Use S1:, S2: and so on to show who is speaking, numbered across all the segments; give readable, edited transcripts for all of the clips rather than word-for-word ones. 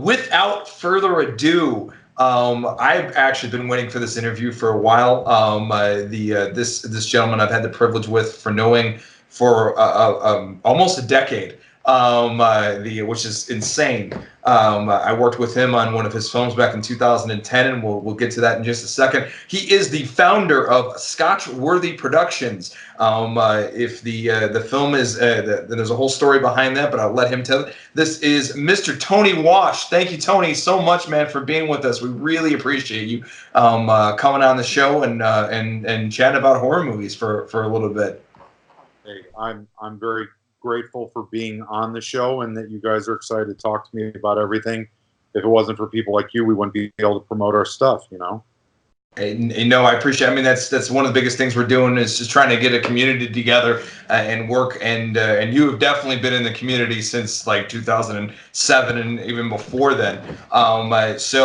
S1: Without further ado, I've actually been waiting for this interview for a while. This gentleman I've had the privilege with for knowing for almost a decade, which is insane. I worked with him on one of his films back in 2010, and we'll get to that in just a second. He is the founder of Scotch-Worthy Productions. If the film is, there's a whole story behind that, but I'll let him tell it. This is Mr. Tony Wash. Thank you, Tony, so much, man, for being with us. We really appreciate you coming on the show and chatting about horror movies for a little bit.
S2: Hey, I'm very grateful for being on the show and that you guys are excited to talk to me about everything. If it wasn't for people like you, we wouldn't be able to promote our stuff, you know?
S1: No, I appreciate it. I mean, that's one of the biggest things we're doing is just trying to get a community together and work. And you have definitely been in the community since like 2007 and even before then. Obviously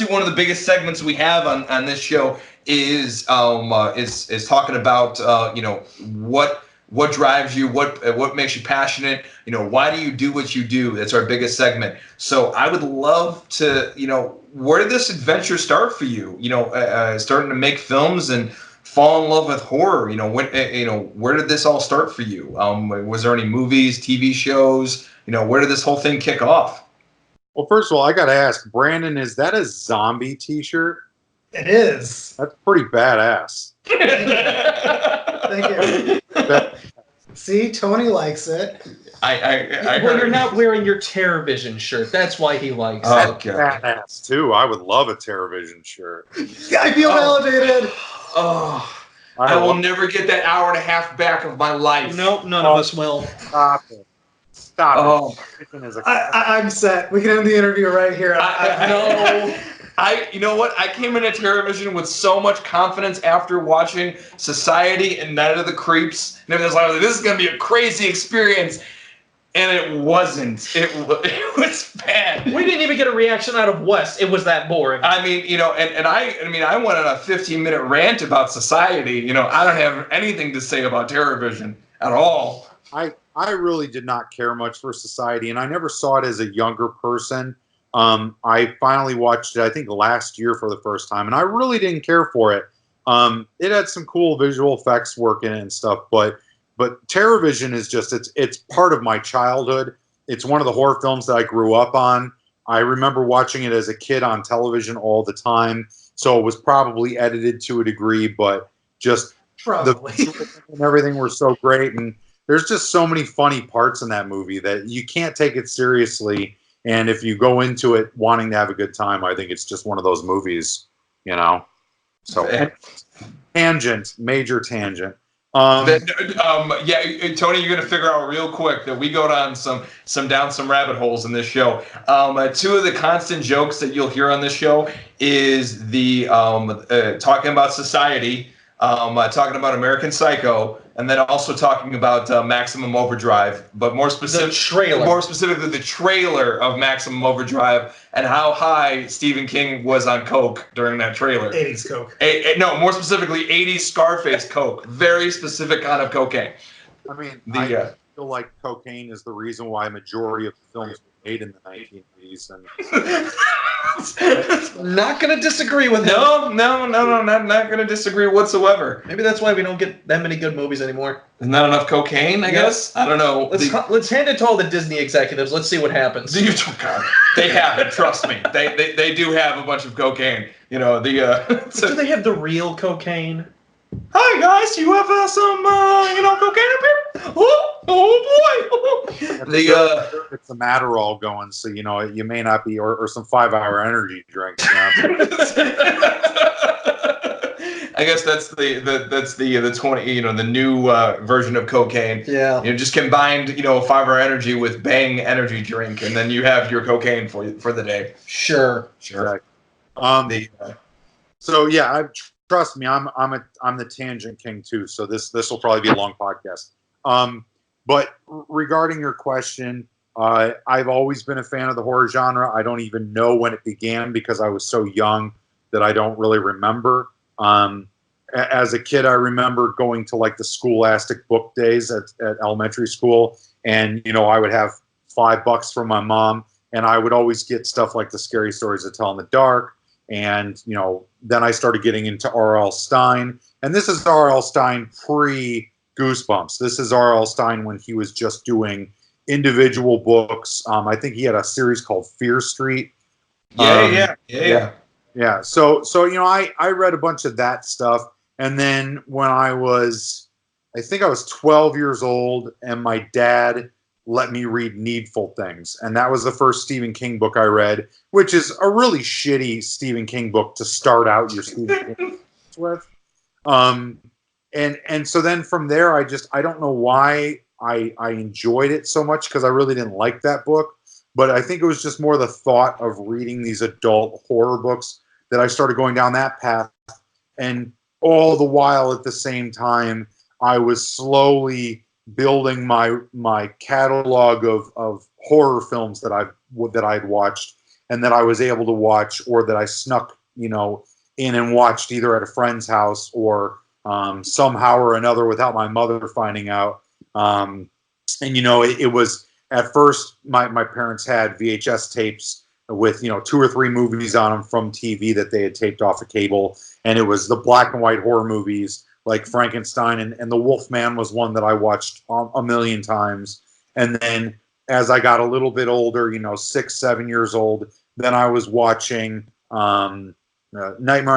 S1: one of the biggest segments we have on this show is talking about what drives you, what makes you passionate, why do you do what you do? That's our biggest segment. So I would love to, where did this adventure start for you? Starting to make films and fall in love with horror. Where did this all start for you? Was there any movies, TV shows? Where did this whole thing kick off?
S2: Well, first of all, I got to ask, Brandon, is that a zombie T-shirt?
S3: It is.
S2: That's pretty badass.
S3: Thank you. See, Tony likes it.
S4: Well, you're not wearing your TerrorVision shirt. That's why he likes
S2: it. Badass too. I would love a TerrorVision shirt.
S3: I feel validated.
S1: I will never get that hour and a half back of my life.
S4: Nope, none of us will.
S2: Stop it. Stop it.
S3: I'm set. We can end the interview right here.
S1: You know what? I came into TerrorVision with so much confidence after watching Society and Night of the Creeps. And I was like, this is going to be a crazy experience. And it wasn't. It was bad.
S4: We didn't even get a reaction out of Wes. It was that boring.
S1: I mean, I went on a 15-minute rant about Society. I don't have anything to say about TerrorVision at all.
S2: I really did not care much for Society, and I never saw it as a younger person. I finally watched it, I think, last year for the first time, and I really didn't care for it. It had some cool visual effects work in it and stuff, but TerrorVision is just, it's part of my childhood. It's one of the horror films that I grew up on. I remember watching it as a kid on television all the time, so it was probably edited to a degree, but just
S3: probably.
S2: And everything were so great, and there's just so many funny parts in that movie that you can't take it seriously. And if you go into it wanting to have a good time, I think it's just one of those movies, So, tangent, major tangent.
S1: Tony, you're gonna figure out real quick that we go down some rabbit holes in this show. Two of the constant jokes that you'll hear on this show is the talking about Society, talking about American Psycho, and then also talking about Maximum Overdrive, but more specifically the trailer of Maximum Overdrive and how high Stephen King was on coke during that trailer.
S3: 80s coke.
S1: No, more specifically 80s Scarface coke. Very specific kind of cocaine.
S2: I mean, I feel like cocaine is the reason why a majority of films were made in the 1980s.
S4: Not going to disagree with him.
S1: No, not going to disagree whatsoever.
S4: Maybe that's why we don't get that many good movies anymore.
S1: There's not enough cocaine, I guess? I don't know.
S4: Let's hand it to all the Disney executives. Let's see what happens.
S1: They have it, trust me. They do have a bunch of cocaine.
S4: Do they have the real cocaine?
S1: Hi guys, you have some cocaine up here? Oh boy!
S2: It's some Adderall going, so you may not be, or some 5-hour energy drinks.
S1: I guess that's the 20 the new version of cocaine.
S4: Yeah.
S1: Just combined 5-hour energy with Bang energy drink, and then you have your cocaine for the day.
S4: Sure.
S2: Exactly. So yeah, trust me, I'm the tangent king too. So this will probably be a long podcast. But regarding your question, I've always been a fan of the horror genre. I don't even know when it began because I was so young that I don't really remember. As a kid, I remember going to like the Scholastic book days at elementary school, and I would have $5 from my mom, and I would always get stuff like the Scary Stories to Tell in the Dark. And, then I started getting into R.L. Stine. And this is R.L. Stine pre-Goosebumps. This is R.L. Stine when he was just doing individual books. I think he had a series called Fear Street.
S1: Yeah.
S2: So I read a bunch of that stuff. And then when I think I was 12 years old, and my dad let me read Needful Things. And that was the first Stephen King book I read, which is a really shitty Stephen King book to start out your Stephen King with. And so then from there, I don't know why I enjoyed it so much, because I really didn't like that book. But I think it was just more the thought of reading these adult horror books that I started going down that path. And all the while at the same time, I was slowly building my catalog of horror films that I'd watched, and that I was able to watch, or that I snuck in and watched either at a friend's house or somehow or another without my mother finding out. It was, at first my parents had VHS tapes with 2 or 3 movies on them from TV that they had taped off of cable, and it was the black and white horror movies like Frankenstein, and The Wolfman was one that I watched a million times. And then as I got a little bit older, 6, 7 years old, then I was watching Nightmare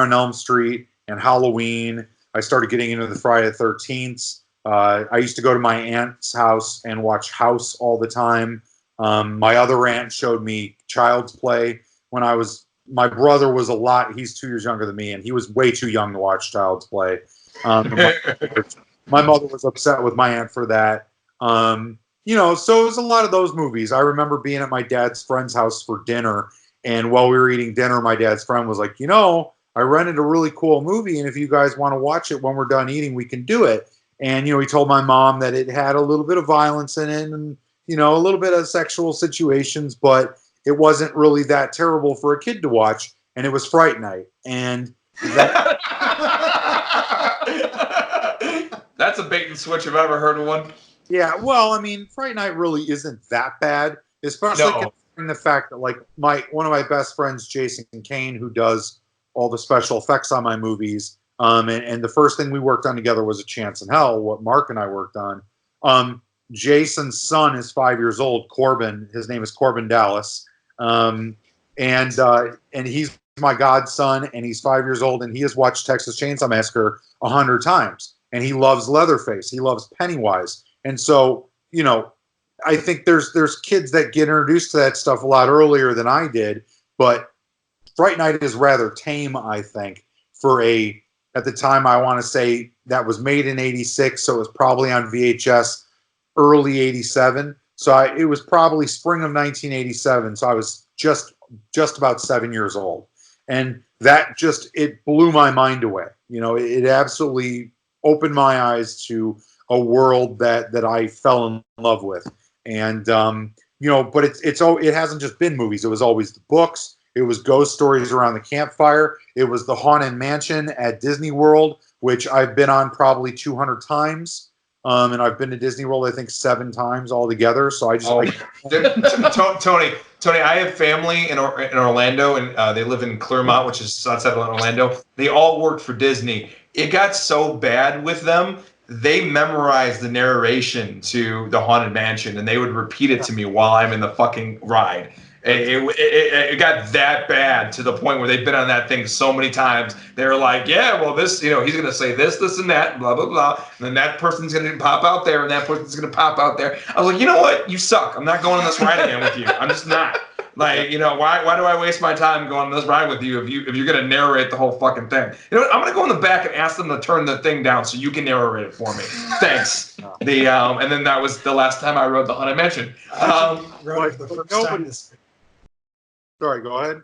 S2: on Elm Street and Halloween. I started getting into the Friday the 13th. I used to go to my aunt's house and watch House all the time. My other aunt showed me Child's Play when my brother was he's 2 years younger than me, and he was way too young to watch Child's Play. My mother was upset with my aunt for that. So it was a lot of those movies. I remember being at my dad's friend's house for dinner, and while we were eating dinner, my dad's friend was like, I rented a really cool movie, and if you guys want to watch it when we're done eating, we can do it. And, he told my mom that it had a little bit of violence in it, and, a little bit of sexual situations, but it wasn't really that terrible for a kid to watch, and it was Fright Night. And that...
S1: That's a bait and switch if I've ever heard of one.
S2: Yeah, well, Fright Night really isn't that bad, especially considering the fact that, like, one of my best friends, Jason Kane, who does all the special effects on my movies, and the first thing we worked on together was A Chance in Hell, what Mark and I worked on. Jason's son is 5 years old, Corbin. His name is Corbin Dallas, and he's my godson, and he's 5 years old, and he has watched Texas Chainsaw Massacre 100 times. And he loves Leatherface. He loves Pennywise. And so, I think there's kids that get introduced to that stuff a lot earlier than I did. But Fright Night is rather tame, I think, at the time, I want to say that was made in 86. So it was probably on VHS early 87. So it was probably spring of 1987. So I was just about 7 years old. And that it blew my mind away. It absolutely opened my eyes to a world that I fell in love with. And, but it hasn't just been movies. It was always the books. It was ghost stories around the campfire. It was the Haunted Mansion at Disney World, which I've been on probably 200 times. And I've been to Disney World, I think, 7 times altogether. So I just... Tony,
S1: I have family in Orlando, and they live in Clermont, which is outside of Orlando. They all worked for Disney. It got so bad with them, they memorized the narration to the Haunted Mansion, and they would repeat it to me while I'm in the fucking ride. It got that bad to the point where they've been on that thing so many times. They're like, yeah, well, this, he's going to say this, and that, blah, blah, blah. And then that person's going to pop out there, and that person's going to pop out there. I was like, you know what? You suck. I'm not going on this ride again with you. I'm just not. Like, why do I waste my time going on this ride with you if you're going to narrate the whole fucking thing? You know what? I'm going to go in the back and ask them to turn the thing down so you can narrate it for me. Thanks. And then that was the last time I rode the Haunted Mansion.
S3: Wrote it for the first time this year.
S2: Sorry, go ahead.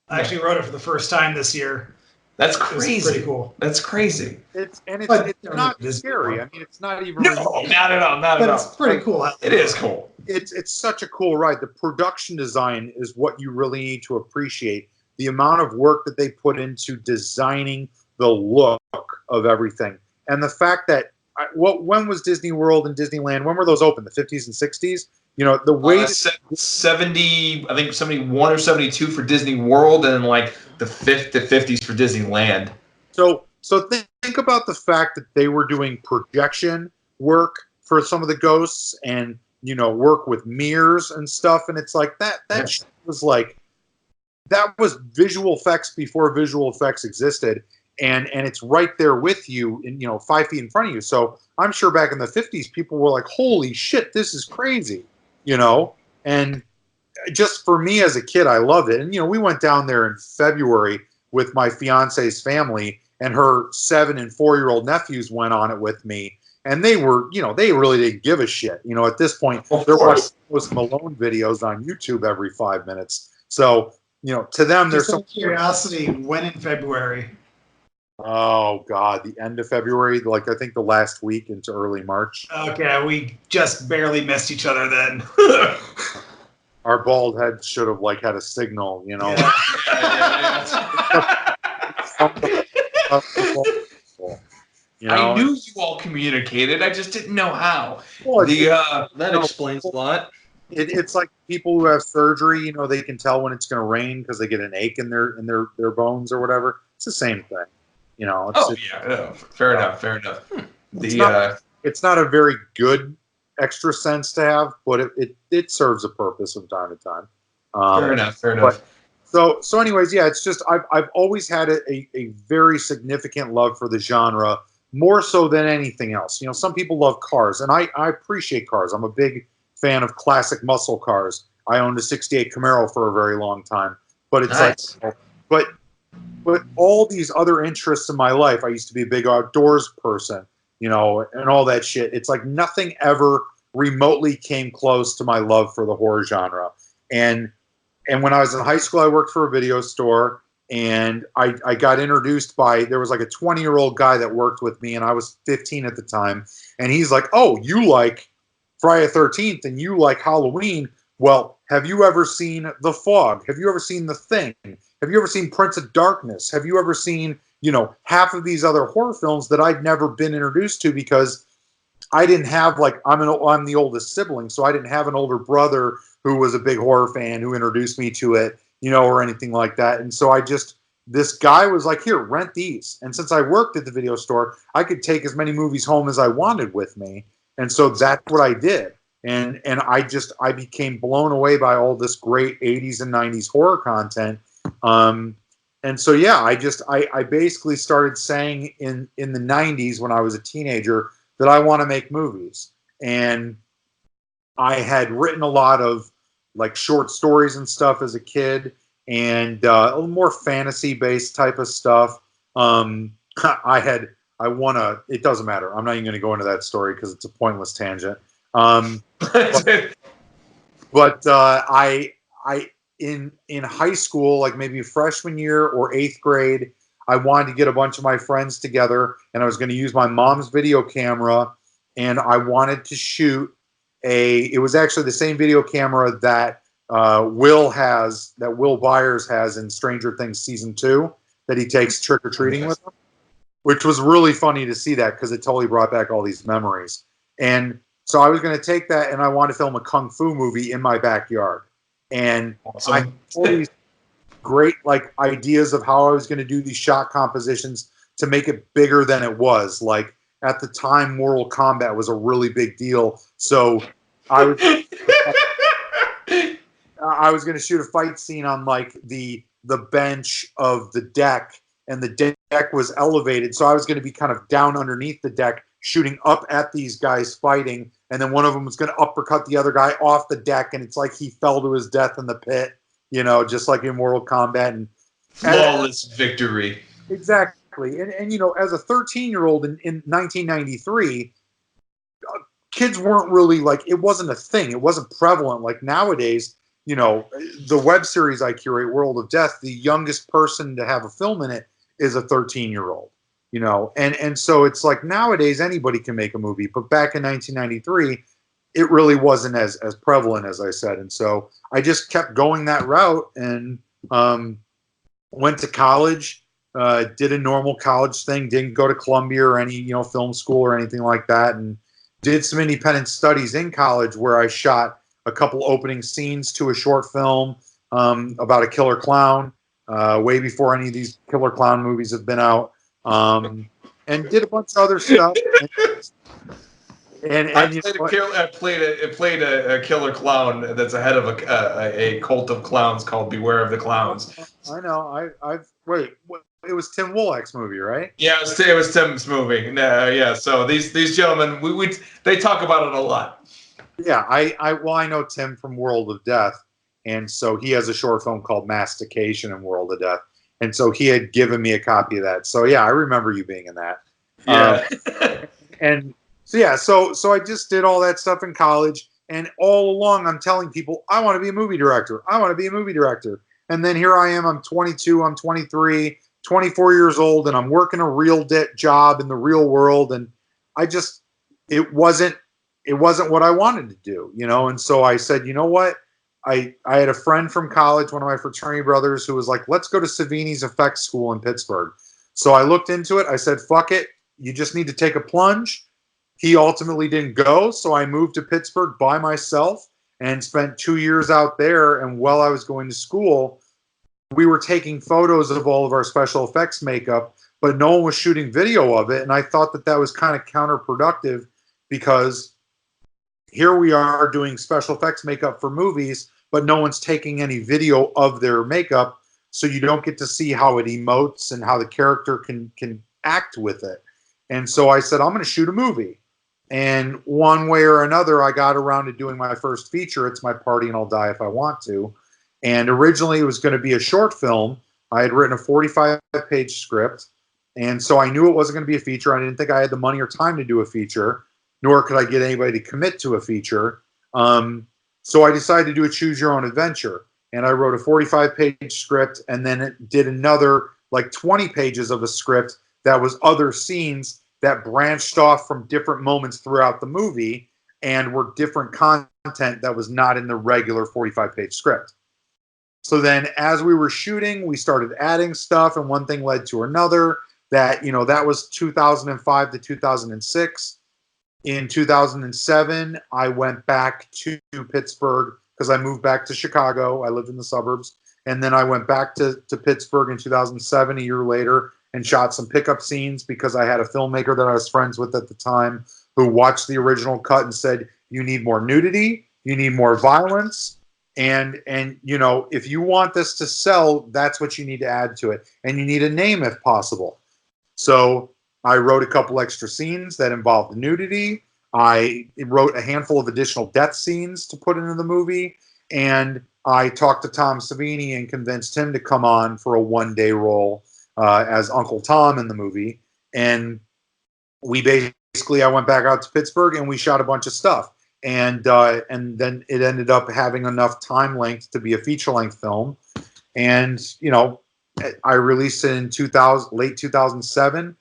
S3: I actually wrote it for the first time this year.
S1: That's crazy.
S3: It's pretty cool.
S1: That's crazy.
S2: It's not scary. It's not even...
S1: No, not at all. Not at all.
S3: But it's pretty cool.
S1: It is cool.
S2: It's such a cool ride. The production design is what you really need to appreciate. The amount of work that they put into designing the look of everything. And the fact that... when was Disney World and Disneyland? When were those open? The 50s and 60s? The way
S1: 70, I think 71 or 72 for Disney World, and then like the 50s for Disneyland.
S2: So think about the fact that they were doing projection work for some of the ghosts, and work with mirrors and stuff, and it's like that was like, that was visual effects before visual effects existed, and it's right there with you, in 5 feet in front of you. So I'm sure back in the 50s, people were like, "Holy shit, this is crazy," And just for me as a kid, I loved it. And we went down there in February with my fiance's family, and her 7 and 4-year-old nephews went on it with me. And they were, they really didn't give a shit. At this point, they're watching Post Malone videos on YouTube every 5 minutes. So, to them, there's some
S3: curiosity. When in February?
S2: Oh God, the end of February, like I think the last week into early March.
S3: Okay, we just barely missed each other then.
S2: Our bald head should have had a signal,
S1: Yeah. I knew you all communicated. I just didn't know how.
S2: Well,
S4: that explains a lot.
S2: It's like people who have surgery. They can tell when it's going to rain because they get an ache in their bones or whatever. It's the same thing.
S1: Fair enough.
S2: It's not a very good extra sense to have, but it serves a purpose from time to time.
S1: Fair enough.
S2: So anyways, yeah, it's just I've always had a very significant love for the genre, more so than anything else. Some people love cars, and I appreciate cars. I'm a big fan of classic muscle cars. I owned a '68 Camaro for a very long time, but it's
S1: nice.
S2: But all these other interests in my life, I used to be a big outdoors person, and all that shit. It's like nothing ever remotely came close to my love for the horror genre. And when I was in high school, I worked for a video store, and I got introduced there was like a 20-year-old guy that worked with me, and I was 15 at the time. And he's like, "Oh, you like Friday the 13th and you like Halloween. Well, have you ever seen The Fog? Have you ever seen The Thing? Have you ever seen Prince of Darkness? Have you ever seen, half of these other horror films that I'd never been introduced to, because I didn't have I'm the oldest sibling, so I didn't have an older brother who was a big horror fan who introduced me to it, or anything like that. And so this guy was like, "Here, rent these." And since I worked at the video store, I could take as many movies home as I wanted with me. And so that's what I did. And I became blown away by all this great 80s and 90s horror content. And so, yeah, I basically started saying in the 90s when I was a teenager that I want to make movies. And I had written a lot of short stories and stuff as a kid, and a little more fantasy based type of stuff. It doesn't matter. I'm not even going to go into that story because it's a pointless tangent. But in high school, maybe freshman year or 8th grade, I wanted to get a bunch of my friends together, and I was going to use my mom's video camera, and I wanted to shoot it was actually the same video camera that Will Byers has in Stranger Things season 2, that he takes trick-or-treating with him, which was really funny to see that because it totally brought back all these memories. And so I was going to take that, and I wanted to film a kung fu movie in my backyard. And
S1: awesome.
S2: I had all these great ideas of how I was going to do these shot compositions to make it bigger than it was. At the time, Mortal Kombat was a really big deal. So I was going to shoot a fight scene on the bench of the deck, and the deck was elevated. So I was going to be kind of down underneath the deck, shooting up at these guys fighting. And then one of them was going to uppercut the other guy off the deck. And it's like he fell to his death in the pit, just like in Mortal Kombat. And
S1: flawless victory.
S2: Exactly. And as a 13-year-old in 1993, kids weren't really it wasn't a thing. It wasn't prevalent. Nowadays, the web series I curate, World of Death, the youngest person to have a film in it is a 13-year-old, and so it's nowadays anybody can make a movie, but back in 1993, it really wasn't as prevalent, as I said. And so I just kept going that route, and went to college, did a normal college thing, didn't go to Columbia or any, film school or anything like that, and did some independent studies in college where I shot a couple opening scenes to a short film about a killer clown, way before any of these killer clown movies have been out, and did a bunch of other stuff. And
S1: I
S2: you
S1: played
S2: know,
S1: played a killer clown that's ahead of a cult of clowns called Beware of the Clowns.
S2: I know. I've wait. It was Tim Wolak's movie, right?
S1: Yeah, it was Tim's movie. No, yeah. So these gentlemen, they talk about it a lot.
S2: Yeah, I know Tim from World of Death, and so he has a short film called Mastication in World of Death, and so he had given me a copy of that. So yeah, I remember you being in that.
S1: Yeah.
S2: And so yeah, so I just did all that stuff in college, and all along I'm telling people I want to be a movie director. I want to be a movie director. And then here I am, I'm 22, I'm 23, 24 years old, and I'm working a real job in the real world, and I just it wasn't what I wanted to do, you know? And so I said, you know what? I had a friend from college, one of my fraternity brothers, who was like, let's go to Savini's effects school in Pittsburgh. So I looked into it. I said, fuck it. You just need to take a plunge. He ultimately didn't go. So I moved to Pittsburgh by myself and spent 2 years out there. And while I was going to school, we were taking photos of all of our special effects makeup, but no one was shooting video of it. And I thought that was kind of counterproductive, because here we are doing special effects makeup for movies, but no one's taking any video of their makeup, so you don't get to see how it emotes and how the character can act with it. And so I said, I'm going to shoot a movie. And one way or another, I got around to doing my first feature. It's My Party and I'll Die If I Want To. And originally it was going to be a short film. I had written a 45-page script, and so I knew it wasn't going to be a feature. I didn't think I had the money or time to do a feature, nor could I get anybody to commit to a feature. So I decided to do a choose your own adventure. And I wrote a 45-page script, and then it did another like 20 pages of a script that was other scenes that branched off from different moments throughout the movie and were different content that was not in the regular 45-page script. So then as we were shooting, we started adding stuff, and one thing led to another. That was 2005 to 2006. In 2007, I went back to Pittsburgh because I moved back to Chicago. I lived in the suburbs. And then I went back to Pittsburgh in 2007, a year later, and shot some pickup scenes because I had a filmmaker that I was friends with at the time who watched the original cut and said, you need more nudity, you need more violence, and if you want this to sell, that's what you need to add to it. And you need a name if possible. So I wrote a couple extra scenes that involved nudity. I wrote a handful of additional death scenes to put into the movie. And I talked to Tom Savini and convinced him to come on for a one-day role as Uncle Tom in the movie. And I went back out to Pittsburgh and we shot a bunch of stuff. And then it ended up having enough time length to be a feature-length film. And, I released it in late 2007.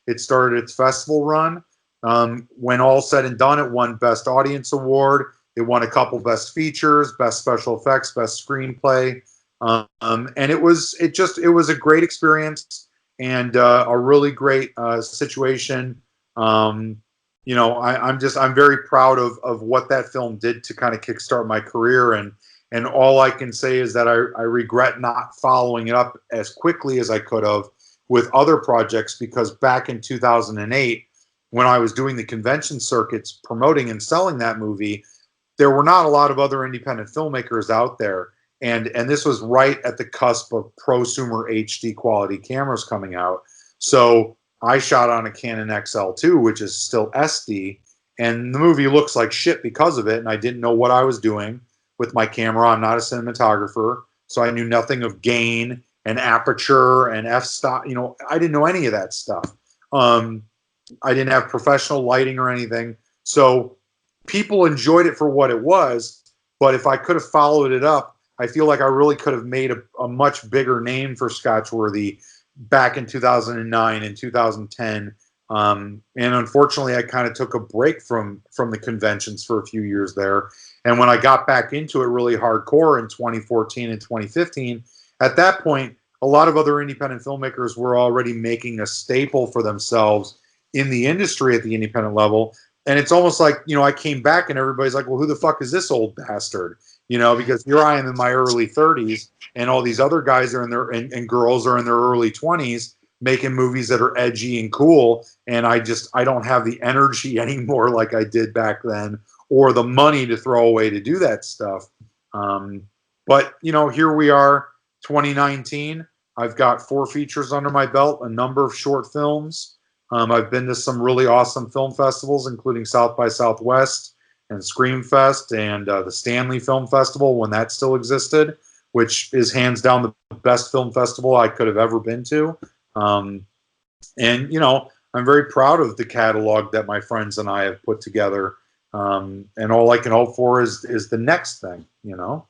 S2: It started its festival run. When all said and done, it won Best Audience Award. It won a couple Best Features, Best Special Effects, Best Screenplay. And it was a great experience and a really great situation. I'm very proud of what that film did to kind of kickstart my career. And all I can say is that I regret not following it up as quickly as I could have with other projects, because back in 2008, when I was doing the convention circuits promoting and selling that movie, there were not a lot of other independent filmmakers out there. And this was right at the cusp of prosumer HD quality cameras coming out. So I shot on a Canon XL2, which is still SD, and the movie looks like shit because of it. And I didn't know what I was doing with my camera. I'm not a cinematographer, so I knew nothing of gain and aperture and f-stop. I didn't know any of that stuff. I didn't have professional lighting or anything. So people enjoyed it for what it was. But if I could have followed it up, I feel like I really could have made a much bigger name for Scotchworthy back in 2009 and 2010. And unfortunately, I kind of took a break from the conventions for a few years there. And when I got back into it really hardcore in 2014 and 2015, at that point, a lot of other independent filmmakers were already making a staple for themselves in the industry at the independent level. and it's almost like, I came back and everybody's like, well, who the fuck is this old bastard? Because here I am in my early 30s, and all these other guys are in their and girls are in their early 20s making movies that are edgy and cool, and I don't have the energy anymore like I did back then, or the money to throw away to do that stuff. But here we are, 2019. I've got 4 features under my belt, a number of short films. I've been to some really awesome film festivals, including South by Southwest and Scream Fest and the Stanley Film Festival when that still existed, which is hands down the best film festival I could have ever been to. And I'm very proud of the catalog that my friends and I have put together. And all I can hope for is the next thing.
S1: No,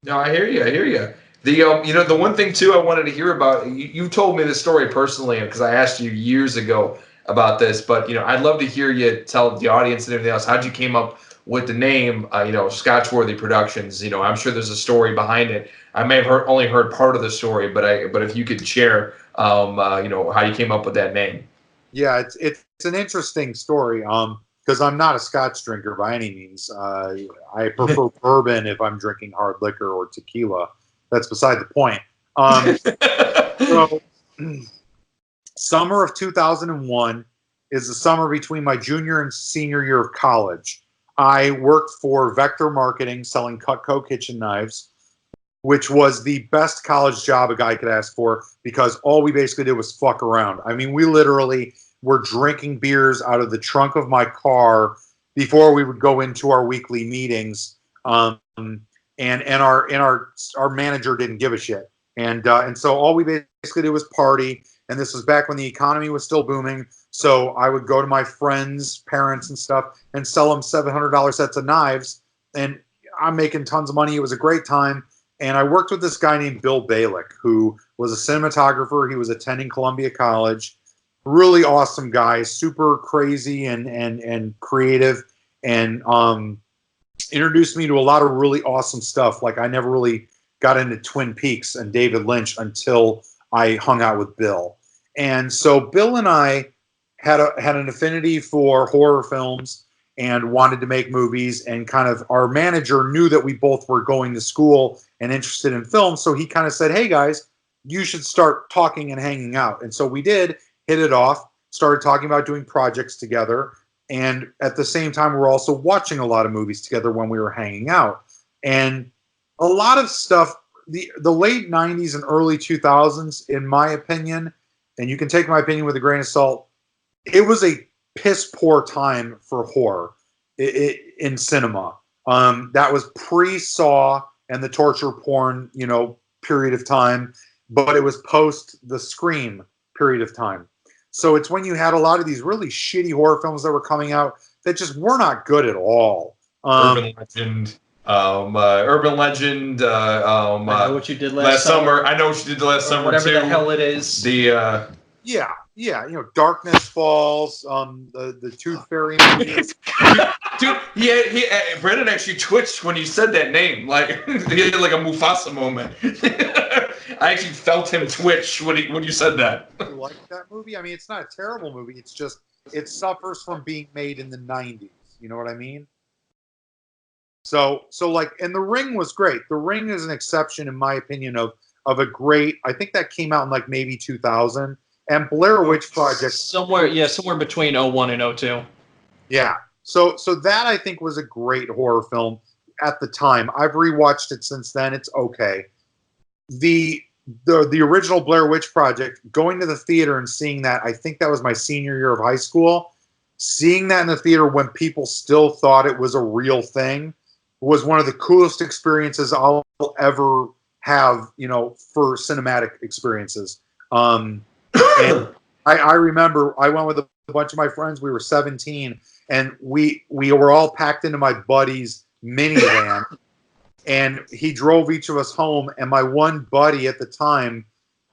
S1: I hear you. The one thing too I wanted to hear about, you told me this story personally because I asked you years ago about this, but I'd love to hear you tell the audience and everything else how'd you came up with the name, Scotchworthy Productions. I'm sure there's a story behind it. I may have only heard part of the story, but if you could share, how you came up with that name.
S2: Yeah, it's an interesting story. Because I'm not a Scotch drinker by any means. I prefer bourbon if I'm drinking hard liquor or tequila. That's beside the point. So, summer of 2001 is the summer between my junior and senior year of college. I worked for Vector Marketing selling Cutco kitchen knives, which was the best college job a guy could ask for because all we basically did was fuck around. I mean, we literally were drinking beers out of the trunk of my car before we would go into our weekly meetings. And our manager didn't give a shit. And so all we basically did was party. And this was back when the economy was still booming. So I would go to my friends, parents and stuff and sell them $700 sets of knives. And I'm making tons of money. It was a great time. And I worked with this guy named Bill Balick, who was a cinematographer. He was attending Columbia College. Really awesome guy, super crazy and creative, and introduced me to a lot of really awesome stuff. Like I never really got into Twin Peaks and David Lynch until I hung out with Bill. And so Bill and I had an affinity for horror films and wanted to make movies, and kind of our manager knew that we both were going to school and interested in film. So he kind of said, hey guys, you should start talking and hanging out. And so we did. Hit it off, started talking about doing projects together, and at the same time we're also watching a lot of movies together when we were hanging out. And a lot of stuff, the late 90s and early 2000s, in my opinion, and you can take my opinion with a grain of salt, it was a piss poor time for horror in cinema. That was pre-Saw and the torture porn period of time, but it was post the Scream period of time. So it's when you had a lot of these really shitty horror films that were coming out that just were not good at all.
S1: Urban Legend. Urban Legend.
S4: I know what you did last summer.
S1: I know what you did last summer
S4: whatever
S1: too.
S4: The hell it is.
S2: Yeah. Darkness Falls. The Tooth Fairy movie.
S1: Dude, Brendan actually twitched when you said that name. Like he had like a Mufasa moment. I actually felt him twitch when you said that.
S2: You like that movie? I mean, it's not a terrible movie. It's just it suffers from being made in the 90s. You know what I mean? So like, and The Ring was great. The Ring is an exception, in my opinion, of a great. I think that came out in like maybe 2000. And Blair Witch Project
S4: somewhere between 01 and 02.
S2: Yeah. So that I think was a great horror film at the time. I've rewatched it since then. It's okay. The original Blair Witch Project, going to the theater and seeing that, I think that was my senior year of high school. Seeing that in the theater when people still thought it was a real thing was one of the coolest experiences I'll ever have, for cinematic experiences. And I remember I went with a bunch of my friends. We were 17, and we were all packed into my buddy's minivan. And he drove each of us home. And my one buddy at the time,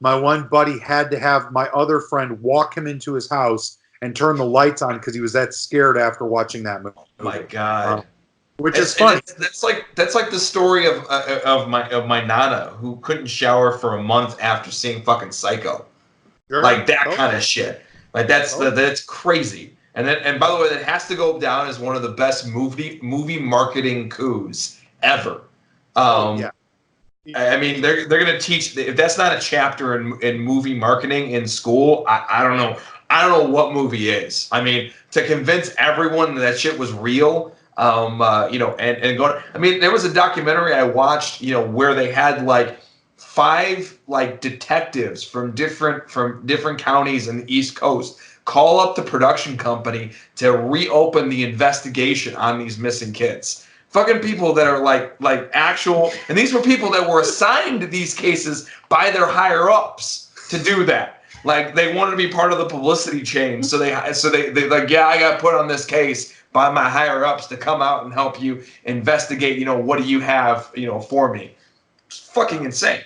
S2: had to have my other friend walk him into his house and turn the lights on because he was that scared after watching that movie.
S1: Oh my God.
S2: Which is funny.
S1: That's like the story of my Nana, who couldn't shower for a month after seeing fucking Psycho. Sure. Like that kind of shit. Like that's crazy. And by the way, that has to go down as one of the best movie marketing coups ever.
S2: Yeah.
S1: I mean, they're gonna teach. If that's not a chapter in movie marketing in school, I don't know. I don't know what movie is. I mean, to convince everyone that shit was real, and going. I mean, there was a documentary I watched, where they had like 5 like detectives from different counties in the East Coast call up the production company to reopen the investigation on these missing kids. Fucking people that are like actual, and these were people that were assigned these cases by their higher ups to do that. Like they wanted to be part of the publicity chain, so they like, yeah, I got put on this case by my higher ups to come out and help you investigate. What do you have, for me? It's fucking insane.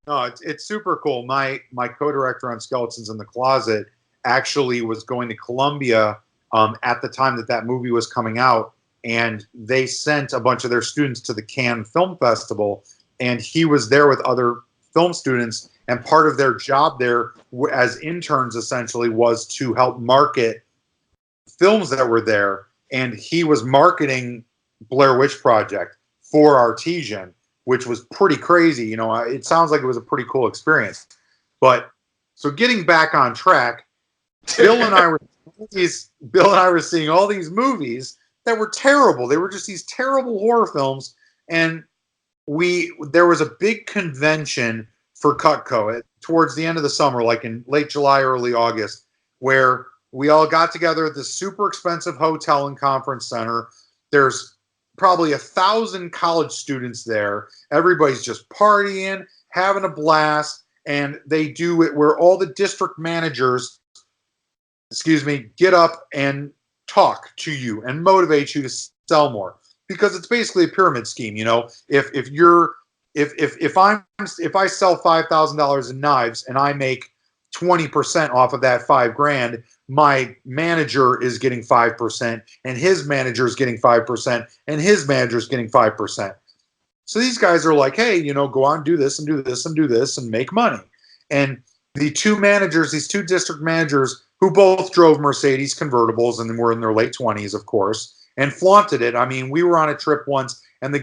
S2: No, it's super cool. My co-director on Skeletons in the Closet actually was going to Columbia at the time that movie was coming out, and they sent a bunch of their students to the Cannes Film Festival, and he was there with other film students, and part of their job there as interns essentially was to help market films that were there, and he was marketing Blair Witch Project for Artesian, which was pretty crazy. It sounds like it was a pretty cool experience. But so getting back on track, Bill and I were seeing all these movies that were terrible. They were just these terrible horror films, and there was a big convention for Cutco towards the end of the summer, like in late July, early August, where we all got together at this super expensive hotel and conference center. There's probably 1,000 college students there. Everybody's just partying, having a blast, and they do it where all the district managers, get up and talk to you and motivate you to sell more, because it's basically a pyramid scheme. If I sell $5,000 in knives and I make 20% off of that $5,000, my manager is getting 5%, and his manager is getting 5%, and his manager is getting 5%. So these guys are like, hey, go on, do this and do this and do this and make money. And the these two district managers, who both drove Mercedes convertibles and were in their late 20s, of course, and flaunted it. I mean, we were on a trip once, and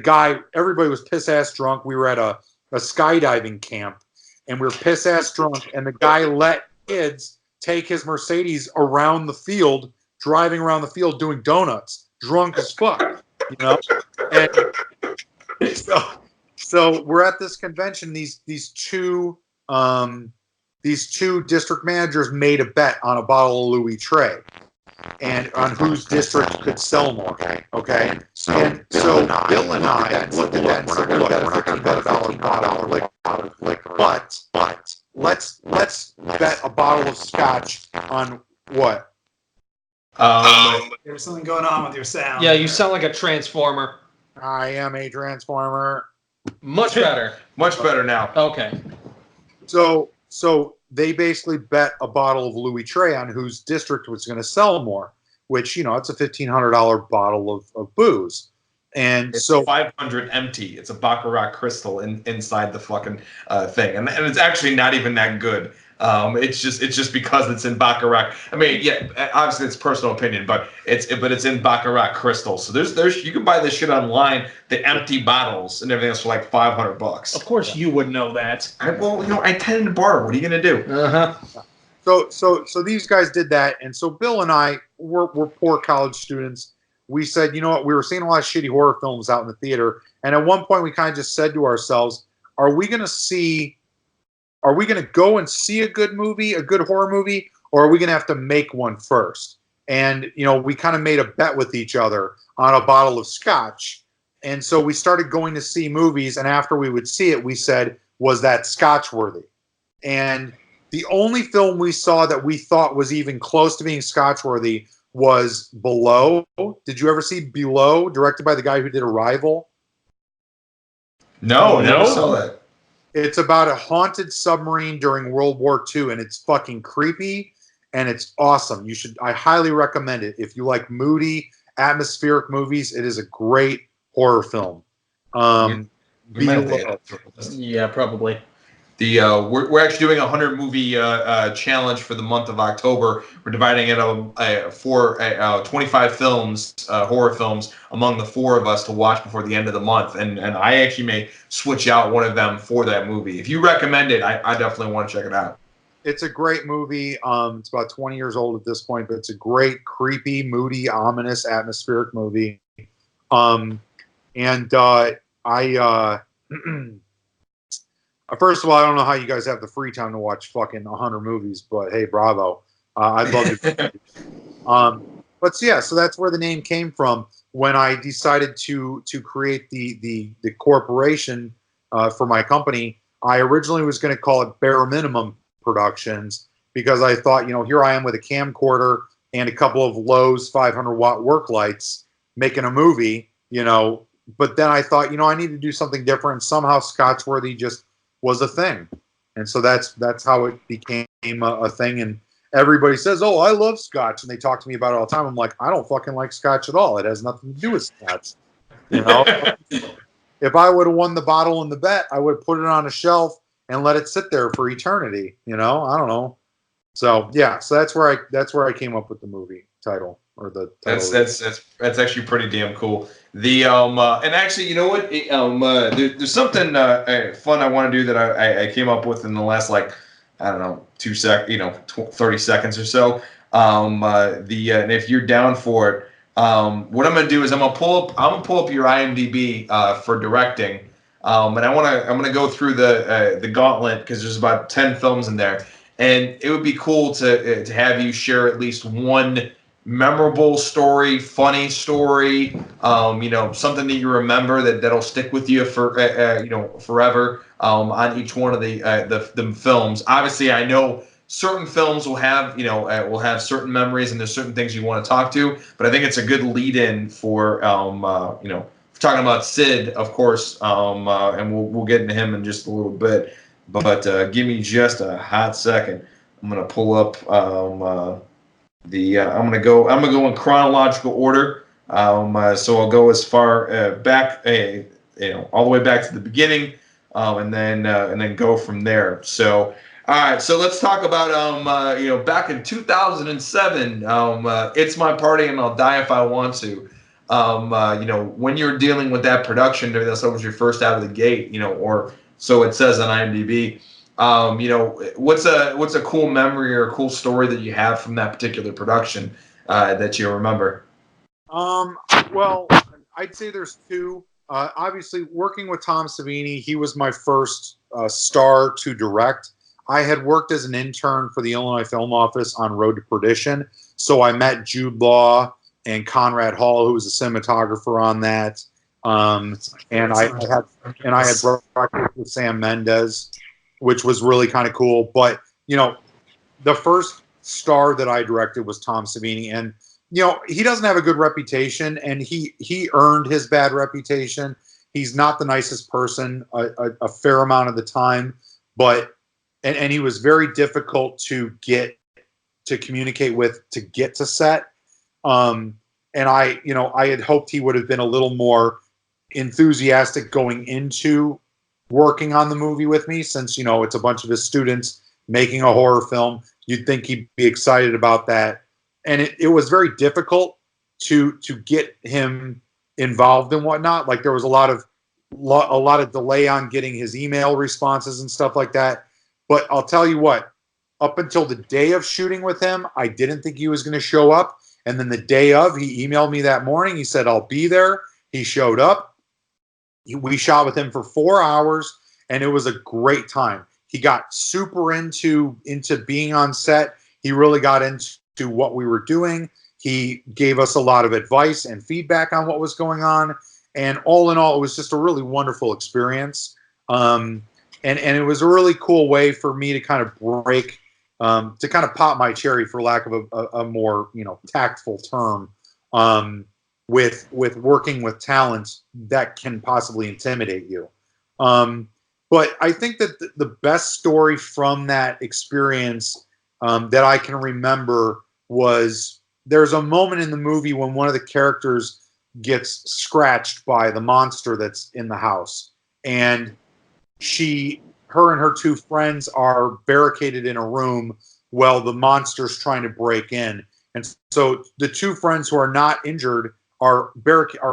S2: everybody was piss-ass drunk. We were at a skydiving camp, and we were piss-ass drunk, and the guy let kids take his Mercedes around the field, driving around the field doing donuts, drunk as fuck, And so we're at this convention. These two district managers made a bet on a bottle of Louis Trey, and on whose district could sell more. Okay. So Bill and I looked at that and said, look, we're not going to bet a $15 bottle of liquor, but let's bet a bottle of scotch on what?
S3: There's something going on with your sound.
S4: Yeah, you sound like a transformer.
S2: I am a transformer.
S4: Much better.
S1: Much better now.
S4: Okay.
S2: So they basically bet a bottle of Louis Trey on whose district was going to sell more, which, it's a $1,500 bottle of booze. And
S1: it's
S2: so
S1: 500 empty. It's a Baccarat crystal inside the fucking thing. And it's actually not even that good. It's just because it's in Baccarat. I mean, yeah, obviously it's personal opinion, but it's in Baccarat crystal. So there's you can buy this shit online, the empty bottles and everything else for like $500.
S4: Of course you would know that.
S1: I tend to barter. What are you gonna do?
S2: So these guys did that, and so Bill and I were poor college students. We said, you know what? We were seeing a lot of shitty horror films out in the theater, and at one point we kind of just said to ourselves, are we going to go and see a good horror movie, or are we going to have to make one first? And, we kind of made a bet with each other on a bottle of scotch. And so we started going to see movies, and after we would see it, we said, was that scotch worthy? And the only film we saw that we thought was even close to being scotch worthy was Below. Did you ever see Below, directed by the guy who did Arrival?
S1: No, never saw that.
S2: It's about a haunted submarine during World War II, and it's fucking creepy, and it's awesome. I highly recommend it. If you like moody, atmospheric movies, it is a great horror film.
S4: Yeah, probably.
S1: we're actually doing a 100 movie challenge for the month of October. We're dividing it for 25 films, horror films, among the four of us to watch before the end of the month. And I actually may switch out one of them for that movie. If you recommend it, I definitely want to check it out.
S2: It's a great movie. It's about 20 years old at this point, but it's a great, creepy, moody, ominous, atmospheric movie. First of all, I don't know how you guys have the free time to watch fucking 100 movies, but hey, bravo. I'd love to. So that's where the name came from. When I decided to create the corporation for my company, I originally was going to call it Bare Minimum Productions, because I thought, here I am with a camcorder and a couple of Lowe's 500-watt work lights making a movie, But then I thought, I need to do something different. Somehow Scotchworthy just was a thing. And so that's how it became a thing. And everybody says, oh, I love Scotch. And they talk to me about it all the time. I'm like, I don't fucking like Scotch at all. It has nothing to do with Scotch. If I would have won the bottle and the bet, I would have put it on a shelf and let it sit there for eternity. I don't know. So yeah, so that's where I came up with the movie title, or the title.
S1: That's actually pretty damn cool. The and actually, you know what? There's something fun I want to do that I came up with in the last, like, I don't know, 30 seconds or so. And if you're down for it, what I'm gonna do is I'm gonna pull up your IMDb for directing. And I'm gonna go through the gauntlet, because there's about 10 films in there, and it would be cool to have you share at least one memorable story, funny story, something that you remember that'll stick with you for forever, on each one of the films. Obviously, I know certain films will have certain memories, and there's certain things you want to talk to, but I think it's a good lead-in for talking about Sid, of course, and we'll get into him in just a little bit. But give me just a hot second. I'm gonna pull up I'm gonna go in chronological order. So I'll go as far back, all the way back to the beginning, and then go from there. So. All right, so let's talk about back in 2007. It's My Party and I'll Die If I Want To. When you're dealing with that production, that was your first out of the gate, or so it says on IMDb. What's a cool memory or a cool story that you have from that particular production that you remember?
S2: Well, I'd say there's two. Obviously, working with Tom Savini, he was my first star to direct. I had worked as an intern for the Illinois Film Office on Road to Perdition, so I met Jude Law and Conrad Hall, who was a cinematographer on that. And I had breakfast with Sam Mendes, which was really kind of cool. But the first star that I directed was Tom Savini, and he doesn't have a good reputation, and he earned his bad reputation. He's not the nicest person a fair amount of the time, but. And he was very difficult to communicate with, to get to set. And I had hoped he would have been a little more enthusiastic going into working on the movie with me, since, it's a bunch of his students making a horror film. You'd think he'd be excited about that. And it was very difficult to get him involved and whatnot. Like, there was a lot of delay on getting his email responses and stuff like that. But I'll tell you what, up until the day of shooting with him, I didn't think he was going to show up. And then the day of, he emailed me that morning. He said, I'll be there. He showed up. We shot with him for 4 hours, and it was a great time. He got super into being on set. He really got into what we were doing. He gave us a lot of advice and feedback on what was going on. And all in all, it was just a really wonderful experience. And it was a really cool way for me to kind of break, to kind of pop my cherry, for lack of a more tactful term, with working with talent that can possibly intimidate you. But I think that the best story from that experience that I can remember was, there's a moment in the movie when one of the characters gets scratched by the monster that's in the house, and she her and her two friends are barricaded in a room while the monster's trying to break in. And so the two friends who are not injured are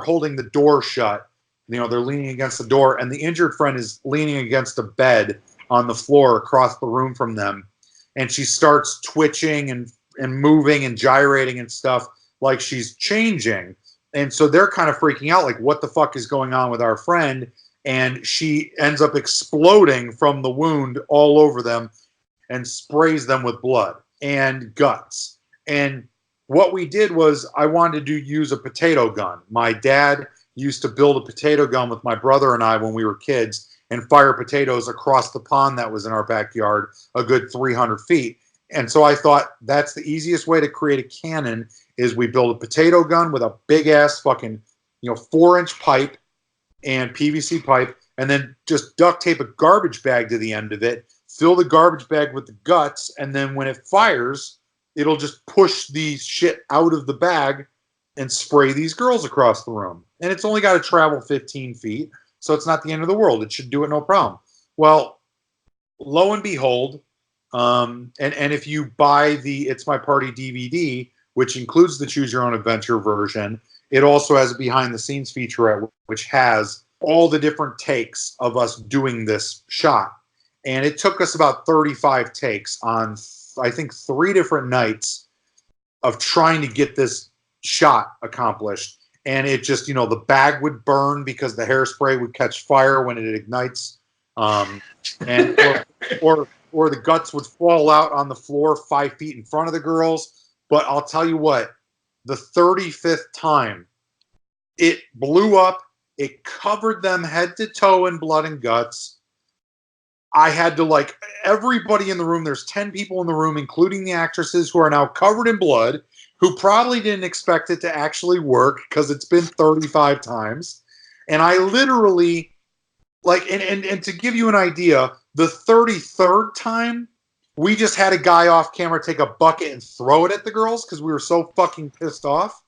S2: holding the door shut. You know, they're leaning against the door, and the injured friend is leaning against a bed on the floor across the room from them. And she starts twitching and moving and gyrating and stuff like she's changing. And so they're kind of freaking out, like, what the fuck is going on with our friend? And she ends up exploding from the wound all over them and sprays them with blood and guts. And what we did was, I wanted to use a potato gun. My dad used to build a potato gun with my brother and I when we were kids and fire potatoes across the pond that was in our backyard a good 300 feet. And so I thought that's the easiest way to create a cannon is we build a potato gun with a big ass fucking, 4-inch pipe and PVC pipe, and then just duct tape a garbage bag to the end of it, fill the garbage bag with the guts, and then when it fires, it'll just push the shit out of the bag and spray these girls across the room. And it's only got to travel 15 feet, so it's not the end of the world. It should do it no problem. Well, lo and behold, and if you buy the It's My Party DVD, which includes the Choose Your Own Adventure version, it also has a behind-the-scenes featurette, which has all the different takes of us doing this shot. And it took us about 35 takes on, I think, 3 different nights of trying to get this shot accomplished. And it just, the bag would burn because the hairspray would catch fire when it ignites. And or the guts would fall out on the floor 5 feet in front of the girls. But I'll tell you what, the 35th time, it blew up. It covered them head to toe in blood and guts. I had to, everybody in the room, there's 10 people in the room, including the actresses who are now covered in blood, who probably didn't expect it to actually work because it's been 35 times. And I literally, and to give you an idea, the 33rd time, we just had a guy off camera take a bucket and throw it at the girls because we were so fucking pissed off.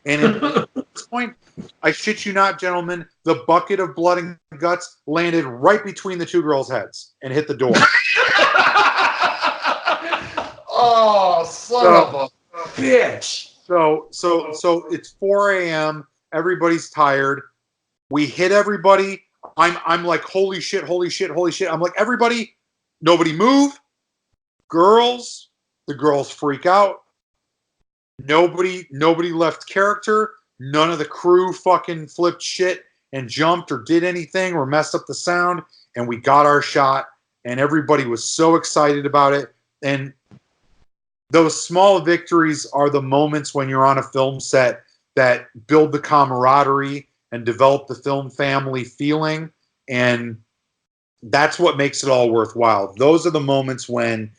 S2: And at this point, I shit you not, gentlemen, the bucket of blood and guts landed right between the two girls' heads and hit the door.
S1: Oh, son of a bitch.
S2: So it's 4 a.m. Everybody's tired. We hit everybody. I'm like, holy shit, holy shit, holy shit. I'm like, everybody, nobody move. Girls, the girls freak out. Nobody left character. None of the crew fucking flipped shit and jumped or did anything or messed up the sound. And we got our shot, and everybody was so excited about it. And those small victories are the moments when you're on a film set that build the camaraderie and develop the film family feeling. And that's what makes it all worthwhile. Those are the moments when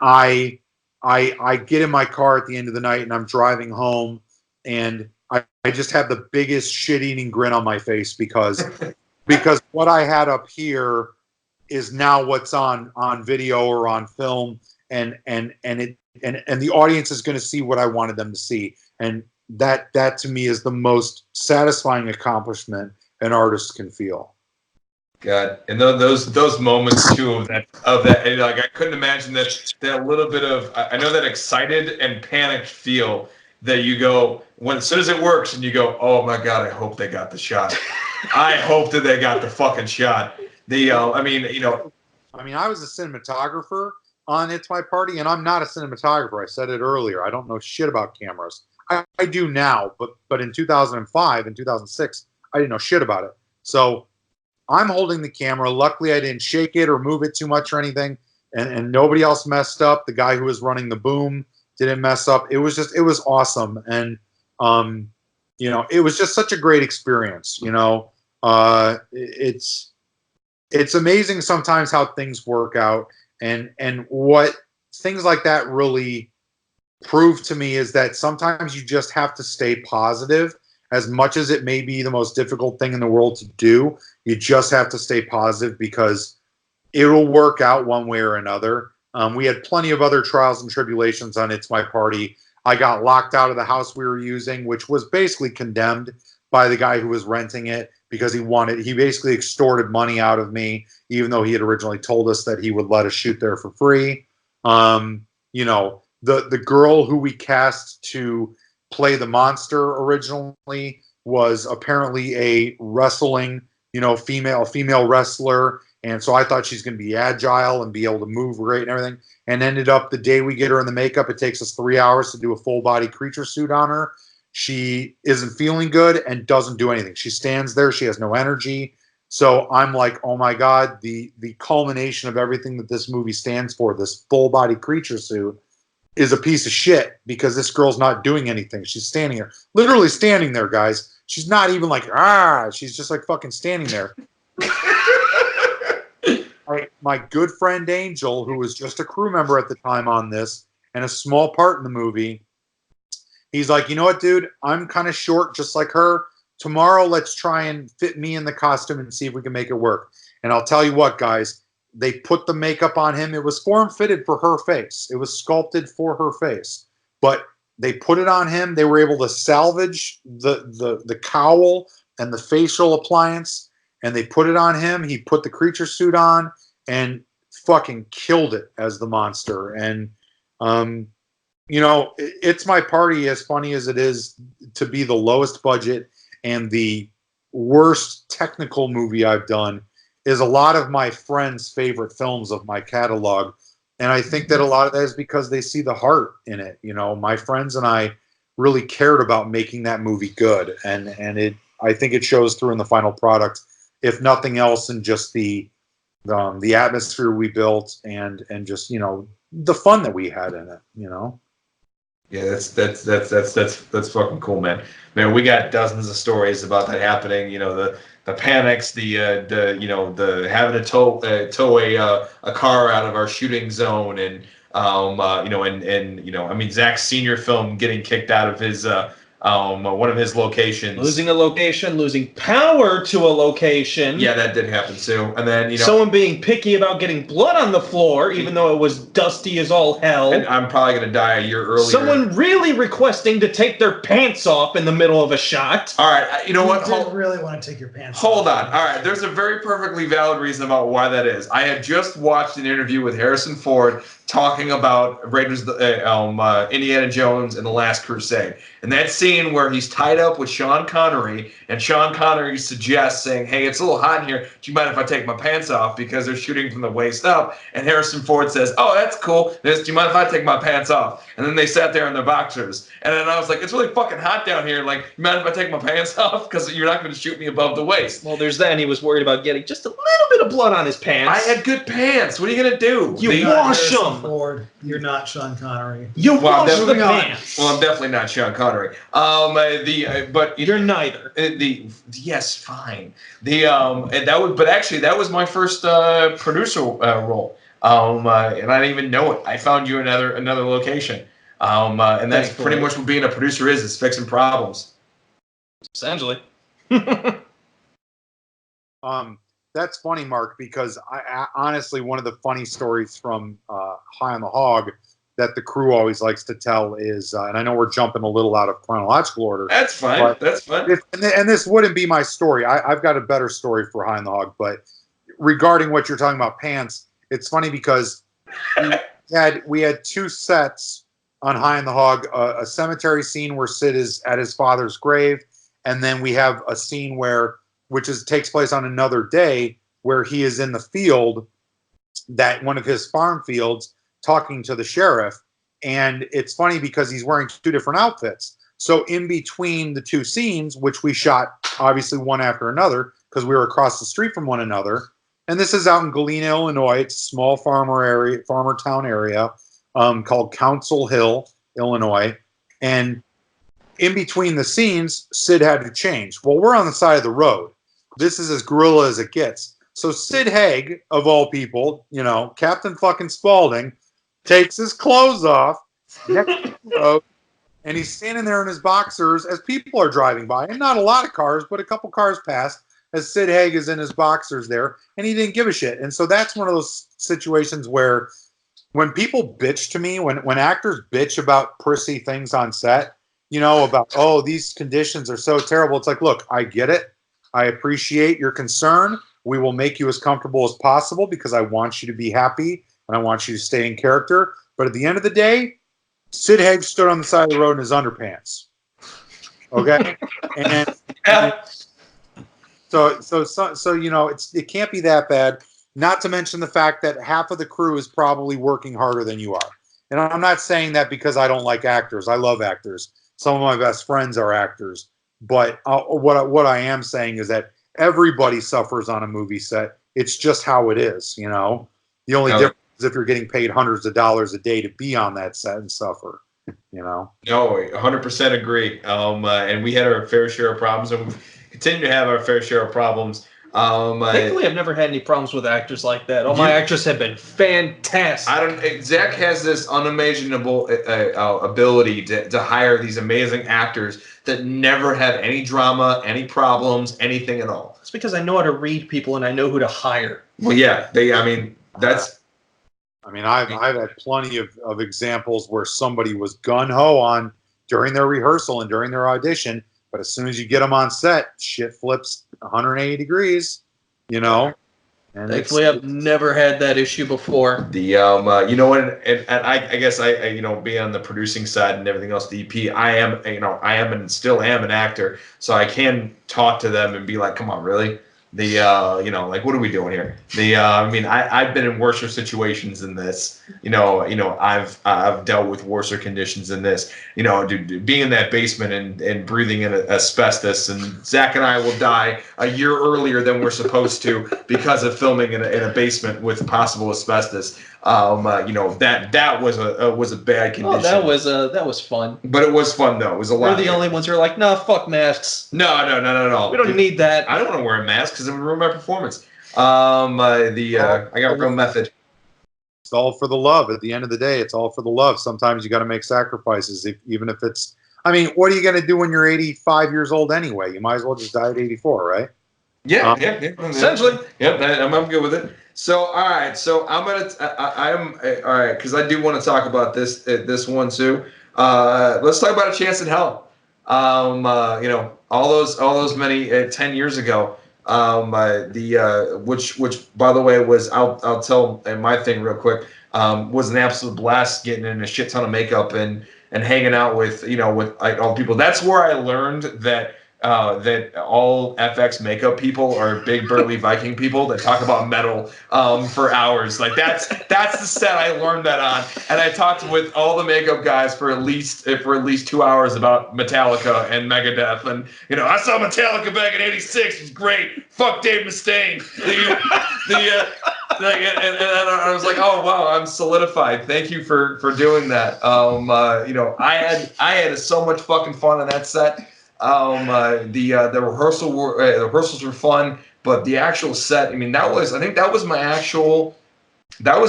S2: I get in my car at the end of the night and I'm driving home and I just have the biggest shit-eating grin on my face because what I had up here is now what's on video or on film, and the audience is going to see what I wanted them to see, and that to me is the most satisfying accomplishment an artist can feel.
S1: God, and those moments too of that, and I couldn't imagine that little bit of, I know that excited and panicked feel that you go when as soon as it works and you go, oh my God, I hope they got the shot. I hope that they got the fucking shot. I
S2: was a cinematographer on It's My Party, and I'm not a cinematographer. I said it earlier. I don't know shit about cameras. I do now, but in 2005 and 2006, I didn't know shit about it. So I'm holding the camera. Luckily, I didn't shake it or move it too much or anything, and nobody else messed up. The guy who was running the boom didn't mess up. It was awesome, and it was just such a great experience. It's amazing sometimes how things work out, and what things like that really prove to me is that sometimes you just have to stay positive. As much as it may be the most difficult thing in the world to do, you just have to stay positive because it'll work out one way or another. We had plenty of other trials and tribulations on It's My Party. I got locked out of the house we were using, which was basically condemned by the guy who was renting it. because he basically extorted money out of me, even though he had originally told us that he would let us shoot there for free. You know, the girl who we cast to play the monster originally was apparently a wrestling, you know, female wrestler. And so I thought she's going to be agile and be able to move great and everything. And ended up the day we get her in the makeup, it takes us 3 hours to do a full body creature suit on her. She isn't feeling good and doesn't do anything. She stands there. She has no energy. So I'm like, oh my God, the culmination of everything that this movie stands for, this full body creature suit, is a piece of shit because this girl's not doing anything. She's standing there, literally standing there, guys. She's not even like, she's just like fucking standing there. My good friend Angel, who was just a crew member at the time on this and a small part in the movie, he's like, you know what, dude? I'm kind of short just like her. Tomorrow, let's try and fit me in the costume and see if we can make it work. And I'll tell you what, guys, they put the makeup on him. It was form-fitted for her face. It was sculpted for her face. But they put it on him. They were able to salvage the cowl and the facial appliance, and they put it on him. He put the creature suit on and fucking killed it as the monster. And, you know, It's My Party, as funny as it is to be the lowest budget and the worst technical movie I've done, is a lot of my friends' favorite films of my catalog. And I think that a lot of that is because they see the heart in it. You know, my friends and I really cared about making that movie good. And I think it shows through in the final product, if nothing else, in just the atmosphere we built and just, you know, the fun that we had in it, you know?
S1: Yeah, that's fucking cool, man. Man, we got dozens of stories about that happening. You know, the panics, the you know, the having to tow a car out of our shooting zone, and you know, and you know, I mean, Zach's senior film getting kicked out of his one of his locations,
S4: losing a location, losing power to a location.
S1: Yeah, that did happen too. And then, you know,
S4: someone being picky about getting blood on the floor, even though it was dusty as all hell.
S1: And I'm probably gonna die a year earlier.
S4: Someone really requesting to take their pants off in the middle of a shot.
S1: All right, you know what?
S3: You really want to take your pants
S1: Hold
S3: off.
S1: on. All right, there's a very perfectly valid reason about why that is. I had just watched an interview with Harrison Ford talking about Raiders, Indiana Jones and the Last Crusade. And that scene where he's tied up with Sean Connery, and Sean Connery suggests, saying, hey, it's a little hot in here. Do you mind if I take my pants off? Because they're shooting from the waist up. And Harrison Ford says, oh, that's cool. Do you mind if I take my pants off? And then they sat there in their boxers. And then I was like, it's really fucking hot down here. Like, you mind if I take my pants off? Because you're not going to shoot me above the waist.
S4: Well, there's that, and he was worried about getting just a little bit of blood on his pants.
S1: I had good pants. What are you going to do?
S4: You wash them.
S3: Ford, you're not Sean Connery.
S4: You wash the pants.
S1: Well, I'm definitely not Sean Connery. But
S4: you're neither.
S1: Yes, fine. And that was, but actually, that was my first producer role. And I didn't even know it. I found you another location. And that's pretty much what being a producer is fixing problems.
S4: Essentially.
S2: That's funny, Mark, because I honestly, one of the funny stories from High on the Hog that the crew always likes to tell is, and I know we're jumping a little out of chronological order.
S1: That's fine. That's fine.
S2: And this wouldn't be my story. I've got a better story for High on the Hog, but regarding what you're talking about, pants, it's funny because we had two sets on High on the Hog, a cemetery scene where Sid is at his father's grave, and then we have a scene which takes place on another day, where he is in the field, that one of his farm fields, talking to the sheriff. And it's funny because he's wearing two different outfits. So in between the two scenes, which we shot obviously one after another because we were across the street from one another, and this is out in Galena, Illinois. It's a small farmer town area called Council Hill, Illinois. And in between the scenes, Sid had to change. Well, we're on the side of the road. This is as guerrilla as it gets. So Sid Haig, of all people, you know, Captain fucking Spaulding, takes his clothes off next to the road, and he's standing there in his boxers as people are driving by. And not a lot of cars, but a couple cars pass as Sid Haig is in his boxers there, and he didn't give a shit. And so that's one of those situations where when people bitch to me, when actors bitch about prissy things on set, you know, about, oh, these conditions are so terrible. It's like, look, I get it. I appreciate your concern. We will make you as comfortable as possible because I want you to be happy and I want you to stay in character. But at the end of the day, Sid Haig stood on the side of the road in his underpants. Okay, and so you know it can't be that bad. Not to mention the fact that half of the crew is probably working harder than you are. And I'm not saying that because I don't like actors. I love actors. Some of my best friends are actors. But what I am saying is that everybody suffers on a movie set. It's just how it is, you know. The only difference is if you're getting paid hundreds of dollars a day to be on that set and suffer, you know.
S1: No, 100% agree. And we had our fair share of problems, and we continue to have our fair share of problems.
S4: Thankfully, I've never had any problems with actors like that. All my actors have been fantastic.
S1: Zach has this unimaginable ability to hire these amazing actors that never have any drama, any problems, anything at all.
S4: It's because I know how to read people and I know who to hire.
S1: Well, yeah,
S2: I've had plenty of examples where somebody was gun-ho on during their rehearsal and during their audition, but as soon as you get them on set, shit flips 180 degrees, you know. And
S4: thankfully, I've never had that issue before.
S1: The you know what, and I guess I you know, being on the producing side and everything else, the EP, I am and still am an actor, so I can talk to them and be like, come on, really? You know, like, what are we doing here? I've been in worse situations than this. You know, I've dealt with worse conditions than this. You know, dude, being in that basement and breathing in asbestos, and Zach and I will die a year earlier than we're supposed to because of filming in a basement with possible asbestos. You know, that was a bad condition.
S4: Oh, that was fun.
S1: But it was fun though. It was a lot.
S4: We're the only ones who are like, nah, fuck masks.
S1: No.
S4: We don't need that.
S1: I don't want to wear a mask because it would ruin my performance. I got real method.
S2: It's all for the love. At the end of the day, it's all for the love. Sometimes you got to make sacrifices, even if it's. I mean, what are you going to do when you're 85 years old anyway? You might as well just die at 84, right?
S1: Yeah. Essentially. Yep, I'm good with it. So, all right. So I'm all right, because I do want to talk about this one too. Let's talk about A Chance in Hell. You know, all those many 10 years ago. Which by the way was I'll tell my thing real quick. Was an absolute blast getting in a shit ton of makeup and hanging out with like all the people. That's where I learned that all FX makeup people are big burly Viking people that talk about metal for hours. Like that's the set I learned that on, and I talked with all the makeup guys for at least 2 hours about Metallica and Megadeth, and I saw Metallica back in '86. It was great. Fuck Dave Mustaine. And I was like, oh wow, I'm solidified. Thank you for doing that. I had so much fucking fun on that set. The rehearsals were fun, but the actual set, I think that was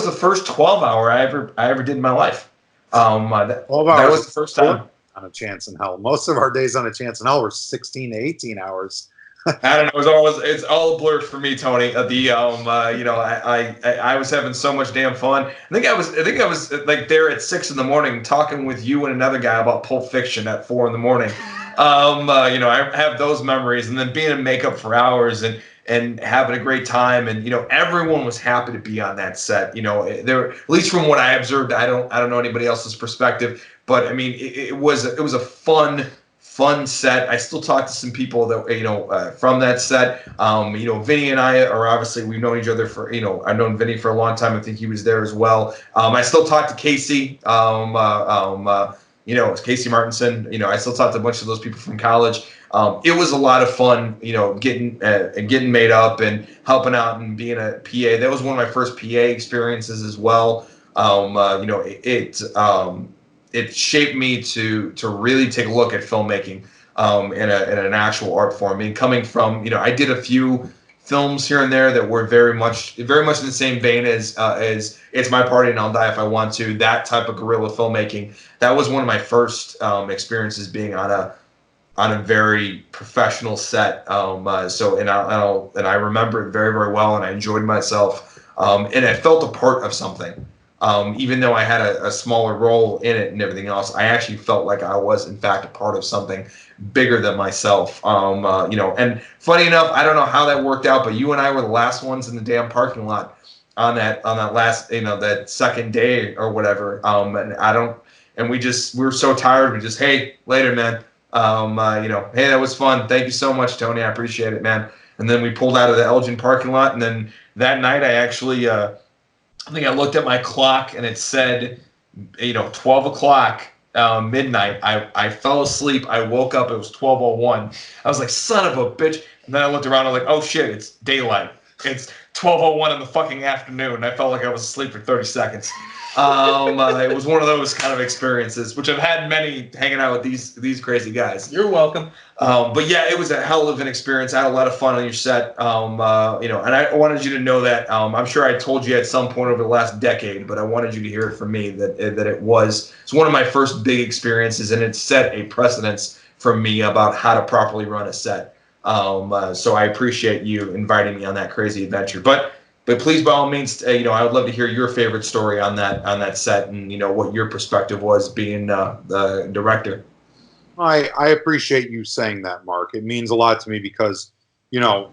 S1: the first 12-hour I ever did in my life. That was the first time
S2: on A Chance in Hell. Most of our days on A Chance in Hell were 16 to 18 hours.
S1: I don't know. It's all a blur for me, Tony. I was having so much damn fun. I think I was like there at 6 a.m. talking with you and another guy about Pulp Fiction at 4 a.m. I have those memories, and then being in makeup for hours and having a great time, and everyone was happy to be on that set. There, at least from what I observed, I don't know anybody else's perspective, but it was a fun set. I still talk to some people that from that set. Vinny and I are obviously, we've known each other for I've known Vinny for a long time. I think he was there as well. I still talk to Casey. It's Casey Martinson. I still talked to a bunch of those people from college. It was a lot of fun, getting made up and helping out and being a PA. That was one of my first PA experiences as well. It shaped me to really take a look at filmmaking in an actual art form. Coming from, I did a few films here and there that were very much in the same vein as It's My Party and I'll Die If I Want To, that type of guerrilla filmmaking. That was one of my first experiences being on a very professional set. And I remember it very, very well, and I enjoyed myself. And I felt a part of something. Even though I had a smaller role in it and everything else, I actually felt like I was in fact a part of something bigger than myself. And funny enough, I don't know how that worked out, but you and I were the last ones in the damn parking lot on that last, that second day or whatever. And we were so tired. We just, hey, later, man. Hey, that was fun. Thank you so much, Tony. I appreciate it, man. And then we pulled out of the Elgin parking lot. And then that night I actually, I think I looked at my clock and it said, 12 o'clock, midnight. I fell asleep. I woke up. It was 12:01. I was like, son of a bitch. And then I looked around. I'm like, oh shit, it's daylight. It's 12:01 in the fucking afternoon. And I felt like I was asleep for 30 seconds. It was one of those kind of experiences, which I've had many hanging out with these crazy guys.
S4: You're welcome.
S1: But yeah, it was a hell of an experience. I had a lot of fun on your set. And I wanted you to know that. I'm sure I told you at some point over the last decade, but I wanted you to hear it from me that it's one of my first big experiences, and it set a precedence for me about how to properly run a set. So I appreciate you inviting me on that crazy adventure. But please, by all means, I would love to hear your favorite story on that set, and what your perspective was being the director.
S2: I appreciate you saying that, Mark. It means a lot to me because, when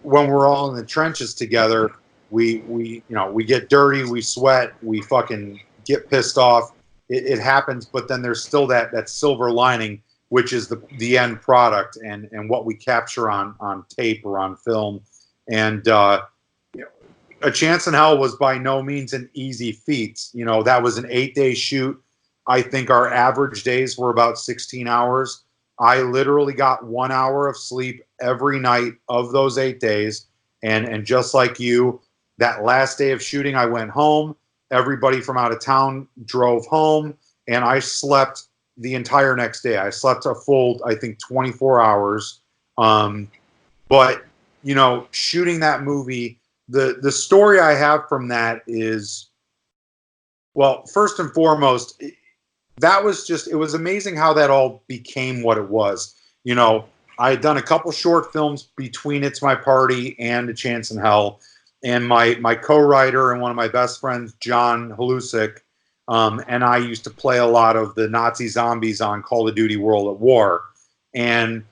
S2: we're all in the trenches together, we get dirty, we sweat, we fucking get pissed off. It happens, but then there's still that silver lining, which is the end product and what we capture on tape or on film. And A Chance in Hell was by no means an easy feat. That was an 8-day shoot. I think our average days were about 16 hours. I literally got 1 hour of sleep every night of those 8 days. And just like you, that last day of shooting, I went home. Everybody from out of town drove home, and I slept the entire next day. I slept a full, I think, 24 hours. But, shooting that movie, the story I have from that is, well, first and foremost, it was amazing how that all became what it was. I had done a couple short films between It's My Party and A Chance in Hell, and my co-writer and one of my best friends, John Halusik, and I used to play a lot of the Nazi zombies on Call of Duty World at War. And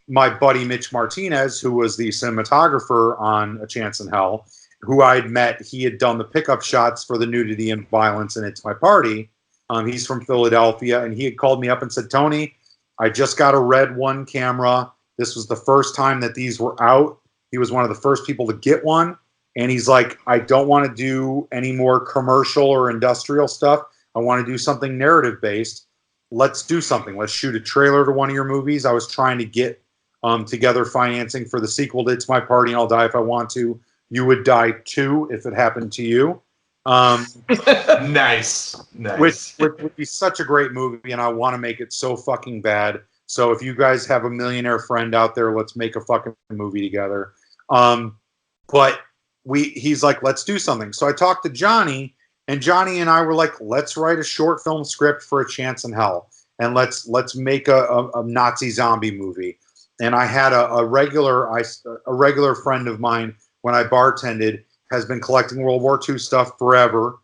S2: my buddy Mitch Martinez, who was the cinematographer on A Chance in Hell, who I'd met, he had done the pickup shots for the nudity and violence in It's My Party. He's from Philadelphia, and he had called me up and said, Tony, I just got a Red 1 camera. This was the first time that these were out. He was one of the first people to get one. And he's like, I don't want to do any more commercial or industrial stuff. I want to do something narrative-based. Let's do something. Let's shoot a trailer to one of your movies. I was trying to get together financing for the sequel to It's My Party and I'll Die If I Want To. You Would Die Too if it happened to you.
S1: Nice.
S2: Which would be such a great movie, and I want to make it so fucking bad. So if you guys have a millionaire friend out there, let's make a fucking movie together. But he's like, let's do something. So I talked to Johnny, and Johnny and I were like, let's write a short film script for A Chance in Hell, and let's make a Nazi zombie movie. And I had a regular friend of mine when I bartended has been collecting World War II stuff forever.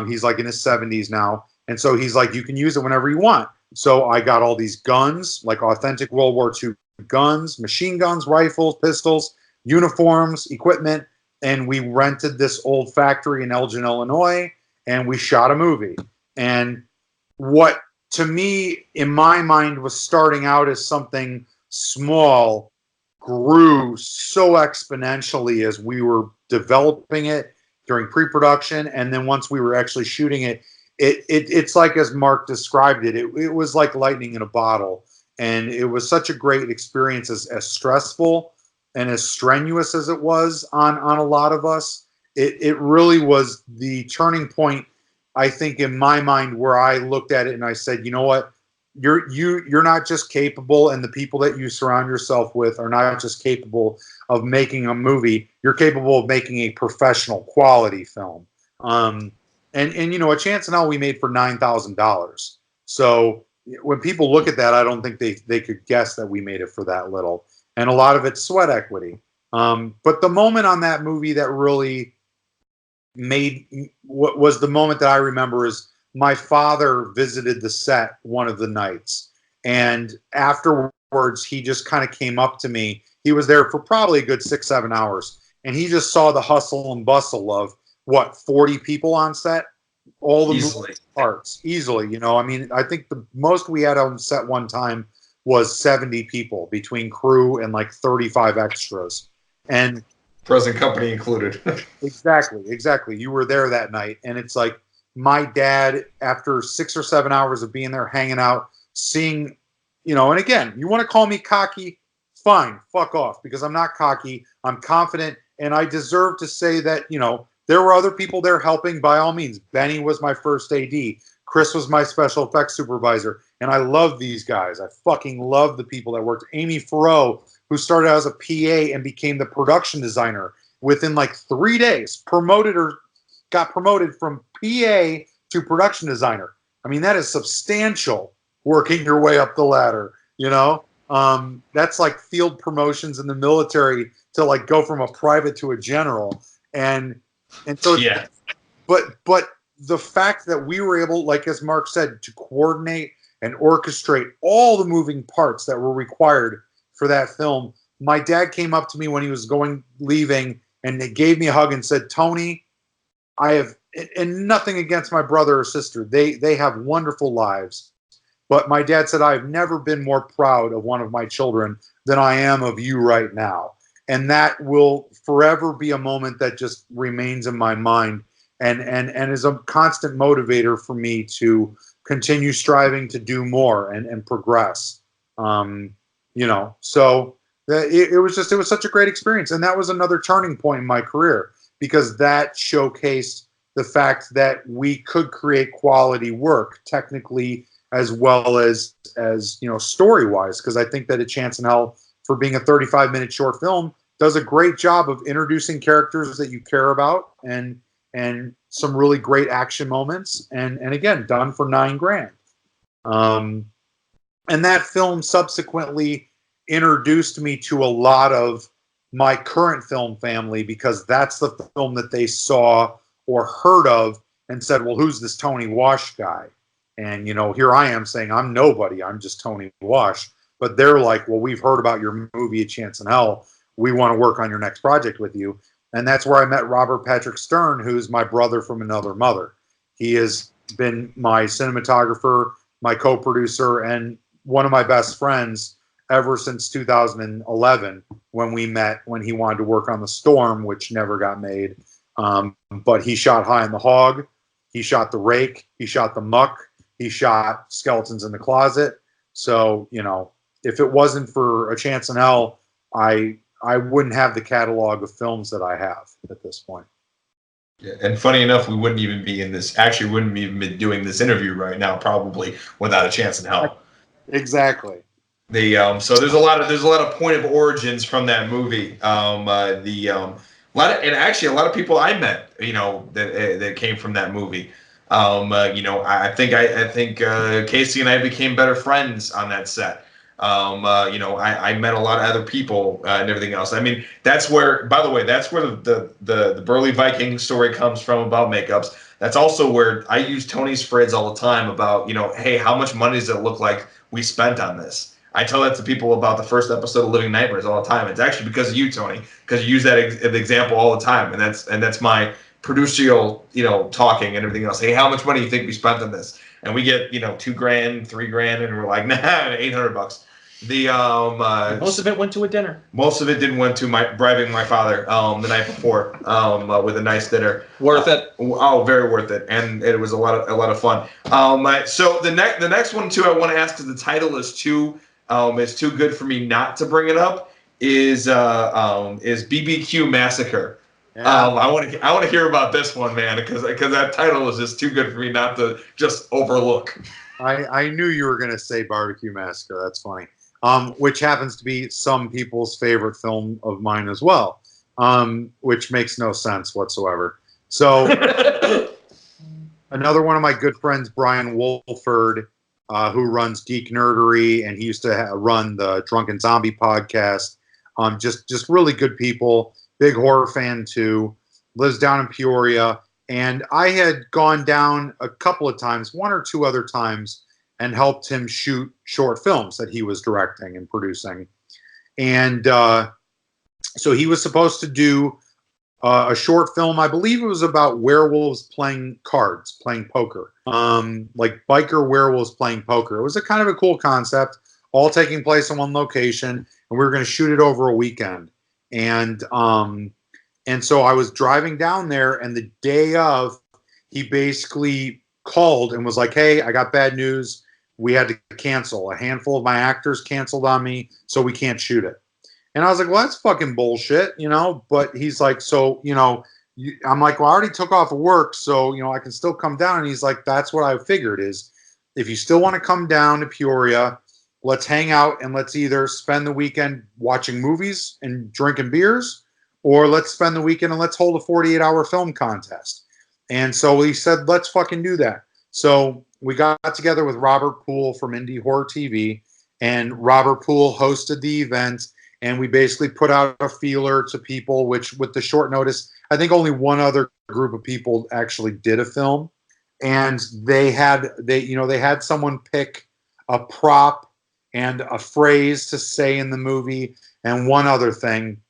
S2: He's like in his 70s now. And so he's like, you can use it whenever you want. So I got all these guns, like authentic World War II guns, machine guns, rifles, pistols, uniforms, equipment. And we rented this old factory in Elgin, Illinois, and we shot a movie. And what to me, in my mind, was starting out as something small grew so exponentially as we were developing it during pre-production, and then once we were actually shooting it, it's like, as Mark described it, it was like lightning in a bottle, and it was such a great experience, as stressful and as strenuous as it was on a lot of us. It really was the turning point, I think, in my mind, where I looked at it and I said, you know what? You're not just capable, and the people that you surround yourself with are not just capable of making a movie. You're capable of making a professional quality film. And A Chance in Hell we made for $9,000. So when people look at that, I don't think they could guess that we made it for that little. And a lot of it's sweat equity. But the moment on that movie that really made what was the moment that I remember is my father visited the set one of the nights, and afterwards he just kind of came up to me. He was there for probably a good 6-7 hours, and he just saw the hustle and bustle of what 40 people on set, all the
S1: Easily.
S2: parts easily. You know, I mean, I think the most we had on set one time was 70 people between crew and like 35 extras, and
S1: Present company included.
S2: exactly. You were there that night, and it's like my dad, after 6 or 7 hours of being there, hanging out, seeing, you know, and again, you want to call me cocky, fine, fuck off, because I'm not cocky. I'm confident, and I deserve to say that, you know, there were other people there helping by all means. Benny was my first AD. Chris was my special effects supervisor, and I love these guys. I fucking love the people that worked. Amy Farrow, who started out as a PA and became the production designer within like 3 days, got promoted from PA to production designer. I mean, that is substantial working your way up the ladder, you know? That's like field promotions in the military to like go from a private to a general. And so,
S1: Yeah.
S2: but the fact that we were able, like as Mark said, to coordinate and orchestrate all the moving parts that were required for that film. My dad came up to me when he was leaving, and they gave me a hug and said, "Tony, I have, and nothing against my brother or sister. They have wonderful lives. But my dad said, I've never been more proud of one of my children than I am of you right now." And that will forever be a moment that just remains in my mind and is a constant motivator for me to continue striving to do more and progress. You know, so it was such a great experience. And that was another turning point in my career, because that showcased the fact that we could create quality work technically as well as you know, story wise. Because I think that A Chance in Hell, for being a 35-minute short film, does a great job of introducing characters that you care about and some really great action moments, and again, done for $9,000. And that film subsequently introduced me to a lot of my current film family, because that's the film that they saw or heard of and said, well, who's this Tony Wash guy? And, you know, here I am saying I'm nobody. I'm just Tony Wash. But they're like, well, we've heard about your movie, A Chance in Hell. We want to work on your next project with you. And that's where I met Robert Patrick Stern, who's my brother from another mother. He has been my cinematographer, my co-producer, and one of my best friends ever since 2011, when we met, when he wanted to work on The Storm, which never got made. But he shot High on the Hog. He shot The Rake. He shot The Muck. He shot Skeletons in the Closet. So, you know, if it wasn't for A Chance in Hell, I wouldn't have the catalog of films that I have at this point.
S1: Yeah, and funny enough, we wouldn't even be in this. Actually, wouldn't even be doing this interview right now, probably, without A Chance in Hell.
S2: Exactly.
S1: So there's a lot of point of origins from that movie. And actually a lot of people I met, you know, that came from that movie. You know, I think Casey and I became better friends on that set. You know, I met a lot of other people and everything else. I mean, that's where, by the way, that's where the Burly Viking story comes from about makeups. That's also where I use Tony's phrase all the time about, you know, hey, how much money does it look like we spent on this? I tell that to people about the first episode of Living Nightmares all the time. It's actually because of you, Tony, because you use that example all the time, and that's my producerial, you know, talking and everything else. Hey, how much money do you think we spent on this? And we get, you know, $2,000, $3,000, and we're like, nah, $800.
S4: Most of it went to a dinner.
S1: Most of it didn't went to bribing my father the night before with a nice dinner.
S4: Worth it.
S1: Oh, very worth it, and it was a lot of fun. So the next one too, I want to ask, because the title is too good for me not to bring it up. Is BBQ Massacre.
S2: Yeah.
S1: I want to hear about this one, man, because that title is just too good for me not to just overlook.
S2: I knew you were going to say Barbecue Massacre. That's funny. Which happens to be some people's favorite film of mine as well, which makes no sense whatsoever. So another one of my good friends, Brian Wolford, who runs Geek Nerdery, and he used to run the Drunken Zombie podcast. Just really good people, big horror fan too. lives down in Peoria. And I had gone down a couple of times, one or two other times, and helped him shoot short films that he was directing and producing. And so he was supposed to do a short film. I believe it was about werewolves playing cards, playing poker, like biker werewolves playing poker. It was a kind of a cool concept, all taking place in one location, and we were going to shoot it over a weekend. And so I was driving down there, and the day of, he basically called and was like, "Hey, I got bad news. We had to cancel. A handful of my actors canceled on me, so we can't shoot it." And I was like, "Well, that's fucking bullshit, you know?" But he's like, "So, you know," I'm like, "Well, I already took off of work, so, you know, I can still come down." And he's like, "That's what I figured is, if you still want to come down to Peoria, let's hang out and let's either spend the weekend watching movies and drinking beers, or let's spend the weekend and let's hold a 48-hour film contest." And so he said, "Let's fucking do that." So we got together with Robert Poole from Indie Horror TV, and Robert Poole hosted the event, and we basically put out a feeler to people, which with the short notice, I think only one other group of people actually did a film. And they had someone pick a prop and a phrase to say in the movie and one other thing.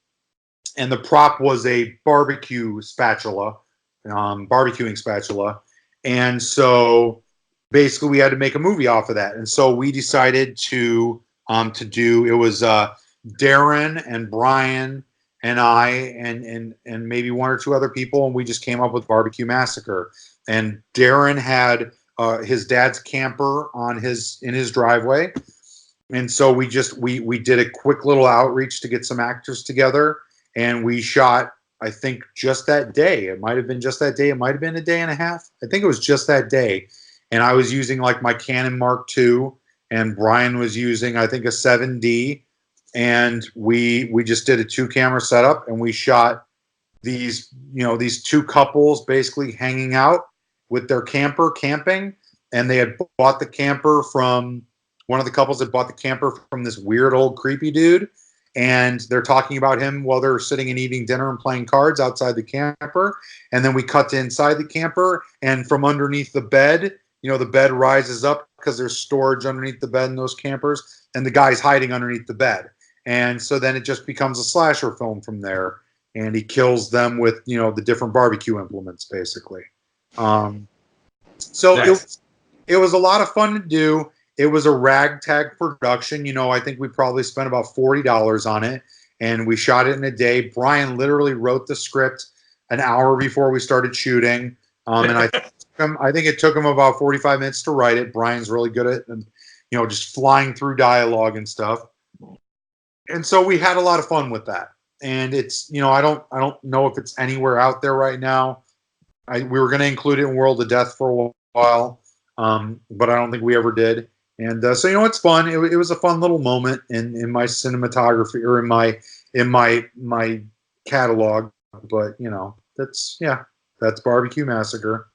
S2: And the prop was a barbecue spatula, barbecuing spatula. And so basically we had to make a movie off of that. And so we decided to do, it was Darren and Brian and I and maybe one or two other people, and we just came up with Barbecue Massacre. And Darren had his dad's camper in his driveway, and so we did a quick little outreach to get some actors together, and we shot, I think, just that day. It might have been just that day. It might have been a day and a half. I think it was just that day. And I was using like my Canon Mark II, and Brian was using, I think, a 7D. And we just did a 2-camera setup, and we shot these two couples basically hanging out with their camper camping. And they had bought the camper from, one of the couples had bought the camper from this weird old creepy dude. And they're talking about him while they're sitting and eating dinner and playing cards outside the camper. And then we cut to inside the camper, and from underneath the bed, the bed rises up because there's storage underneath the bed in those campers, and the guy's hiding underneath the bed. And so then it just becomes a slasher film from there, and he kills them with, the different barbecue implements, basically. So nice. It was a lot of fun to do. It was a ragtag production. I think we probably spent about $40 on it, and we shot it in a day. Brian literally wrote the script an hour before we started shooting, and I think it took him about 45 minutes to write it. Brian's really good at, just flying through dialogue and stuff. And so we had a lot of fun with that. And it's, I don't know if it's anywhere out there right now. We were going to include it in World of Death for a while, but I don't think we ever did. And so, it's fun. It was a fun little moment in my cinematography, or in my catalog. But that's Barbecue Massacre.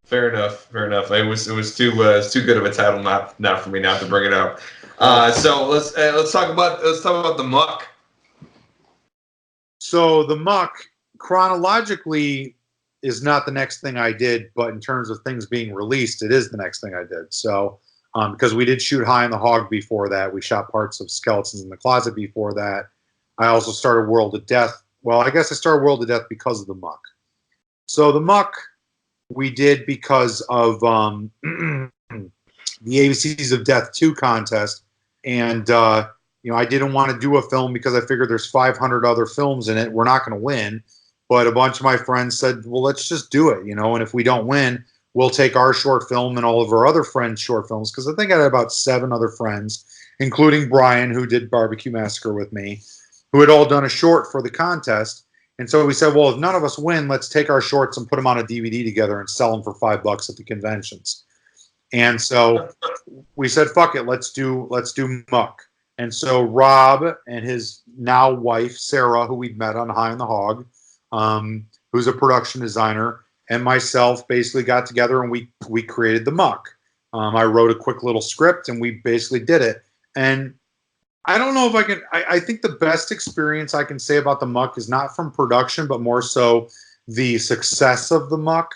S1: Fair enough. It was too good of a title not for me not to bring it up. So let's talk about the Muck.
S2: So the Muck, chronologically, is not the next thing I did, but in terms of things being released, it is the next thing I did. So because we did shoot High on the Hog before that, we shot parts of Skeletons in the Closet before that. I also started World of Death. Well, I guess I started World of Death because of the Muck. So the Muck we did because of the ABCs of Death 2 contest. And, I didn't want to do a film because I figured there's 500 other films in it. We're not going to win. But a bunch of my friends said, well, let's just do it, and if we don't win, we'll take our short film and all of our other friends' short films. Because I think I had about 7 other friends, including Brian, who did Barbecue Massacre with me, who had all done a short for the contest. And so we said, well, if none of us win, let's take our shorts and put them on a DVD together and sell them for $5 at the conventions. And so we said, fuck it, let's do Muck. And so Rob and his now wife, Sarah, who we'd met on High on the Hog, who's a production designer, and myself basically got together and we created the Muck. I wrote a quick little script and we basically did it. And I don't know if I can, I think the best experience I can say about the Muck is not from production, but more so the success of the Muck.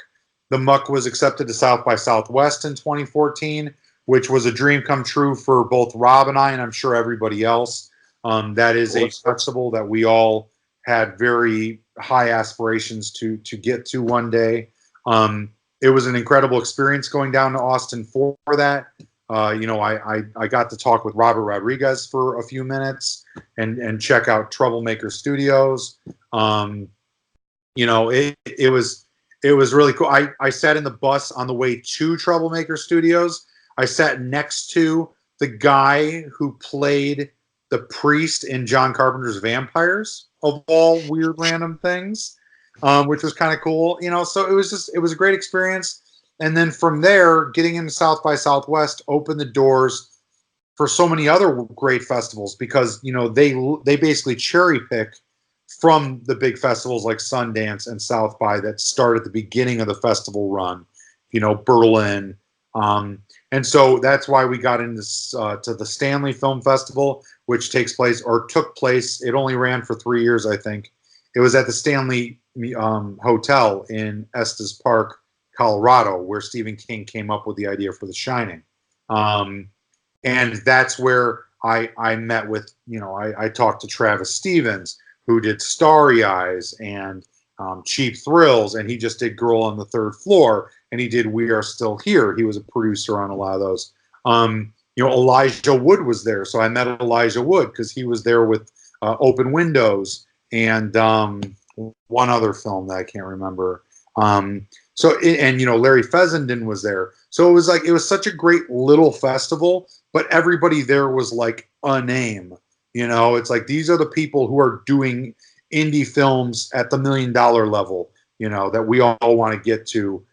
S2: The Muck was accepted to South by Southwest in 2014, which was a dream come true for both Rob and I, and I'm sure everybody else. That is a festival that we all had very high aspirations to get to one day. It was an incredible experience going down to Austin for that. I got to talk with Robert Rodriguez for a few minutes and check out Troublemaker Studios. It was really cool. I sat in the bus on the way to Troublemaker Studios. I sat next to the guy who played the priest in John Carpenter's Vampires, of all weird random things, which was kind of cool. So it was a great experience. And then from there, getting into South by Southwest opened the doors for so many other great festivals because, they basically cherry pick from the big festivals like Sundance and South by that start at the beginning of the festival run, Berlin. And so that's why we got into to the Stanley Film Festival, which took place. It only ran for 3 years, I think. It was at the Stanley Hotel in Estes Park, Colorado, where Stephen King came up with the idea for The Shining. And that's where I met with, I talked to Travis Stevens, who did Starry Eyes and Cheap Thrills, and he just did Girl on the Third Floor, and he did We Are Still Here. He was a producer on a lot of those. Elijah Wood was there, so I met Elijah Wood because he was there with Open Windows and one other film that I can't remember. Larry Fessenden was there. So it was such a great little festival, but everybody there was like a name. It's like these are the people who are doing indie films at the $1 million level, that we all want to get to.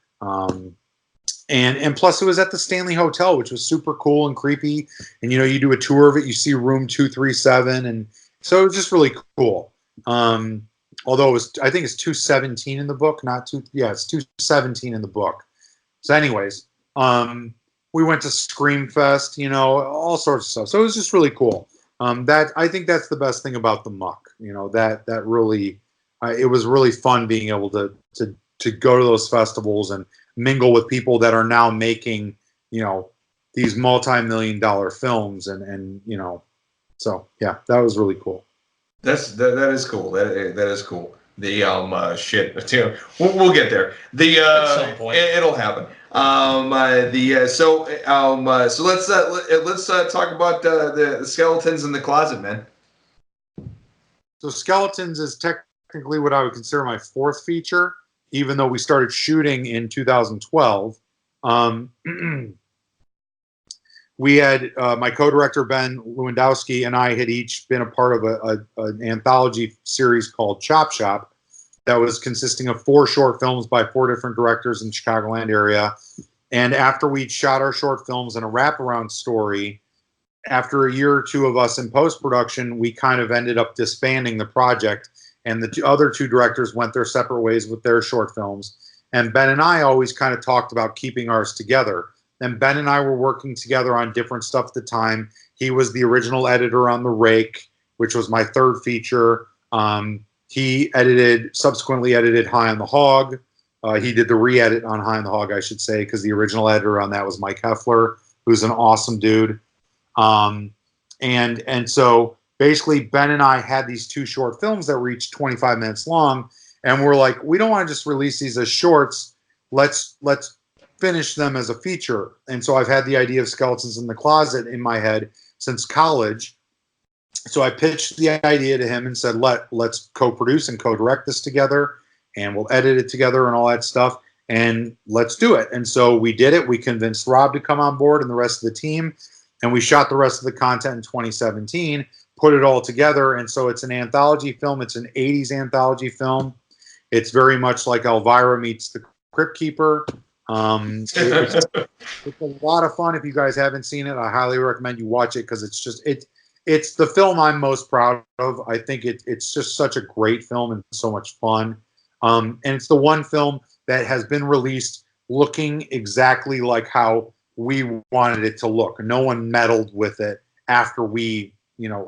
S2: And plus it was at the Stanley Hotel, which was super cool and creepy. And, you do a tour of it, you see room 237. And so it was just really cool. Although I think it's 217 in the book, it's 217 in the book. So anyways, we went to Screamfest, all sorts of stuff. So it was just really cool. I think that's the best thing about the Muck, that really, it was really fun being able to go to those festivals and mingle with people that are now making, these multi-million-dollar films and so yeah, that was really cool.
S1: That is cool. That is cool. The shit. We'll get there. At some point, it'll happen. So let's talk about the Skeletons in the Closet, man.
S2: So Skeletons is technically what I would consider my fourth feature, even though we started shooting in 2012. We had my co-director Ben Lewandowski and I had each been a part of an anthology series called Chop Shop that was consisting of 4 short films by 4 different directors in the Chicagoland area. And after we'd shot our short films and a wraparound story, after a year or 2 of us in post-production, we kind of ended up disbanding the project, and the other 2 directors went their separate ways with their short films. And Ben and I always kind of talked about keeping ours together. And Ben and I were working together on different stuff at the time. He was the original editor on The Rake, which was my third feature. He subsequently edited High on the Hog. He did the re-edit on High on the Hog, I should say, because the original editor on that was Mike Heffler, who's an awesome dude. And so basically Ben and I had these 2 short films that were each 25 minutes long, and we're like, we don't want to just release these as shorts. Let's finish them as a feature. And so I've had the idea of Skeletons in the Closet in my head since college. So I pitched the idea to him and said, let's co-produce and co-direct this together, and we'll edit it together and all that stuff, and let's do it. And so we did it. We convinced Rob to come on board and the rest of the team, and we shot the rest of the content in 2017, put it all together. And so it's an anthology film. It's an 80s anthology film. It's very much like Elvira meets The Crypt Keeper. It's a lot of fun. If you guys haven't seen it, I highly recommend you watch it because it's the film I'm most proud of. I think it's just such a great film and so much fun. And it's the one film that has been released looking exactly like how we wanted it to look. No one meddled with it after we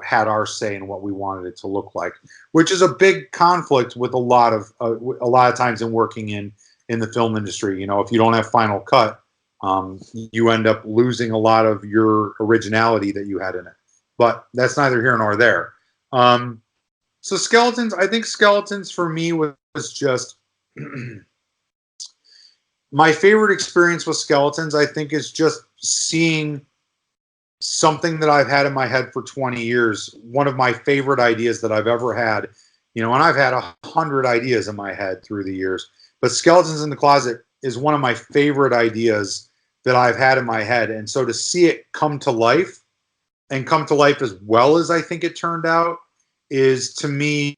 S2: had our say in what we wanted it to look like, which is a big conflict with a lot of times in working in the film industry. If you don't have final cut, you end up losing a lot of your originality that you had in it. But that's neither here nor there. So Skeletons, I think Skeletons for me was just my favorite experience with Skeletons, I think, is just seeing something that I've had in my head for 20 years. One of my favorite ideas that I've ever had, and I've had 100 ideas in my head through the years, but Skeletons in the Closet is one of my favorite ideas that I've had in my head. And so to see it come to life, and come to life as well as I think it turned out, is to me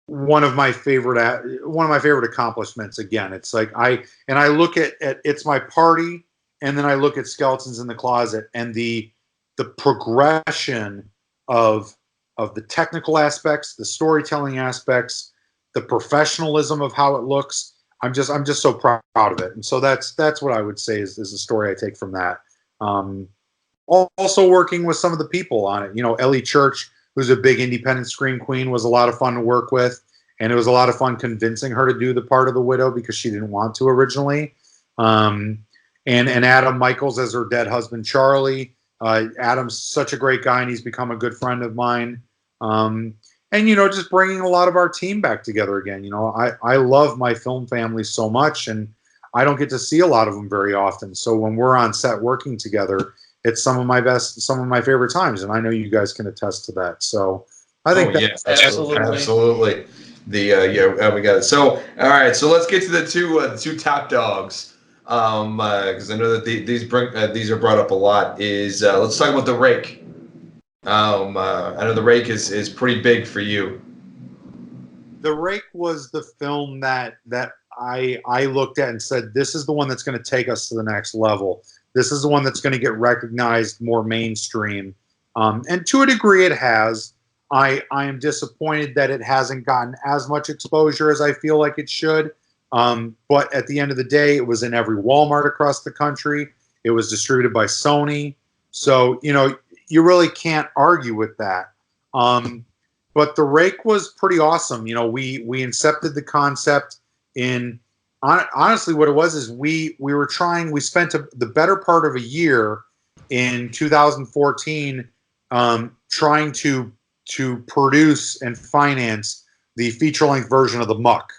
S2: one of my favorite accomplishments. Again, it's like I look at It's My Party, and then I look at Skeletons in the Closet, and the progression of the technical aspects, the storytelling aspects, the professionalism of how it looks. I'm just so proud of it. And so that's what I would say is the story I take from that. Also working with some of the people on it, Ellie Church, who's a big independent scream queen, was a lot of fun to work with, and it was a lot of fun convincing her to do the part of the widow because she didn't want to originally. And Adam Michaels as her dead husband Charlie. Adam's such a great guy, and he's become a good friend of mine. And just bringing a lot of our team back together again. I love my film family so much, and I don't get to see a lot of them very often. So when we're on set working together, it's some of my favorite times, and I know you guys can attest to that. So I think
S1: absolutely. We got it. So all right, so let's get to the two top dogs, because I know that these are brought up a lot. Let's talk about The Rake. I know The Rake is pretty big for you.
S2: The Rake was the film that I looked at and said, this is the one that's going to take us to the next level. This is the one that's going to get recognized more mainstream. And to a degree it has. I am disappointed that it hasn't gotten as much exposure as I feel like it should. But at the end of the day, it was in every Walmart across the country. It was distributed by Sony. So, you really can't argue with that. But The Rake was pretty awesome. We incepted the concept in... Honestly, what it was is we spent the better part of a year in 2014 trying to produce and finance the feature-length version of The Muck,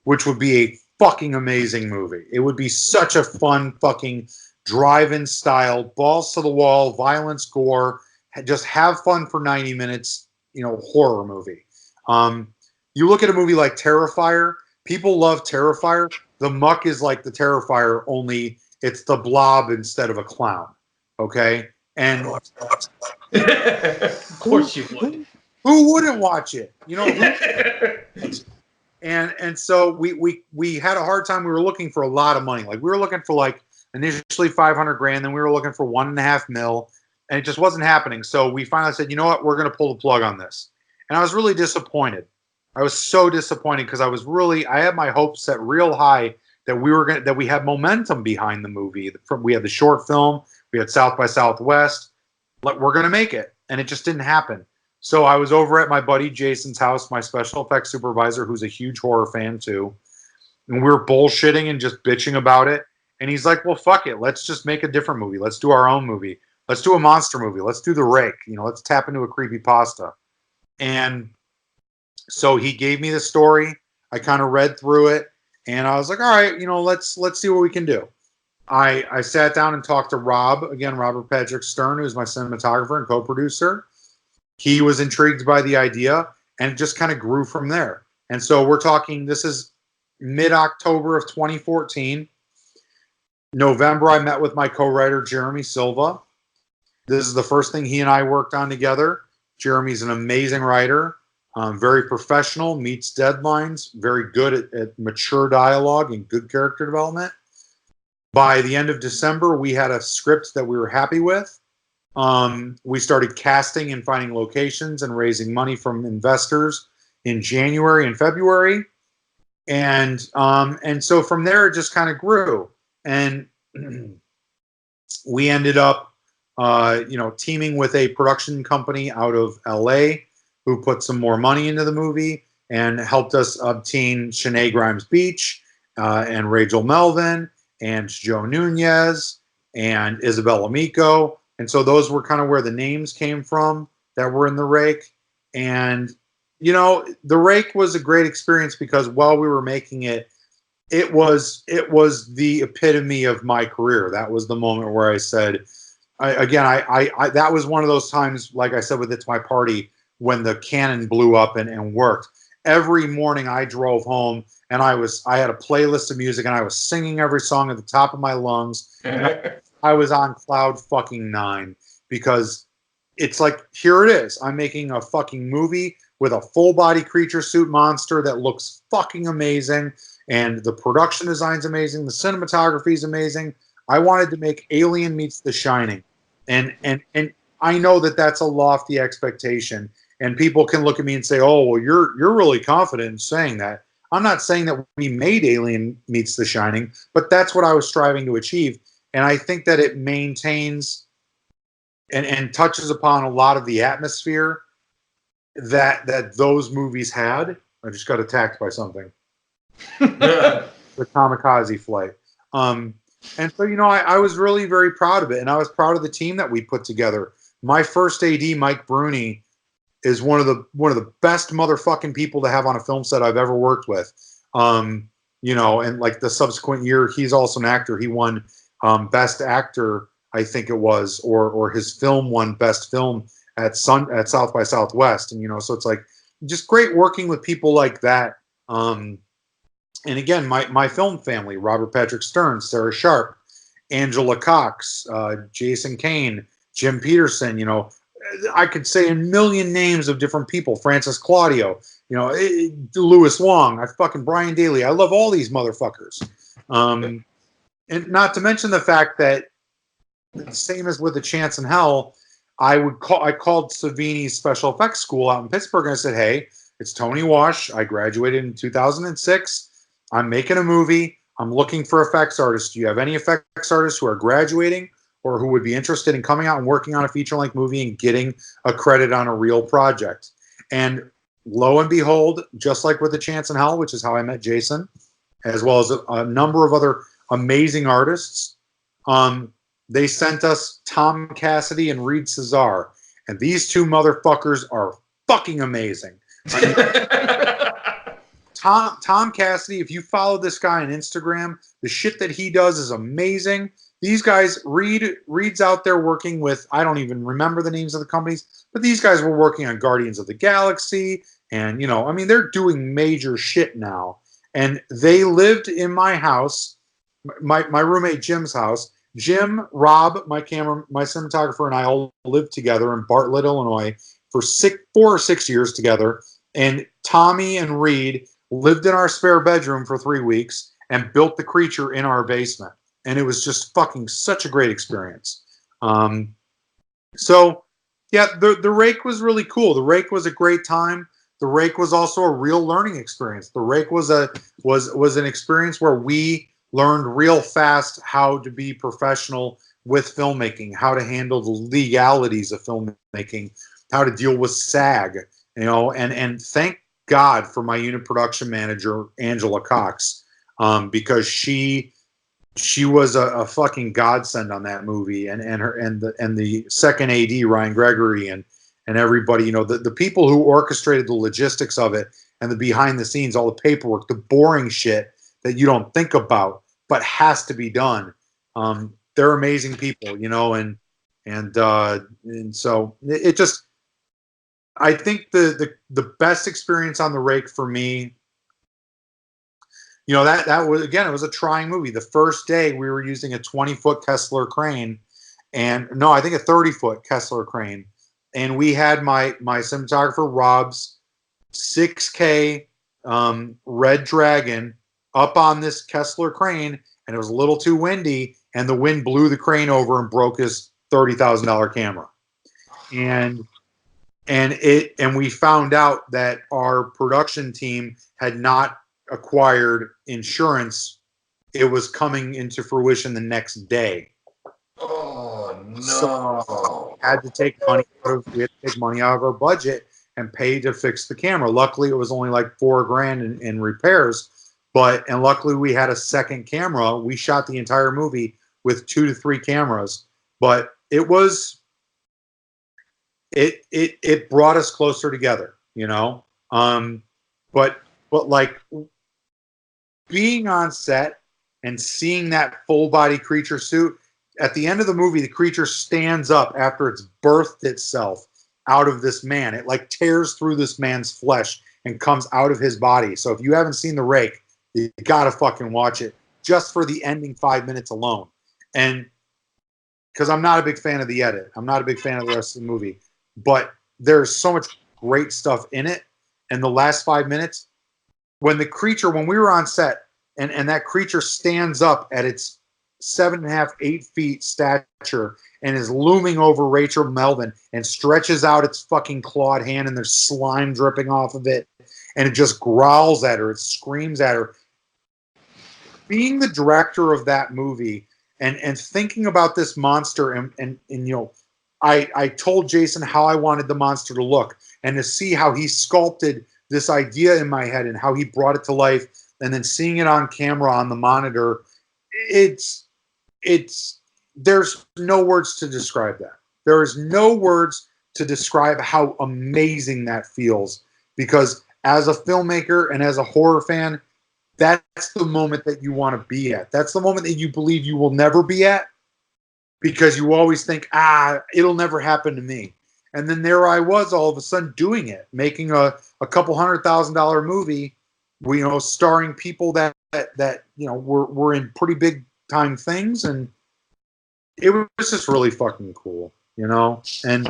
S2: which would be a fucking amazing movie. It would be such a fun fucking drive-in style, balls to the wall, violence, gore, just have fun for 90 minutes, horror movie. You look at a movie like Terrifier. People love Terrifier. The Muck is like the Terrifier, only it's the Blob instead of a clown. Okay? And
S4: of course you would.
S2: Who wouldn't watch it? And so we had a hard time. We were looking for a lot of money. Like we were looking for initially $500,000, then we were looking for $1.5 million, and it just wasn't happening. So we finally said, you know what, we're going to pull the plug on this. And I was really disappointed. I was so disappointed because I had my hopes set real high that we had momentum behind the movie. We had the short film, we had South by Southwest. We're going to make it, and it just didn't happen. So I was over at my buddy Jason's house, my special effects supervisor, who's a huge horror fan too, and we were bullshitting and just bitching about it. And he's like, "Well, fuck it, let's just make a different movie. Let's do our own movie. Let's do a monster movie. Let's do The Rake. Let's tap into a creepypasta." And so he gave me the story. I kind of read through it, and I was like, all right, let's see what we can do. I sat down and talked to Robert Patrick Stern, who's my cinematographer and co-producer. He was intrigued by the idea, and it just kind of grew from there. And so we're talking, this is mid-October of 2014. November, I met with my co-writer, Jeremy Silva. This is the first thing he and I worked on together. Jeremy's an amazing writer. Very professional, meets deadlines, very good at mature dialogue and good character development. By the end of December, we had a script that we were happy with. We started casting and finding locations and raising money from investors in January and February. And so from there, it just kind of grew. And we ended up teaming with a production company out of LA who put some more money into the movie and helped us obtain Shanae Grimes Beach and Rachel Melvin and Joe Nunez and Isabel Amico. And so those were kind of where the names came from that were in the rake. And, the rake was a great experience because while we were making it, it was the epitome of my career. That was the moment where I said, that was one of those times, like I said, with It's My Party, when the cannon blew up and worked. Every morning I drove home and I had a playlist of music and I was singing every song at the top of my lungs. And I was on cloud fucking 9 because it's like, here it is. I'm making a fucking movie with a full body creature suit monster that looks fucking amazing. And the production design's amazing. The cinematography is amazing. I wanted to make Alien meets The Shining. And I know that that's a lofty expectation. And people can look at me and say, oh, well, you're really confident in saying that. I'm not saying that we made Alien meets The Shining, but that's what I was striving to achieve. And I think that it maintains and touches upon a lot of the atmosphere that those movies had. I just got attacked by something. The kamikaze flight. And so, I was really very proud of it. And I was proud of the team that we put together. My first AD, Mike Bruni, is one of the best motherfucking people to have on a film set I've ever worked with. And like the subsequent year, he's also an actor. He won Best Actor, I think it was, or his film won Best Film at South by Southwest. And so it's like just great working with people like that. And again, my film family: Robert Patrick Stern, Sarah Sharp, Angela Cox, Jason Kane, Jim Peterson. I could say a million names of different people. Francis Claudio, Louis Wong, Brian Daly. I love all these motherfuckers. And not to mention the fact that, same as with A Chance in Hell, I called Savini's special effects school out in Pittsburgh and I said, hey, it's Tony Wash. I graduated in 2006. I'm making a movie. I'm looking for effects artists. Do you have any effects artists who are graduating or who would be interested in coming out and working on a feature-length movie and getting a credit on a real project? And lo and behold, just like with A Chance in Hell, which is how I met Jason, as well as a number of other amazing artists, they sent us Tom Cassidy and Reed Cesar. And these two motherfuckers are fucking amazing. Tom Cassidy, if you follow this guy on Instagram, the shit that he does is amazing. These guys, Reed's out there working with, I don't even remember the names of the companies, but these guys were working on Guardians of the Galaxy. And, they're doing major shit now. And they lived in my house, my roommate Jim's house. Jim, Rob, my cinematographer, and I all lived together in Bartlett, Illinois for 4 or 6 years together. And Tommy and Reed lived in our spare bedroom for 3 weeks and built the creature in our basement. And it was just fucking such a great experience. So, yeah, the Rake was really cool. The Rake was a great time. The Rake was also a real learning experience. The Rake was an experience where we learned real fast how to be professional with filmmaking, how to handle the legalities of filmmaking, how to deal with SAG, and thank God for my unit production manager, Angela Cox, because she was a fucking godsend on that movie, and the second AD, Ryan Gregory, and everybody, the people who orchestrated the logistics of it and the behind the scenes, all the paperwork, the boring shit that you don't think about but has to be done. They're amazing people, and so it just, I think the best experience on the Rake for me, that was, again, it was a trying movie. The first day we were using a 20-foot Kessler crane, and no, I think a 30-foot Kessler crane. And we had my cinematographer Rob's 6K Red Dragon up on this Kessler crane, and it was a little too windy, and the wind blew the crane over and broke his $30,000 camera. And we found out that our production team had not acquired insurance. It was coming into fruition the next day.
S1: Oh
S2: So
S1: no.
S2: had to take we had to take money out of our budget and pay to fix the camera. Luckily, it was only like $4,000 in repairs, and luckily we had a second camera. We shot the entire movie with 2 to 3 cameras, but it brought us closer together, you know. But like being on set and seeing that full body creature suit at the end of the movie, the creature stands up after it's birthed itself out of this man. It like tears through this man's flesh and comes out of his body. So if you haven't seen The Rake, you gotta fucking watch it just for the ending 5 minutes alone. And because I'm not a big fan of the edit, I'm not a big fan of the rest of the movie, but there's so much great stuff in it. And the last 5 minutes, when we were on set, and that creature stands up at its 7.5, 8 feet stature and is looming over Rachel Melvin and stretches out its fucking clawed hand and there's slime dripping off of it and it just growls at her, it screams at her. Being the director of that movie and thinking about this monster and you know, I told Jason how I wanted the monster to look and to see how he sculpted this idea in my head and how he brought it to life, and then seeing it on camera on the monitor, there's no words to describe that. There is no words to describe how amazing that feels, because as a filmmaker and as a horror fan, that's the moment that you want to be at. That's the moment that you believe you will never be at, because you always think, it'll never happen to me. And then there I was all of a sudden doing it, making a couple $100,000 movie, you know, starring people that you know were in pretty big time things, and it was just really fucking cool, you know. And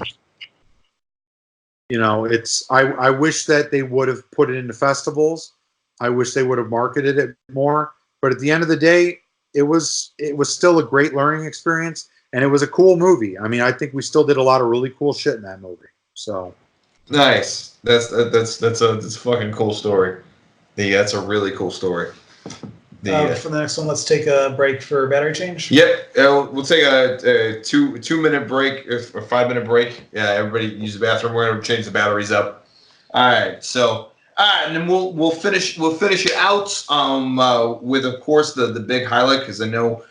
S2: you know, I wish that they would have put it into festivals. I wish they would have marketed it more. But at the end of the day, it was still a great learning experience. And it was a cool movie. I mean, I think we still did a lot of really cool shit in that movie. So
S1: Nice. That's a fucking cool story. That's a really cool story.
S3: For the next one, let's take a break for battery change.
S1: Yep. We'll take a 2 minute break or 5 minute break. Yeah, everybody use the bathroom. We're gonna change the batteries up. All right. So and then we'll finish it out with, of course, the big highlight, because I know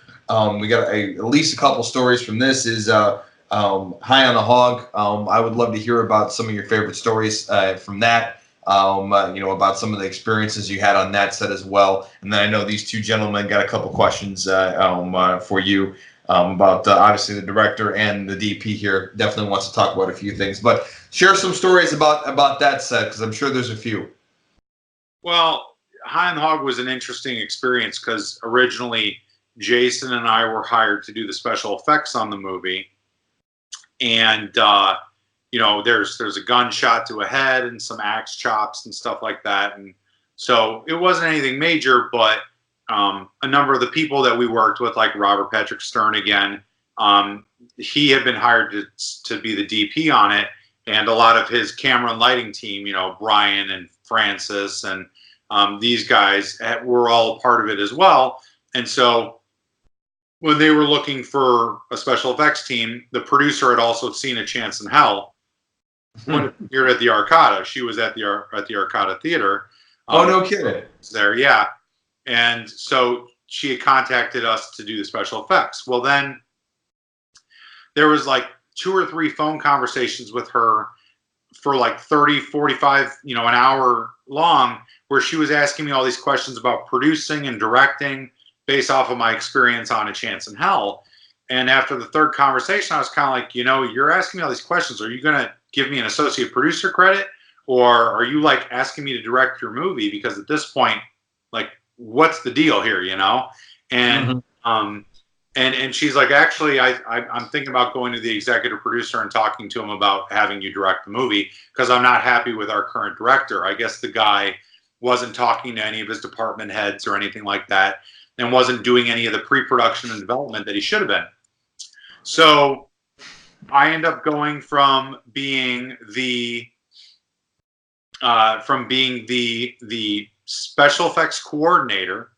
S1: we got at least a couple stories from this. Is High on the Hog. I would love to hear about some of your favorite stories from that. You know, about some of the experiences you had on that set as well. And then I know these two gentlemen got a couple questions for you about obviously the director and the DP here. Definitely wants to talk about a few things, but share some stories about that set, because I'm sure there's a few.
S2: Well, High on the Hog was an interesting experience because originally Jason and I were hired to do the special effects on the movie, and you know, there's a gunshot to a head and some axe chops and stuff like that, and so it wasn't anything major. But a number of the people that we worked with, like Robert Patrick Stern again, he had been hired to be the DP on it, and a lot of his camera and lighting team, you know, Brian and Francis and these guys were all a part of it as well. And so when they were looking for a special effects team, the producer had also seen A Chance in Hell when it appeared at the Arcada. She was at the Arcada Theater.
S1: Oh, no kidding.
S2: There, yeah. And so she had contacted us to do the special effects. Well, then there was like 2 or 3 phone conversations with her for like 30, 45, you know, an hour long, where she was asking me all these questions about producing and directing based off of my experience on A Chance in Hell. And after the 3rd conversation, I was kind of like, you know, you're asking me all these questions. Are you going to give me an associate producer credit? Or are you like asking me to direct your movie? Because at this point, like, what's the deal here, you know? And, and she's like, actually, I'm thinking about going to the executive producer and talking to him about having you direct the movie, because I'm not happy with our current director. I guess the guy wasn't talking to any of his department heads or anything like that, and wasn't doing any of the pre-production and development that he should have been. So I end up going from being the special effects coordinator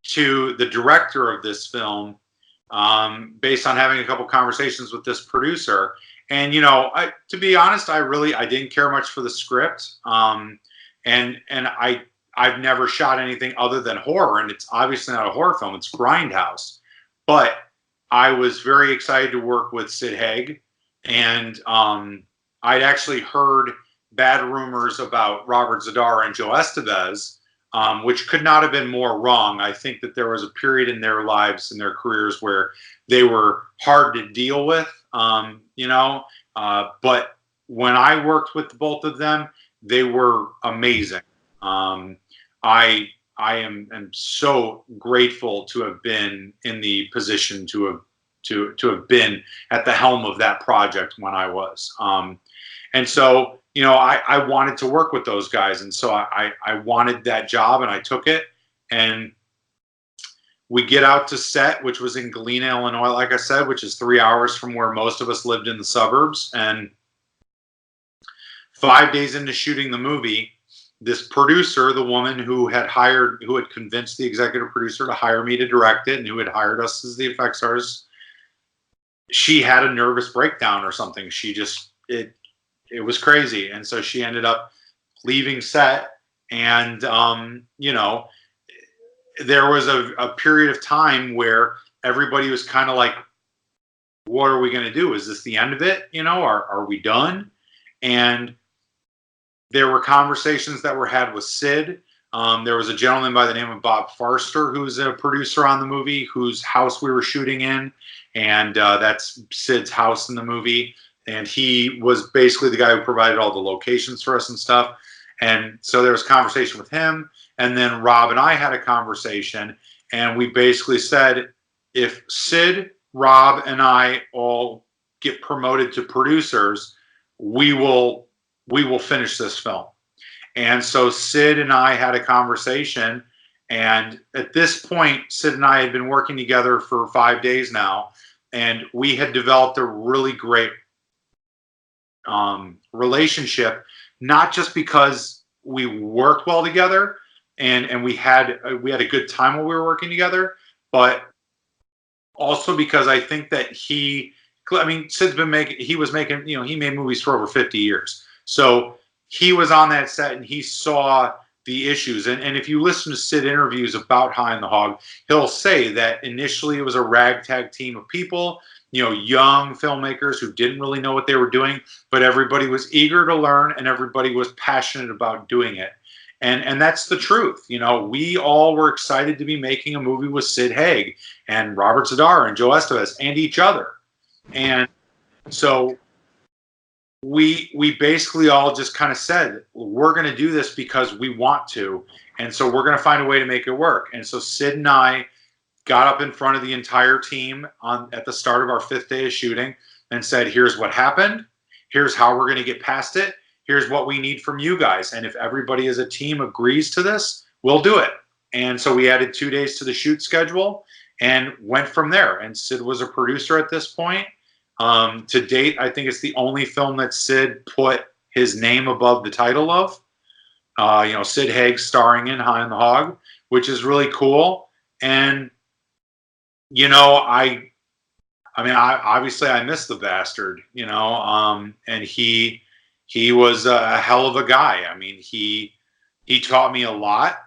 S2: to the director of this film based on having a couple conversations with this producer. And to be honest, I didn't care much for the script. And I've never shot anything other than horror, and it's obviously not a horror film. It's Grindhouse. But I was very excited to work with Sid Haig, and I'd actually heard bad rumors about Robert Zadar and Joe Estevez, which could not have been more wrong. I think that there was a period in their lives, in their careers, where they were hard to deal with, but when I worked with both of them, they were amazing. I am so grateful to have been in the position to have been at the helm of that project when I was. And so, I wanted to work with those guys. And so I wanted that job, and I took it. And we get out to set, which was in Galena, Illinois, like I said, which is 3 hours from where most of us lived in the suburbs. And 5 days into shooting the movie, this producer, the woman who had convinced the executive producer to hire me to direct it, and who had hired us as the effects artists, she had a nervous breakdown or something. It was crazy. And so she ended up leaving set. And, there was a period of time where everybody was kind of like, what are we going to do? Is this the end of it? Are we done? And there were conversations that were had with Sid. There was a gentleman by the name of Bob Farster, who's a producer on the movie, whose house we were shooting in. And that's Sid's house in the movie. And he was basically the guy who provided all the locations for us and stuff. And so there was conversation with him. And then Rob and I had a conversation. And we basically said, if Sid, Rob, and I all get promoted to producers, we will finish this film. And so Sid and I had a conversation. And at this point, Sid and I had been working together for 5 days now. And we had developed a really great relationship, not just because we worked well together and we had a good time while we were working together, but also because I think that Sid's he made movies for over 50 years. So he was on that set and he saw the issues. And if you listen to Sid interviews about High on the Hog, he'll say that initially it was a ragtag team of people, young filmmakers who didn't really know what they were doing, but everybody was eager to learn and everybody was passionate about doing it. And that's the truth. We all were excited to be making a movie with Sid Haig and Robert Zadar and Joe Estevez and each other. And so we basically all just kind of said, we're going to do this because we want to. And so we're going to find a way to make it work. And so Sid and I got up in front of the entire team at the start of our 5th day of shooting and said, here's what happened. Here's how we're going to get past it. Here's what we need from you guys. And if everybody as a team agrees to this, we'll do it. And so we added 2 days to the shoot schedule and went from there. And Sid was a producer at this point. To date, I think it's the only film that Sid put his name above the title of. Sid Haig starring in High on the Hog, which is really cool. And I obviously I miss the bastard, and he was a hell of a guy. I mean, he taught me a lot,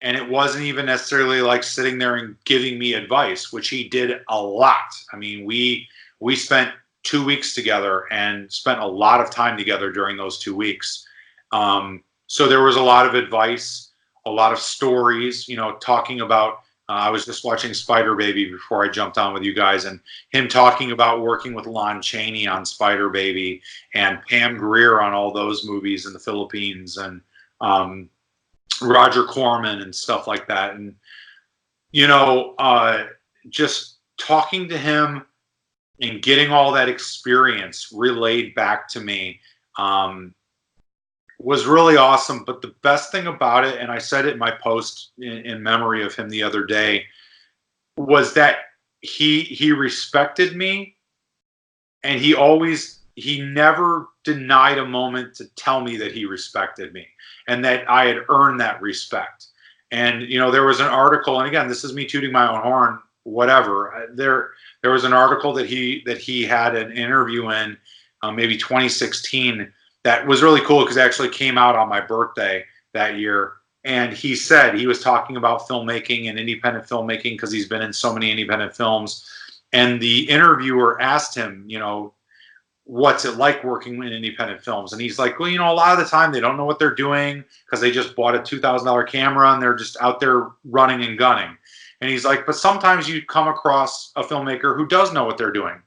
S2: and it wasn't even necessarily like sitting there and giving me advice, which he did a lot. I mean, we spent 2 weeks together and spent a lot of time together during those 2 weeks. So there was a lot of advice, a lot of stories, talking about, I was just watching Spider Baby before I jumped on with you guys, and him talking about working with Lon Chaney on Spider Baby and Pam Grier on all those movies in the Philippines, and Roger Corman and stuff like that. And, just talking to him and getting all that experience relayed back to me was really awesome. But the best thing about it, and I said it in my post in memory of him the other day, was that he respected me, and he never denied a moment to tell me that he respected me and that I had earned that respect. And, there was an article, and again, this is me tooting my own horn, whatever. There was an article that he had an interview in maybe 2016 that was really cool because it actually came out on my birthday that year. And he said he was talking about filmmaking and independent filmmaking because he's been in so many independent films. And the interviewer asked him, what's it like working in independent films? And he's like, well, a lot of the time they don't know what they're doing because they just bought a $2,000 camera and they're just out there running and gunning. And he's like, but sometimes you come across a filmmaker who does know what they're doing.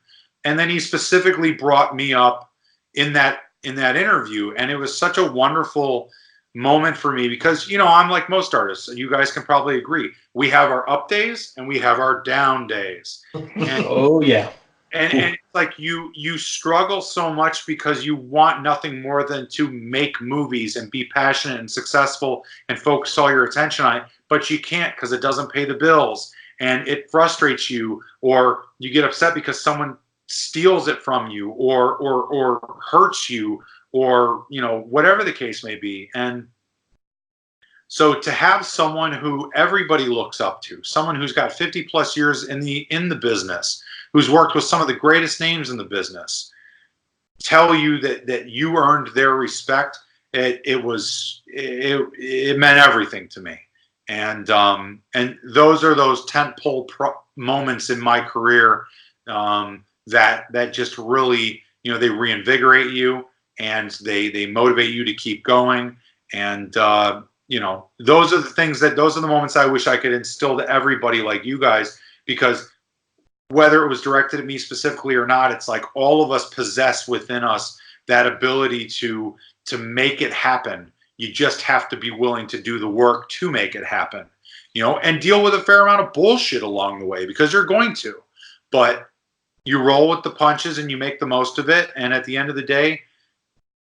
S2: And then he specifically brought me up in that interview. And it was such a wonderful moment for me because, I'm like most artists, and you guys can probably agree. We have our up days and we have our down days. And,
S4: oh, yeah.
S2: And it's like you struggle so much because you want nothing more than to make movies and be passionate and successful and focus all your attention on it, but you can't because it doesn't pay the bills and it frustrates you, or you get upset because someone steals it from you or hurts you, or whatever the case may be. And so to have someone who everybody looks up to, someone who's got 50 plus years in the business, who's worked with some of the greatest names in the business, tell you that you earned their respect, it meant everything to me. And those are those tentpole moments in my career that just really, they reinvigorate you and they motivate you to keep going. And those are the moments I wish I could instill to everybody like you guys, because whether it was directed at me specifically or not, it's like all of us possess within us that ability to make it happen. You just have to be willing to do the work to make it happen, and deal with a fair amount of bullshit along the way, because you're going to. But you roll with the punches and you make the most of it. And at the end of the day,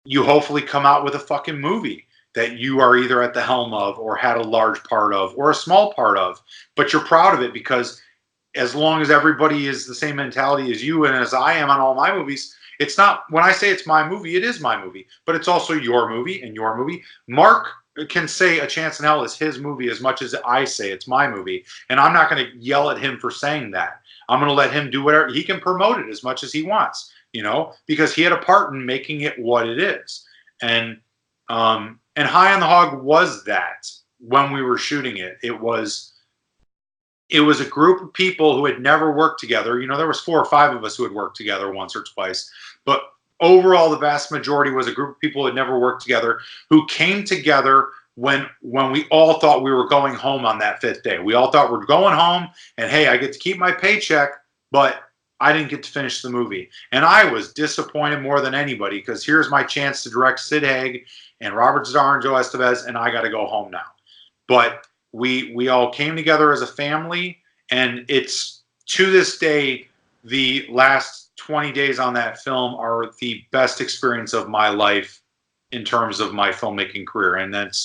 S2: you hopefully come out with a fucking movie that you are either at the helm of or had a large part of or a small part of, but you're proud of it, because as long as everybody is the same mentality as you and as I am on all my movies, it's not, when I say it's my movie, it is my movie, but it's also your movie and your movie. Mark can say A Chance in Hell is his movie as much as I say it's my movie. And I'm not going to yell at him for saying that. I'm going to let him do whatever. He can promote it as much as he wants, because he had a part in making it what it is. And High on the Hog was that when we were shooting it. It was a group of people who had never worked together. There was 4 or 5 of us who had worked together once or twice, but overall, the vast majority was a group of people who had never worked together, who came together when we all thought we were going home on that 5th day. We all thought we're going home and, hey, I get to keep my paycheck, but I didn't get to finish the movie. And I was disappointed more than anybody, because here's my chance to direct Sid Haig and Robert Zadar and Joe Estevez, and I got to go home now. But we all came together as a family, and it's, to this day, the last 20 days on that film are the best experience of my life in terms of my filmmaking career, and that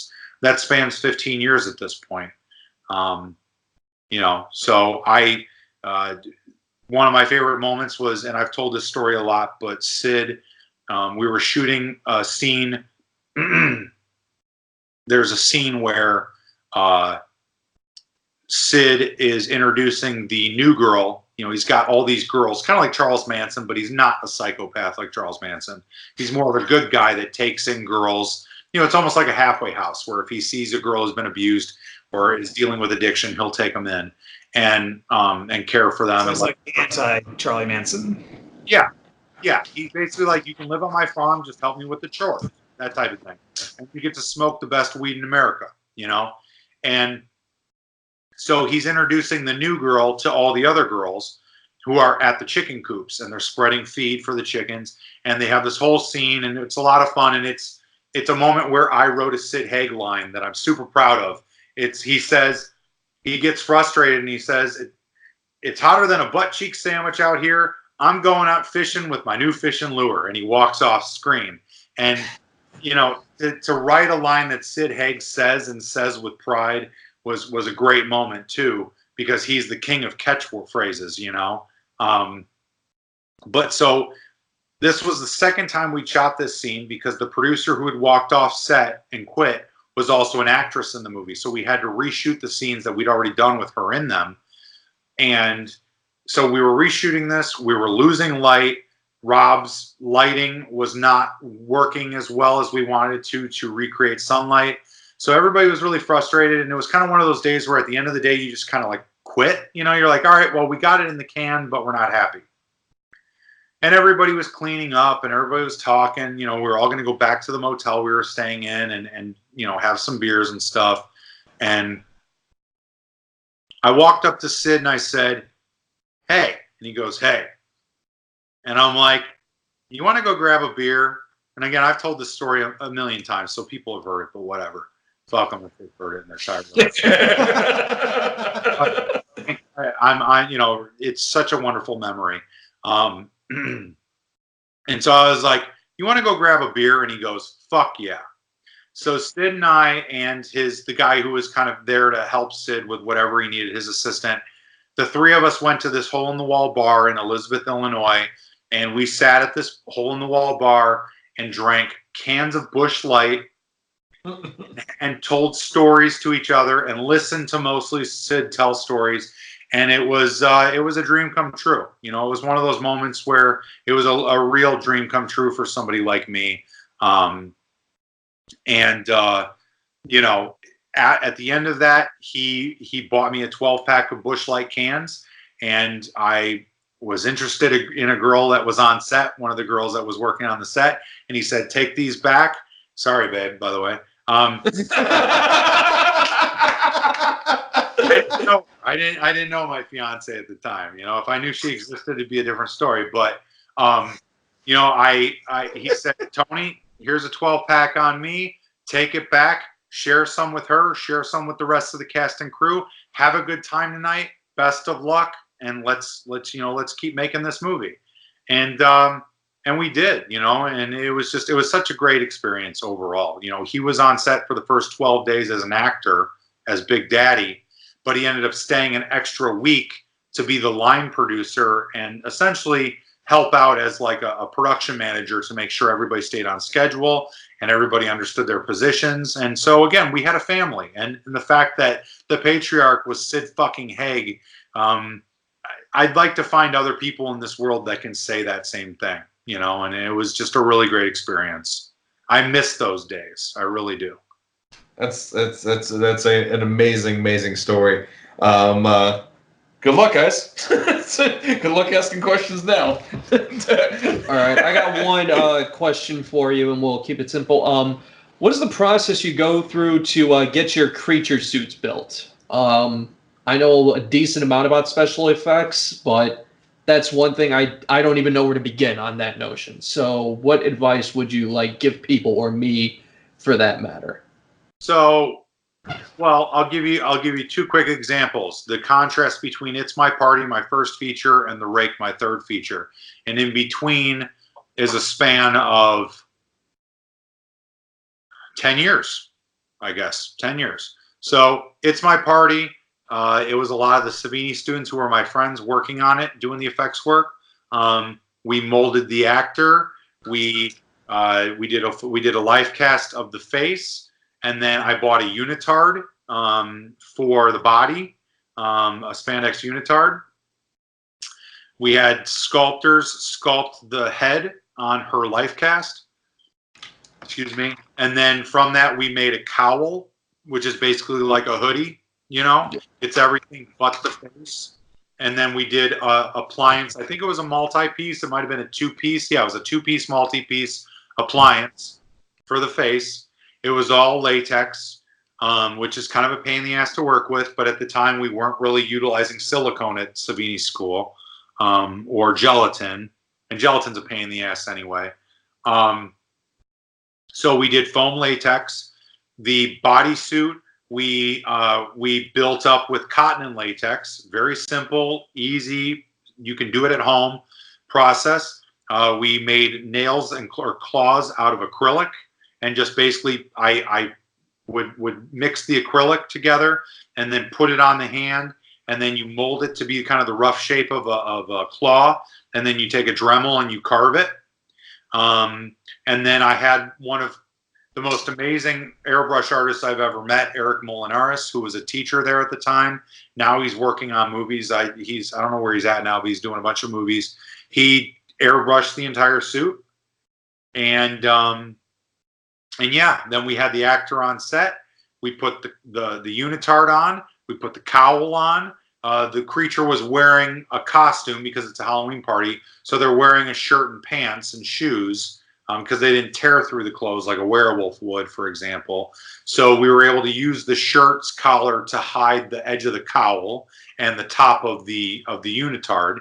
S2: spans 15 years at this point. So one of my favorite moments was, and I've told this story a lot, but Sid, we were shooting a scene. There's a scene where Sid is introducing the new girl. He's got all these girls, kind of like Charles Manson, but he's not a psychopath like Charles Manson. He's more of a good guy that takes in girls. It's almost like a halfway house, where if he sees a girl who's been abused or is dealing with addiction, he'll take them in and care for them.
S3: So it's like anti-Charlie Manson.
S2: Yeah. He's basically like, you can live on my farm, just help me with the chores, that type of thing. And you get to smoke the best weed in America, And so he's introducing the new girl to all the other girls who are at the chicken coops, and they're spreading feed for the chickens. And they have this whole scene, and it's a lot of fun. And it's a moment where I wrote a Sid Haig line that I'm super proud of. He says, he gets frustrated and he says, it's hotter than a butt cheek sandwich out here. I'm going out fishing with my new fishing lure. And he walks off screen. And, to write a line that Sid Haig says and says with pride was a great moment too, because he's the king of catchphrases, But so this was the second time we shot this scene, because the producer who had walked off set and quit was also an actress in the movie. So we had to reshoot the scenes that we'd already done with her in them. And so we were reshooting this. We were losing light. Rob's lighting was not working as well as we wanted to recreate sunlight. So everybody was really frustrated, and it was kind of one of those days where at the end of the day, you just kind of like quit. You know, you're like, all right, well, we got it in the can, but we're not happy. And everybody was cleaning up, and everybody was talking. You know, we were all going to go back to the motel we were staying in and you know, have some beers and stuff. And I walked up to Sid and I said, hey. And he goes, hey. And I'm like, you want to go grab a beer? And again, I've told this story a million times, so people have heard it, but whatever. Fuck them if they've heard it and they're tired of it. You know, it's such a wonderful memory. And so I was like, you want to go grab a beer? And he goes, fuck yeah. So Sid and I and the guy who was kind of there to help Sid with whatever he needed, his assistant, the three of us went to this hole-in-the-wall bar in Elizabeth, Illinois, and we sat at this hole-in-the-wall bar and drank cans of Busch Light and told stories to each other and listened to mostly Sid tell stories. And it was a dream come true. You know, it was one of those moments where it was a real dream come true for somebody like me. You know, at the end of that, he bought me a 12-pack of Busch Light cans, and I was interested in a girl that was on set, one of the girls that was working on the set, and he said, take these back. Sorry, babe, by the way. I didn't know my fiance at the time. You know, if I knew she existed, it'd be a different story. But you know, he said, Tony, here's a 12-pack on me. Take it back. Share some with her. Share some with the rest of the cast and crew. Have a good time tonight. Best of luck, and let's keep making this movie. And we did, you know, and it was such a great experience overall. You know, he was on set for the first 12 days as an actor, as Big Daddy, but he ended up staying an extra week to be the line producer and essentially help out as like a production manager to make sure everybody stayed on schedule and everybody understood their positions. And so again, we had a family, and the fact that the patriarch was Sid fucking Haig, I'd like to find other people in this world that can say that same thing, you know, and it was just a really great experience. I miss those days. I really do.
S1: That's an amazing story. Good luck, guys. Good luck asking questions now.
S4: All right, I got one question for you, and we'll keep it simple. What is the process you go through to get your creature suits built? I know a decent amount about special effects, but that's one thing I don't even know where to begin on that notion. So what advice would you like give people, or me for that matter?
S2: So, well, I'll give you two quick examples. The contrast between It's My Party, my first feature, and The Rake, my third feature. And in between is a span of 10 years, I guess, 10 years. So It's My Party, it was a lot of the Savini students who were my friends working on it, doing the effects work. We molded the actor. We did a live cast of the face. And then I bought a unitard for the body, a spandex unitard. We had sculptors sculpt the head on her life cast. Excuse me. And then from that, we made a cowl, which is basically like a hoodie, you know? It's everything but the face. And then we did appliance. I think it was a multi-piece. It might have been a two-piece. Yeah, it was a two-piece, multi-piece appliance for the face. It was all latex, which is kind of a pain in the ass to work with. But at the time, we weren't really utilizing silicone at Savini School or gelatin. And gelatin's a pain in the ass anyway. So we did foam latex. The bodysuit, we built up with cotton and latex. Very simple, easy. You can do it at home process. We made nails or claws out of acrylic. And just basically, I would mix the acrylic together and then put it on the hand, and then you mold it to be kind of the rough shape of a claw, and then you take a Dremel and you carve it. And then I had one of the most amazing airbrush artist I've ever met, Eric Molinaris, who was a teacher there at the time. Now he's working on movies. I don't know where he's at now, but he's doing a bunch of movies. He airbrushed the entire suit, and yeah, then we had the actor on set. We put the unitard on. We put the cowl on. The creature was wearing a costume because it's a Halloween party, so they're wearing a shirt and pants and shoes because they didn't tear through the clothes like a werewolf would, for example. So we were able to use the shirt's collar to hide the edge of the cowl and the top of the unitard,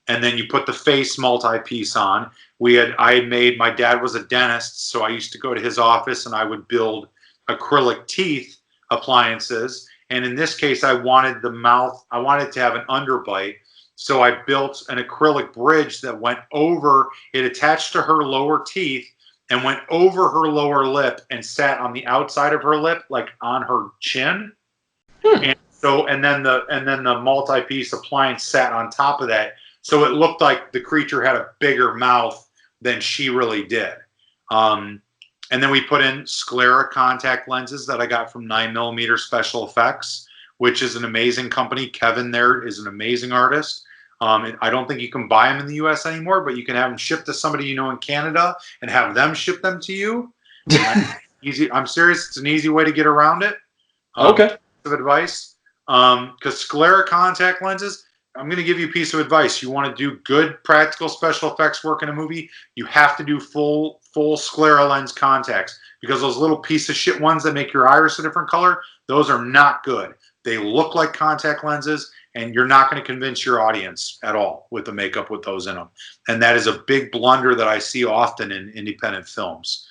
S2: and then you put the face multi-piece on. My dad was a dentist, so I used to go to his office and I would build acrylic teeth appliances. And in this case, I wanted to have an underbite. So I built an acrylic bridge that went over, it attached to her lower teeth and went over her lower lip and sat on the outside of her lip, like on her chin. And then the multi-piece appliance sat on top of that. So it looked like the creature had a bigger mouth than she really did. And then we put in sclera contact lenses that I got from 9mm Special Effects, which is an amazing company. Kevin there is an amazing artist. I don't think you can buy them in the U.S. anymore, but you can have them shipped to somebody you know in Canada and have them ship them to you. Easy. I'm serious. It's an easy way to get around it.
S4: Okay.
S2: Of advice, because sclera contact lenses. I'm going to give you a piece of advice. You want to do good practical special effects work in a movie, you have to do full sclera lens contacts, because those little piece of shit ones that make your iris a different color, those are not good. They look like contact lenses, and you're not going to convince your audience at all with the makeup with those in them. And that is a big blunder that I see often in independent films.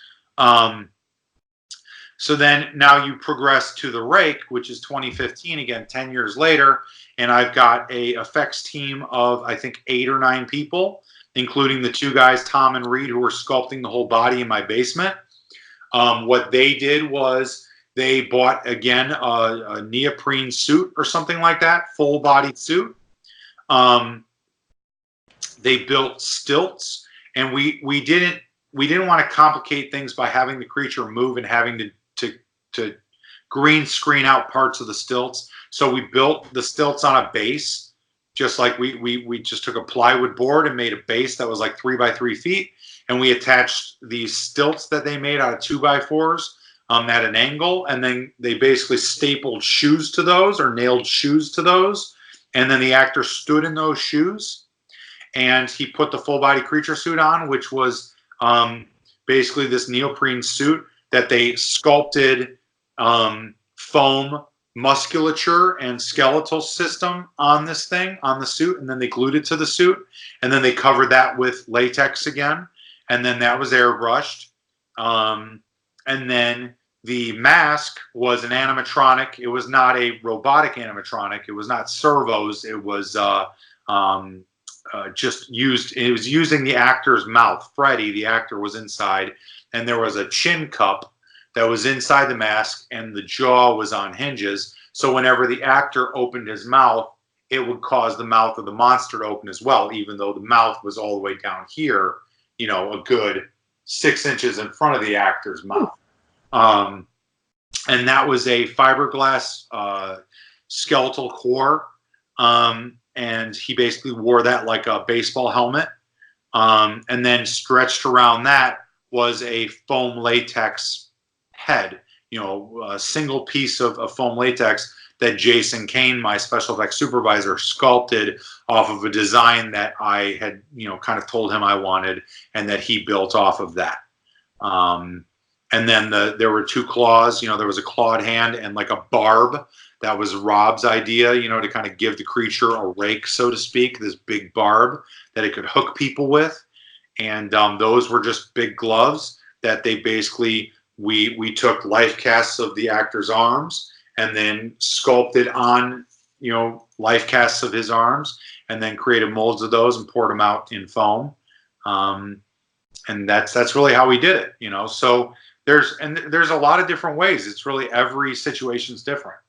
S2: So then now you progress to The Rake, which is 2015, again, 10 years later, and I've got a effects team of, I think, 8 or 9 people, including the 2 guys, Tom and Reed, who were sculpting the whole body in my basement. What they did was they bought, again, a neoprene suit or something like that, full-bodied suit. They built stilts, and we didn't want to complicate things by having the creature move and having to green screen out parts of the stilts. So we built the stilts on a base, just like we just took a plywood board and made a base that was like 3 by 3 feet, and we attached these stilts that they made out of 2 by 4s at an angle, and then they basically stapled shoes to those or nailed shoes to those, and then the actor stood in those shoes, and he put the full body creature suit on, which was basically this neoprene suit that they sculpted foam musculature and skeletal system on this thing, on the suit, and then they glued it to the suit, and then they covered that with latex again, and then that was airbrushed. And then the mask was an animatronic. It was not a robotic animatronic. It was not servos. It was just used. It was using the actor's mouth. Freddie, the actor, was inside, and there was a chin cup that was inside the mask, and the jaw was on hinges. So whenever the actor opened his mouth, it would cause the mouth of the monster to open as well, even though the mouth was all the way down here, you know, a good 6 inches in front of the actor's mouth. And that was a fiberglass skeletal core. And he basically wore that like a baseball helmet. And then stretched around that was a foam latex head, you know, a single piece of foam latex that Jason Kane, my special effects supervisor, sculpted off of a design that I had, you know, kind of told him I wanted, and that he built off of that. And then there were 2 claws, you know, there was a clawed hand and like a barb. That was Rob's idea, you know, to kind of give the creature a rake, so to speak, this big barb that it could hook people with. And those were just big gloves that they basically, we took life casts of the actor's arms and then sculpted on, you know, life casts of his arms, and then created molds of those and poured them out in foam. And that's really how we did it, you know. So there's a lot of different ways. It's really, every situation's different,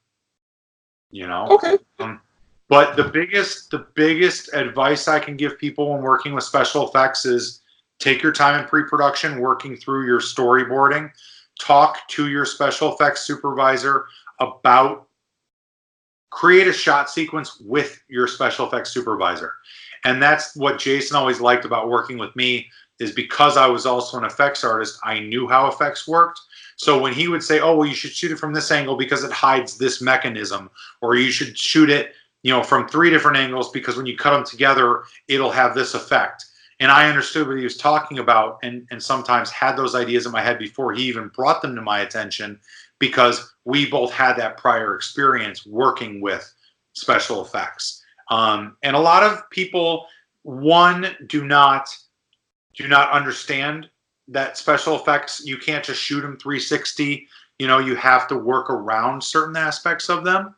S2: you know.
S4: Okay.
S2: But the biggest advice I can give people when working with special effects is take your time in pre-production, working through your storyboarding. talk to your special effects supervisor about, create a shot sequence with your special effects supervisor. And that's what Jason always liked about working with me, is because I was also an effects artist, I knew how effects worked. So when he would say, oh, well, you should shoot it from this angle because it hides this mechanism, or you should shoot it, you know, from 3 different angles because when you cut them together, it'll have this effect. And I understood what he was talking about, and sometimes had those ideas in my head before he even brought them to my attention, because we both had that prior experience working with special effects. And a lot of people, one, do not understand that special effects, you can't just shoot them 360. You know, you have to work around certain aspects of them.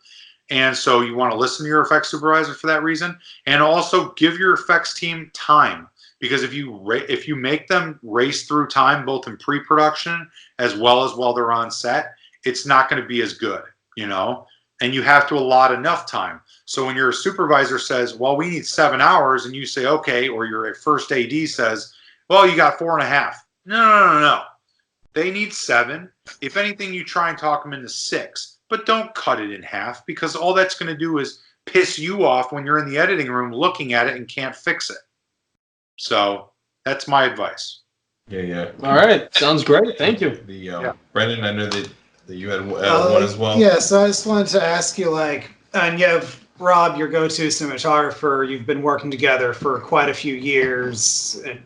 S2: And so you want to listen to your effects supervisor for that reason. And also give your effects team time. Because if you make them race through time, both in pre-production as well as while they're on set, it's not going to be as good, you know? And you have to allot enough time. So when your supervisor says, well, we need 7 hours, and you say, okay, or your first AD says, well, you got 4.5. No. They need 7. If anything, you try and talk them into 6, but don't cut it in half, because all that's going to do is piss you off when you're in the editing room looking at it and can't fix it. So that's my advice.
S1: Yeah.
S4: All right. Sounds great. Thank you.
S1: Brendan, I know that you had one as well.
S3: Yeah, so I just wanted to ask you, like, and you have Rob, your go-to cinematographer. You've been working together for quite a few years. And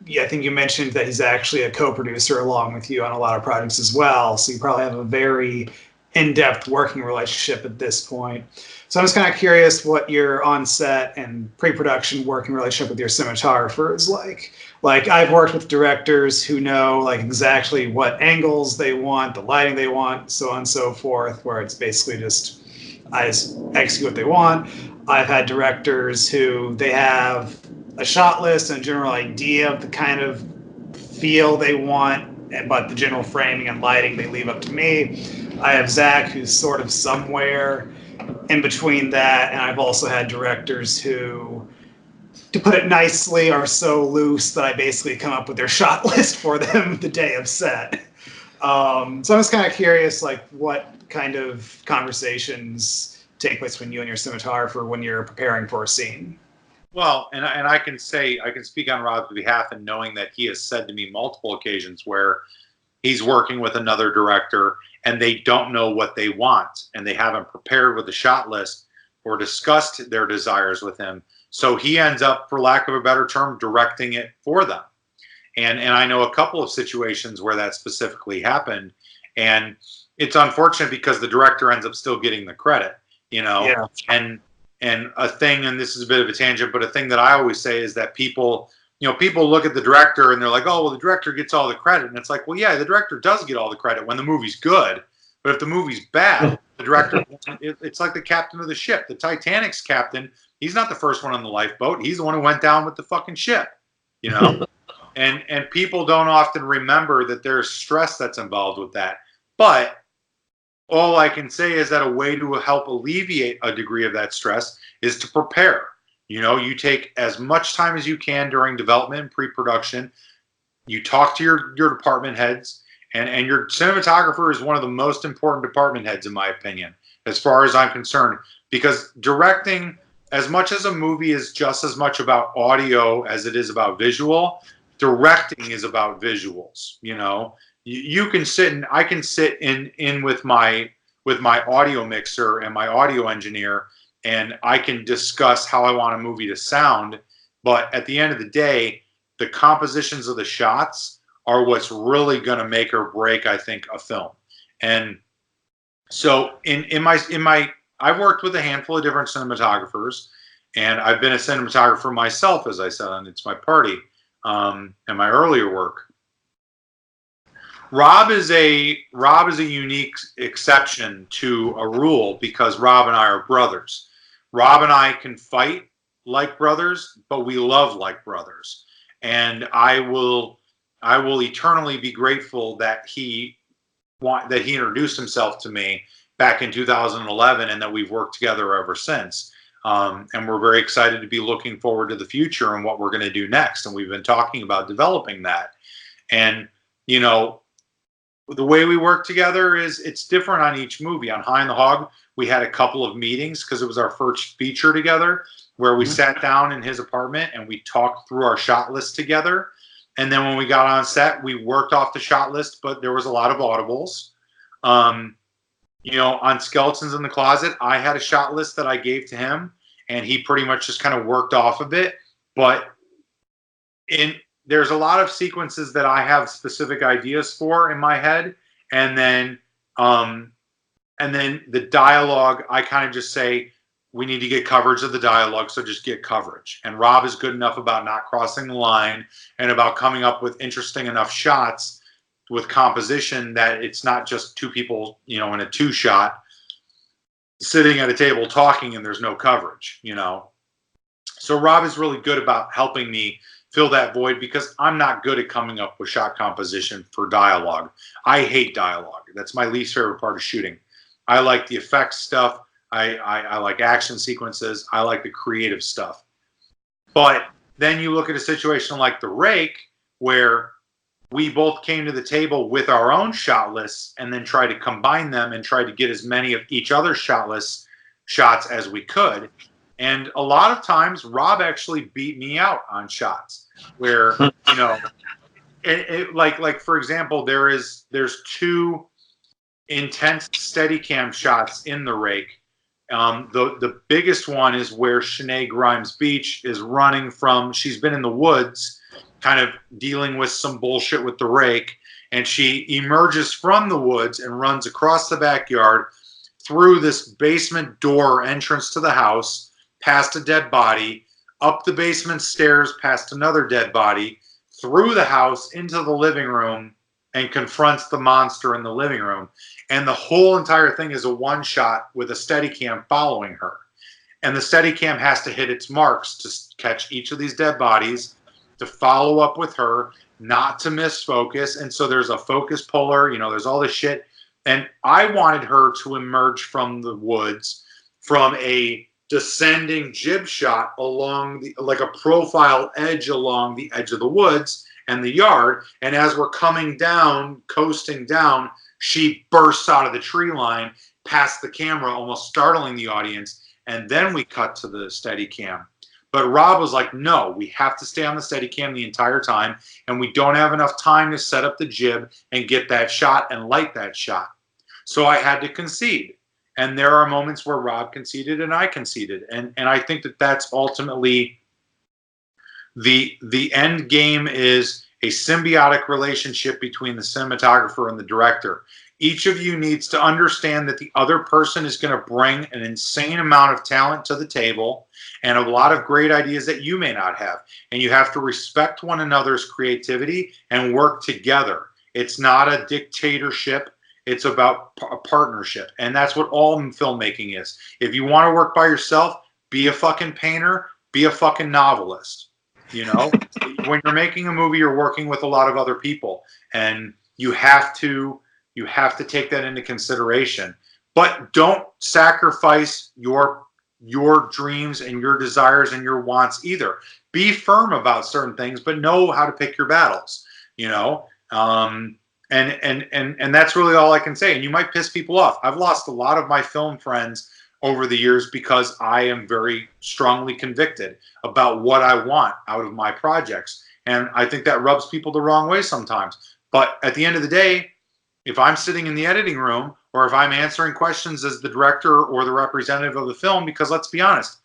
S3: yeah, I think you mentioned that he's actually a co-producer along with you on a lot of projects as well. So you probably have a very in-depth working relationship at this point. So I'm just kind of curious what your on-set and pre-production working relationship with your cinematographer is like. Like, I've worked with directors who know like exactly what angles they want, the lighting they want, so on and so forth, where it's basically just, I just execute what they want. I've had directors who they have a shot list and a general idea of the kind of feel they want, but the general framing and lighting they leave up to me. I have Zach, who's sort of somewhere in between that, and I've also had directors who, to put it nicely, are so loose that I basically come up with their shot list for them the day of set. So I'm just kind of curious, like, what kind of conversations take place between you and your cinematographer when you're preparing for a scene?
S2: Well, and I can say, I can speak on Rob's behalf, and knowing that he has said to me multiple occasions where he's working with another director and they don't know what they want and they haven't prepared with the shot list or discussed their desires with him. So he ends up, for lack of a better term, directing it for them. And I know a couple of situations where that specifically happened. And it's unfortunate because the director ends up still getting the credit, you know? Yeah. And a thing, and this is a bit of a tangent, but a thing that I always say is that people look at the director and they're like, oh, well, the director gets all the credit. And it's like, well, yeah, the director does get all the credit when the movie's good. But if the movie's bad, the director, it's like the captain of the ship. The Titanic's captain, he's not the first one on the lifeboat. He's the one who went down with the fucking ship, you know? and people don't often remember that there's stress that's involved with that. But all I can say is that a way to help alleviate a degree of that stress is to prepare. You know, you take as much time as you can during development and pre-production. You talk to your department heads, and your cinematographer is one of the most important department heads, in my opinion, as far as I'm concerned, because directing, as much as a movie is just as much about audio as it is about visual, directing is about visuals. You know, you can sit and I can sit in with my audio mixer and my audio engineer, and I can discuss how I want a movie to sound. But at the end of the day, the compositions of the shots are what's really going to make or break, I think, a film. And so I've worked with a handful of different cinematographers, and I've been a cinematographer myself, as I said on It's My Party, and my earlier work. Rob is a unique exception to a rule because Rob and I are brothers. Rob and I can fight like brothers, but we love like brothers. And I will eternally be grateful that he introduced himself to me back in 2011, and that we've worked together ever since. And we're very excited to be looking forward to the future and what we're going to do next. And we've been talking about developing that. And, you know, the way we work together is it's different on each movie. On High and the Hog, we had a couple of meetings because it was our first feature together, where we sat down in his apartment and we talked through our shot list together. And then when we got on set, we worked off the shot list, but there was a lot of audibles. You know, on Skeletons in the Closet, I had a shot list that I gave to him, and he pretty much just kind of worked off of it. But there's a lot of sequences that I have specific ideas for in my head, and then the dialogue, I kind of just say, we need to get coverage of the dialogue, so just get coverage. And Rob is good enough about not crossing the line and about coming up with interesting enough shots with composition that it's not just two people, you know, in a two shot sitting at a table talking and there's no coverage, you know. So Rob is really good about helping me fill that void, because I'm not good at coming up with shot composition for dialogue. I hate dialogue. That's my least favorite part of shooting. I like the effects stuff. I like action sequences. I like the creative stuff. But then you look at a situation like The Rake, where we both came to the table with our own shot lists and then tried to combine them and tried to get as many of each other's shot list shots as we could. And a lot of times, Rob actually beat me out on shots where, you know, like for example, there's two intense Steadicam shots in The Rake. The biggest one is where Shanae Grimes Beach is running from, she's been in the woods kind of dealing with some bullshit with the rake, and she emerges from the woods and runs across the backyard through this basement door entrance to the house, past a dead body, up the basement stairs past another dead body, through the house into the living room, and confronts the monster in the living room. And the whole entire thing is a one shot with a Steadicam following her. And the Steadicam has to hit its marks to catch each of these dead bodies, to follow up with her, not to miss focus. And so there's a focus puller, you know, there's all this shit. And I wanted her to emerge from the woods from a descending jib shot along the, like a profile edge along the edge of the woods and the yard. And as we're coming down, coasting down, she bursts out of the tree line past the camera, almost startling the audience. And then we cut to the Steadicam. But Rob was like, no, we have to stay on the Steadicam the entire time. And we don't have enough time to set up the jib and get that shot and light that shot. So I had to concede. And there are moments where Rob conceded and I conceded. And I think that that's ultimately the end game is a symbiotic relationship between the cinematographer and the director. Each of you needs to understand that the other person is going to bring an insane amount of talent to the table and a lot of great ideas that you may not have. And you have to respect one another's creativity and work together. It's not a dictatorship. It's about a partnership. And that's what all filmmaking is. If you want to work by yourself, be a fucking painter, be a fucking novelist. You know, when you're making a movie, you're working with a lot of other people, and you have to take that into consideration. But don't sacrifice your dreams and your desires and your wants either. Be firm about certain things, but know how to pick your battles. You know, and that's really all I can say. And you might piss people off. I've lost a lot of my film friends over the years because I am very strongly convicted about what I want out of my projects. And I think that rubs people the wrong way sometimes. But at the end of the day, if I'm sitting in the editing room or if I'm answering questions as the director or the representative of the film, because let's be honest,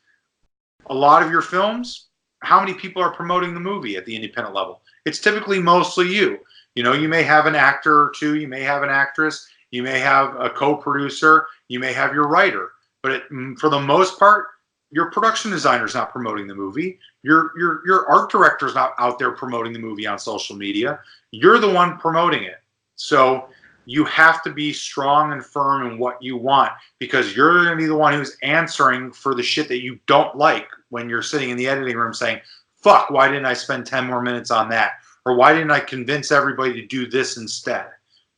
S2: a lot of your films, how many people are promoting the movie at the independent level? It's typically mostly you. You know, you may have an actor or two, you may have an actress, you may have a co-producer, you may have your writer. But for the most part, your production designer is not promoting the movie. Your art director is not out there promoting the movie on social media. You're the one promoting it. So you have to be strong and firm in what you want, because you're going to be the one who's answering for the shit that you don't like when you're sitting in the editing room saying, fuck, why didn't I spend 10 more minutes on that? Or why didn't I convince everybody to do this instead?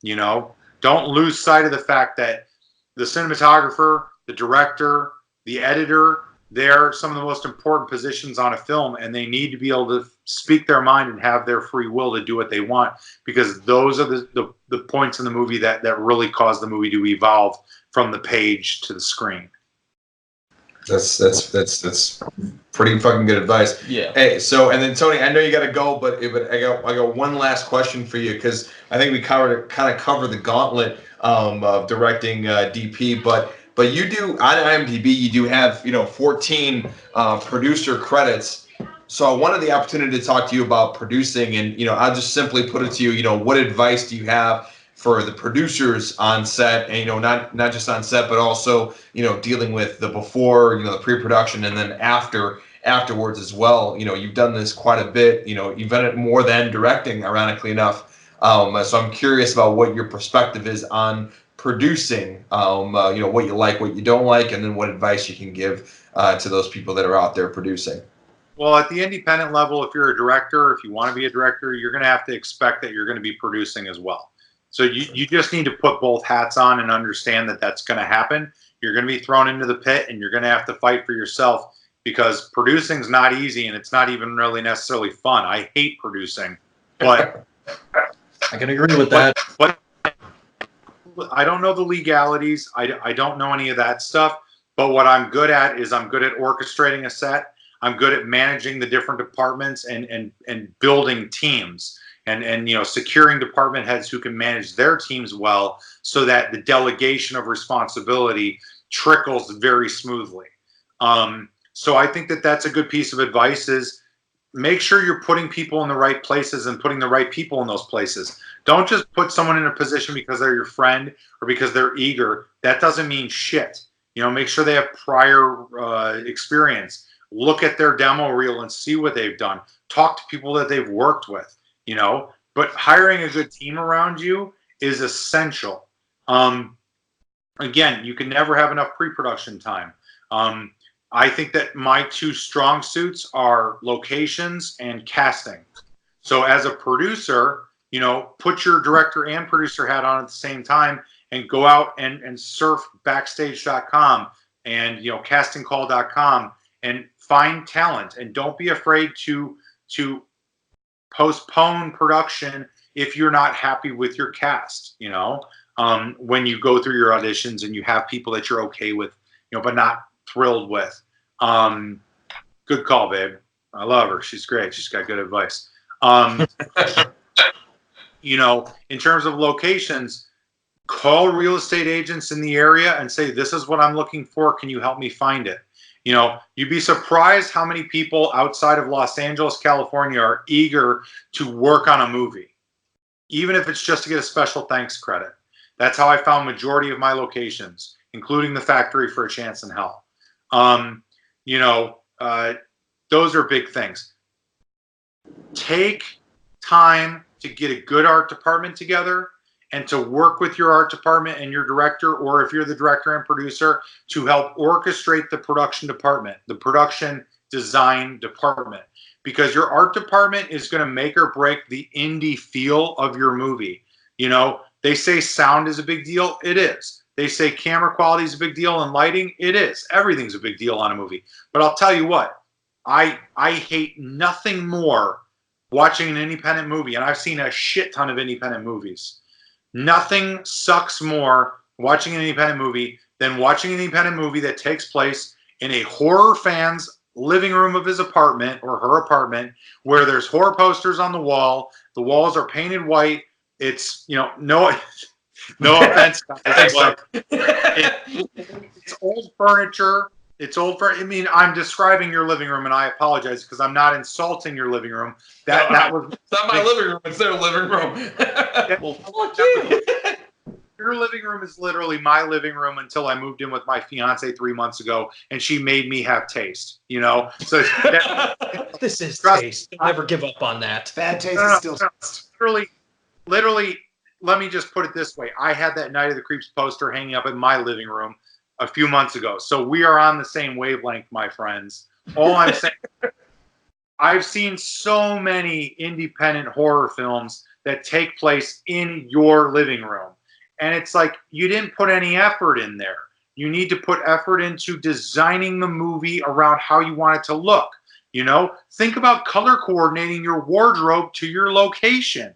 S2: You know, don't lose sight of the fact that the cinematographer, the director, the editor, they're some of the most important positions on a film, and they need to be able to speak their mind and have their free will to do what they want, because those are the points in the movie that really cause the movie to evolve from the page to the screen.
S1: That's pretty fucking good advice.
S4: Yeah.
S1: Hey, so and then Tony, I know you got to go, but I got one last question for you, because I think we kind of covered the gauntlet of directing DP, but you do on IMDb, you do have 14 producer credits. So I wanted the opportunity to talk to you about producing, and I'll just simply put it to you, what advice do you have for the producers on set, and not just on set, but also dealing with the before, the pre-production, and then afterwards as well. You've done this quite a bit. You've done it more than directing, ironically enough. So I'm curious about what your perspective is on producing. What you like, what you don't like, and then what advice you can give to those people that are out there producing.
S2: Well, at the independent level, if you're a director, if you want to be a director, you're going to have to expect that you're going to be producing as well. So you just need to put both hats on and understand that that's going to happen. You're going to be thrown into the pit, and you're going to have to fight for yourself, because producing is not easy, and it's not even really necessarily fun. I hate producing, but
S4: I can agree with that.
S2: But I don't know the legalities. I don't know any of that stuff. But what I'm good at is I'm good at orchestrating a set. I'm good at managing the different departments and building teams. And securing department heads who can manage their teams well, so that the delegation of responsibility trickles very smoothly. So I think that that's a good piece of advice, is make sure you're putting people in the right places and putting the right people in those places. Don't just put someone in a position because they're your friend or because they're eager. That doesn't mean shit. Make sure they have prior experience. Look at their demo reel and see what they've done. Talk to people that they've worked with. But hiring a good team around you is essential. Again, you can never have enough pre-production time. I think that my two strong suits are locations and casting. So as a producer, put your director and producer hat on at the same time, and go out and surf backstage.com and castingcall.com and find talent, and don't be afraid to postpone production if you're not happy with your cast. When you go through your auditions and you have people that you're okay with, but not thrilled with. Good call, babe. I love her. She's great. She's got good advice. In terms of locations, call real estate agents in the area and say, this is what I'm looking for. Can you help me find it? You'd be surprised how many people outside of Los Angeles, California are eager to work on a movie, even if it's just to get a special thanks credit. That's how I found majority of my locations, including the factory for A Chance in Hell. Those are big things. Take time to get a good art department together, and to work with your art department and your director, or if you're the director and producer, to help orchestrate the production department, the production design department, because your art department is going to make or break the indie feel of your movie. They say sound is a big deal. It is. They say camera quality is a big deal, and lighting. It is. Everything's a big deal on a movie. But I'll tell you what, I hate nothing more watching an independent movie, and I've seen a shit ton of independent movies. Nothing sucks more watching an independent movie than watching an independent movie that takes place in a horror fan's living room of his apartment or her apartment, where there's horror posters on the wall. The walls are painted white. It's, no offense, guys, but it's old furniture. I'm describing your living room, and I apologize because I'm not insulting your living room. That was
S1: it's not my living room; it's their living room.
S4: Well, fuck you.
S2: Your living room is literally my living room until I moved in with my fiance 3 months ago, and she made me have taste. So
S4: This is taste. Never give up on that.
S3: Bad taste is still taste.
S2: Literally. Let me just put it this way: I had that Night of the Creeps poster hanging up in my living room a few months ago. So we are on the same wavelength, my friends. All I'm saying, I've seen so many independent horror films that take place in your living room. And it's like, you didn't put any effort in there. You need to put effort into designing the movie around how you want it to look. You know, think about color coordinating your wardrobe to your location.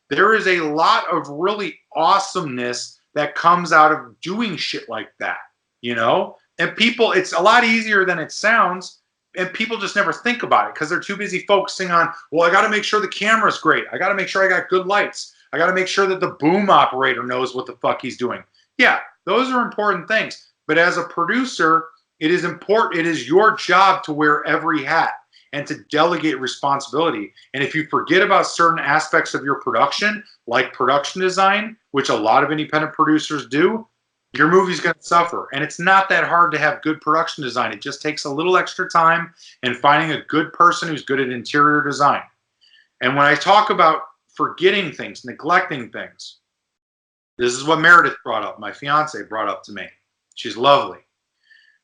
S2: There is a lot of really awesomeness that comes out of doing shit like that, you know? And people, it's a lot easier than it sounds, and people just never think about it because they're too busy focusing on, well, I got to make sure the camera's great. I got to make sure I got good lights. I got to make sure that the boom operator knows what the fuck he's doing. Yeah, those are important things. But as a producer, it is important. It is your job to wear every hat and to delegate responsibility. And if you forget about certain aspects of your production, like production design, which a lot of independent producers do, your movie's going to suffer. And it's not that hard to have good production design. It just takes a little extra time and finding a good person who's good at interior design. And when I talk about forgetting things, neglecting things, this is what Meredith brought up, my fiance brought up to me. She's lovely.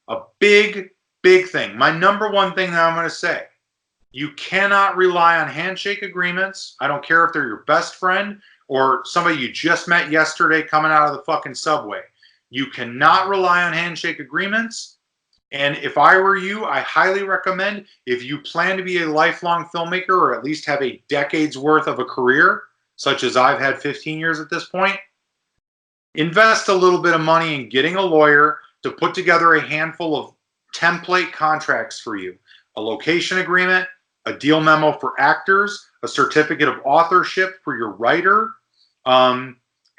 S2: A big, big thing. My number one thing that I'm going to say, you cannot rely on handshake agreements. I don't care if they're your best friend or somebody you just met yesterday coming out of the fucking subway. You cannot rely on handshake agreements. And if I were you, I highly recommend, if you plan to be a lifelong filmmaker or at least have a decade's worth of a career, such as I've had 15 years at this point, invest a little bit of money in getting a lawyer to put together a handful of template contracts for you. A location agreement, a deal memo for actors, a certificate of authorship for your writer,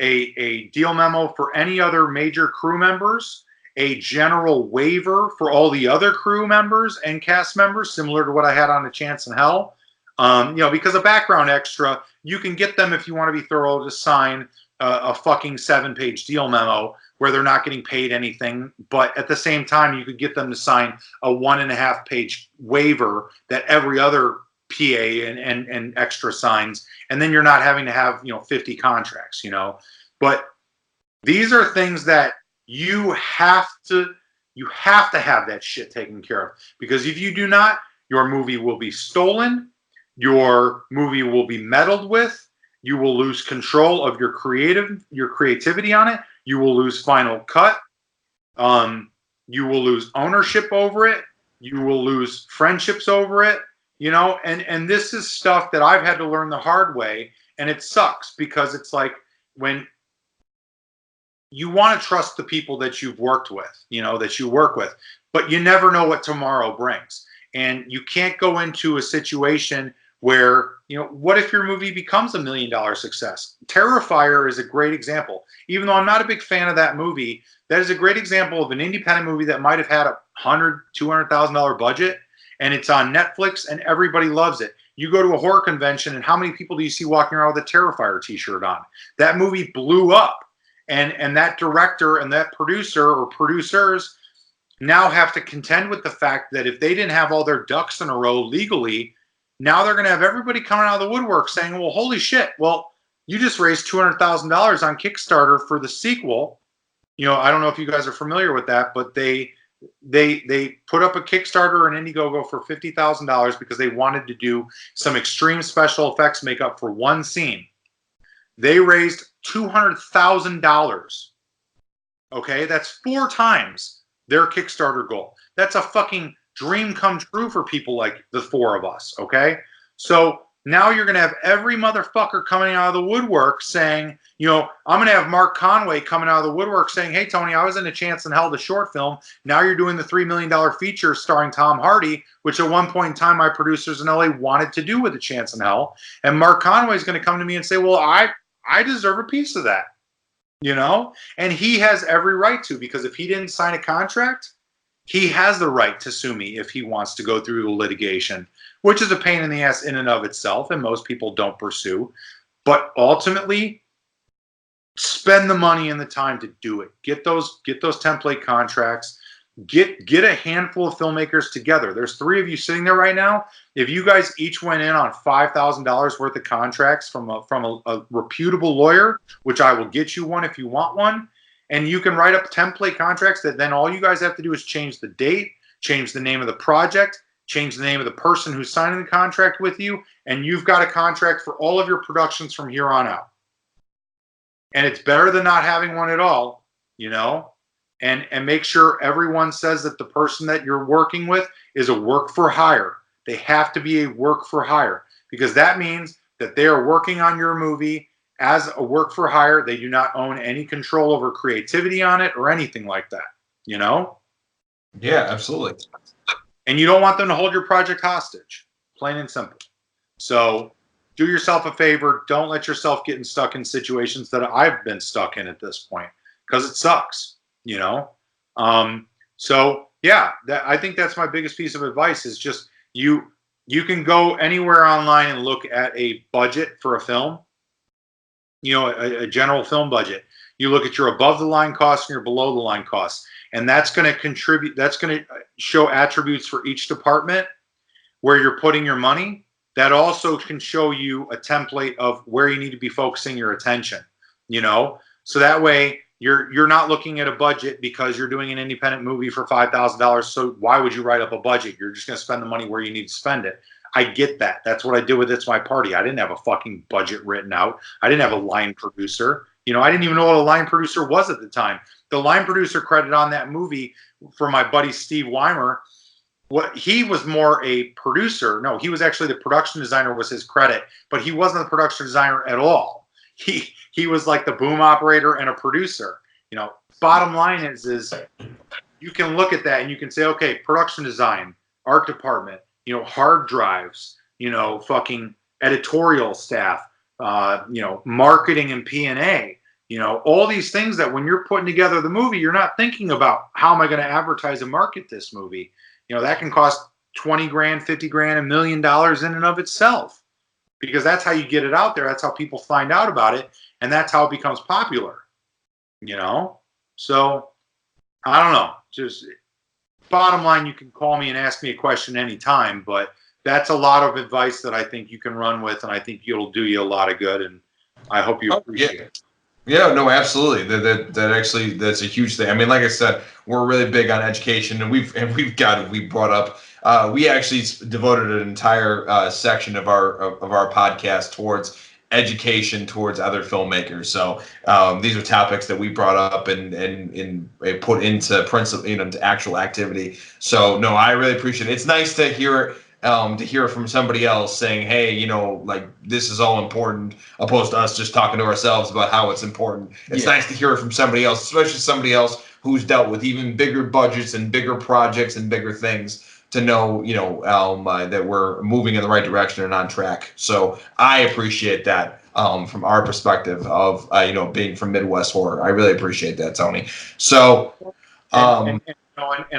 S2: a deal memo for any other major crew members, a general waiver for all the other crew members and cast members, similar to what I had on A Chance in Hell. You know, because a background extra, you can get them if you want to be thorough to sign a fucking 7-page deal memo where they're not getting paid anything, but at the same time, you could get them to sign a 1.5-page waiver that every other PA and extra signs, and then you're not having to have, you know, 50 contracts, you know. But these are things that you have to have that shit taken care of, because if you do not, your movie will be stolen, your movie will be meddled with, you will lose control of your creativity on it. You will lose final cut. You will lose ownership over it. You will lose friendships over it. You know, and this is stuff that I've had to learn the hard way, and it sucks because it's like when you want to trust the people that you've worked with, you know, that you work with, but you never know what tomorrow brings, and you can't go into a situation where, you know, what if your movie becomes $1 million success? Terrifier is a great example. Even though I'm not a big fan of that movie, that is a great example of an independent movie that might have had a $200,000 budget, and it's on Netflix and everybody loves it. You go to a horror convention and how many people do you see walking around with a Terrifier t-shirt on? That movie blew up, and that director and that producer or producers now have to contend with the fact that if they didn't have all their ducks in a row legally, now they're going to have everybody coming out of the woodwork saying, well, holy shit, well, you just raised $200,000 on Kickstarter for the sequel. You know, I don't know if you guys are familiar with that, but they put up a Kickstarter and Indiegogo for $50,000 because they wanted to do some extreme special effects makeup for one scene. They raised $200,000. Okay, that's 4 times their Kickstarter goal. That's a fucking dream come true for people like the 4 of us, okay? So now you're going to have every motherfucker coming out of the woodwork saying, you know, I'm going to have Mark Conway coming out of the woodwork saying, hey, Tony, I was in A Chance in Hell, the short film. Now you're doing the $3 million feature starring Tom Hardy, which at one point in time my producers in LA wanted to do with A Chance in Hell. And Mark Conway is going to come to me and say, well, I deserve a piece of that, you know? And he has every right to, because if he didn't sign a contract, he has the right to sue me if he wants to go through the litigation, which is a pain in the ass in and of itself, and most people don't pursue. But ultimately, spend the money and the time to do it. Get those template contracts. Get a handful of filmmakers together. There's 3 of you sitting there right now. If you guys each went in on $5,000 worth of contracts from a reputable lawyer, which I will get you one if you want one, and you can write up template contracts that then all you guys have to do is change the date, change the name of the project, change the name of the person who's signing the contract with you, and you've got a contract for all of your productions from here on out. And it's better than not having one at all, you know? and make sure everyone says that the person that you're working with is a work for hire. They have to be a work for hire, because that means that they are working on your movie as a work for hire. They do not own any control over creativity on it or anything like that, you know?
S1: Yeah, absolutely.
S2: And you don't want them to hold your project hostage, plain and simple. So do yourself a favor. Don't let yourself get stuck in situations that I've been stuck in at this point, because it sucks, you know? So yeah, I think that's my biggest piece of advice is just you can go anywhere online and look at a budget for a film, you know, a general film budget. You look at your above the line costs and your below the line costs, and that's going to contribute. That's going to show attributes for each department where you're putting your money. That also can show you a template of where you need to be focusing your attention, you know? So that way you're not looking at a budget because you're doing an independent movie for $5,000. So why would you write up a budget? You're just going to spend the money where you need to spend it. I get that. That's what I did with It's My Party. I didn't have a fucking budget written out. I didn't have a line producer. You know, I didn't even know what a line producer was at the time. The line producer credit on that movie for my buddy Steve Weimer, he was more a producer. No, he was actually the production designer was his credit, but he wasn't the production designer at all. He was like the boom operator and a producer. You know, bottom line is you can look at that and you can say, okay, production design, art department, you know, hard drives, you know, fucking editorial staff, you know, marketing and P&A, you know, all these things that when you're putting together the movie, you're not thinking about how am I going to advertise and market this movie. You know, that can cost 20 grand, 50 grand, $1 million in and of itself, because that's how you get it out there. That's how people find out about it. And that's how it becomes popular, you know? So I don't know, just bottom line, you can call me and ask me a question anytime, but that's a lot of advice that I think you can run with. And I think it'll do you a lot of good. And I hope you appreciate it.
S1: Yeah, no, absolutely. That actually, that's a huge thing. I mean, like I said, we're really big on education, and we brought up. We actually devoted an entire section of our podcast towards education towards other filmmakers. So these are topics that we brought up and put into principle, you know, into actual activity. So no, I really appreciate it. It's nice to hear from somebody else saying, hey, you know, like this is all important, opposed to us just talking to ourselves about how it's important. It's nice to hear it from somebody else, especially somebody else who's dealt with even bigger budgets and bigger projects and bigger things, to know, you know, that we're moving in the right direction and on track. So I appreciate that from our perspective of, you know, being from Midwest horror. I really appreciate that, Tony. So,
S2: and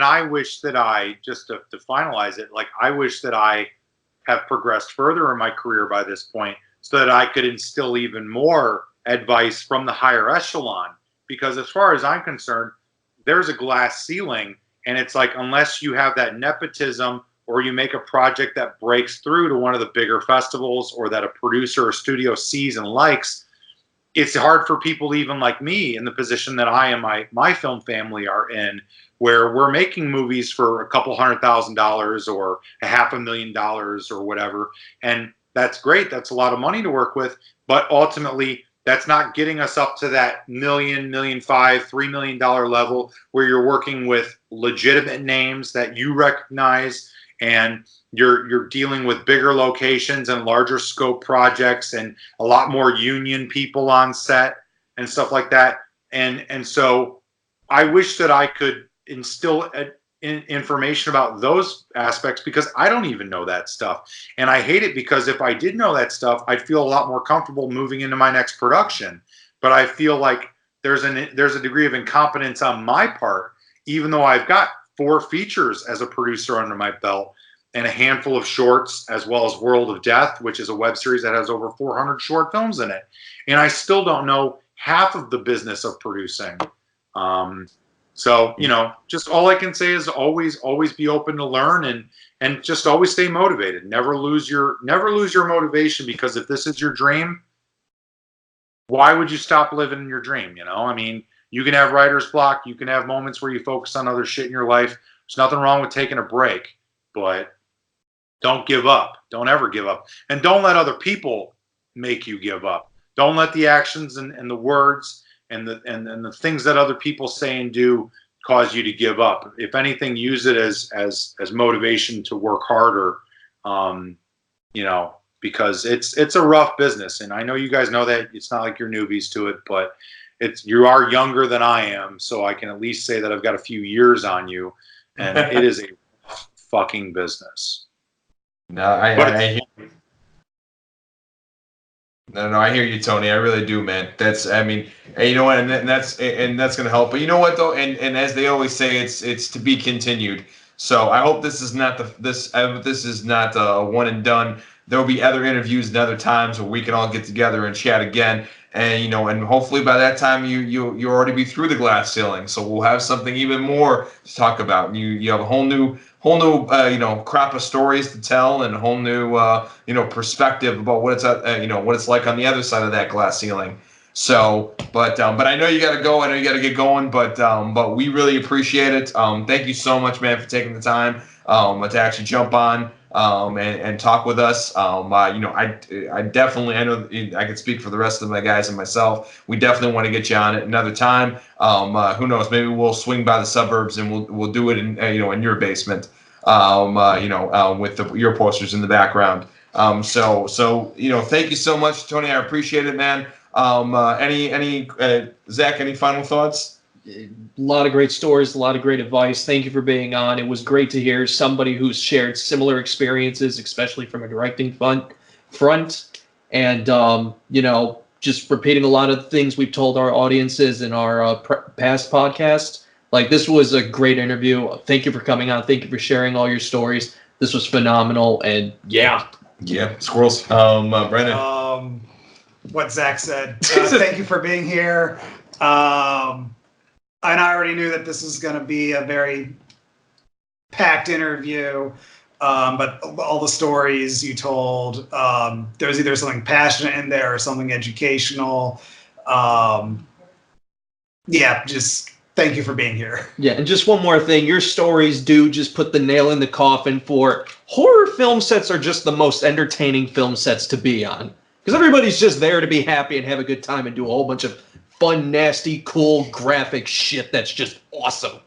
S2: I wish that I, just to finalize it, like I wish that I have progressed further in my career by this point so that I could instill even more advice from the higher echelon. Because as far as I'm concerned, there's a glass ceiling, and it's like, unless you have that nepotism or you make a project that breaks through to one of the bigger festivals or that a producer or studio sees and likes, it's hard for people even like me in the position that I and my film family are in, where we're making movies for a couple $100,000 or $500,000 or whatever. And that's great. That's a lot of money to work with. But ultimately, that's not getting us up to that $1 million, $1.5 million, $3 million level where you're working with legitimate names that you recognize, and you're dealing with bigger locations and larger scope projects and a lot more union people on set and stuff like that. And so I wish that I could instill information about those aspects, because I don't even know that stuff. And I hate it, because if I did know that stuff, I'd feel a lot more comfortable moving into my next production. But I feel like there's a degree of incompetence on my part, even though I've got 4 features as a producer under my belt and a handful of shorts, as well as World of Death, which is a web series that has over 400 short films in it. And I still don't know half of the business of producing. So, you know, just all I can say is always be open to learn, and just always stay motivated. Never lose your motivation, because if this is your dream, why would you stop living your dream? You know, I mean, you can have writer's block. You can have moments where you focus on other shit in your life. There's nothing wrong with taking a break, but don't give up. Don't ever give up. And don't let other people make you give up. Don't let the actions and the words and the things that other people say and do cause you to give up. If anything, use it as motivation to work harder. You know, because it's a rough business, and I know you guys know that. It's not like you're newbies to it, but you are younger than I am, so I can at least say that I've got a few years on you, and it is a fucking business.
S1: No, I hear you. No, I hear you, Tony. I really do, man. I mean, and you know what, and that's gonna help. But you know what, though, and as they always say, it's to be continued. So I hope this is not this is not a one and done. There will be other interviews and other times where we can all get together and chat again. And and hopefully by that time you already be through the glass ceiling. So we'll have something even more to talk about. And you have a whole new crop of stories to tell, and a whole new perspective about what it's what it's like on the other side of that glass ceiling. So, but I know you got to go. I know you got to get going. But we really appreciate it. Thank you so much, man, for taking the time to actually jump on and talk with us. I definitely, I know I can speak for the rest of my guys and myself. We definitely want to get you on it another time. Who knows? Maybe we'll swing by the suburbs and we'll do it in in your basement. With your posters in the background. So thank you so much, Tony. I appreciate it, man. Zach, any final thoughts?
S4: A lot of great stories, a lot of great advice. Thank you for being on. It was great to hear somebody who's shared similar experiences, especially from a directing front. And, just repeating a lot of things we've told our audiences in our past podcasts. Like, this was a great interview. Thank you for coming on. Thank you for sharing all your stories. This was phenomenal. And yeah,
S1: squirrels. Brandon.
S3: What Zach said. Thank you for being here. And I already knew that this was going to be a very packed interview. But all the stories you told, there was either something passionate in there or something educational. Just thank you for being here.
S4: Yeah, and just one more thing. Your stories do just put the nail in the coffin for horror film sets are just the most entertaining film sets to be on. Because everybody's just there to be happy and have a good time and do a whole bunch of fun, nasty, cool, graphic shit that's just awesome.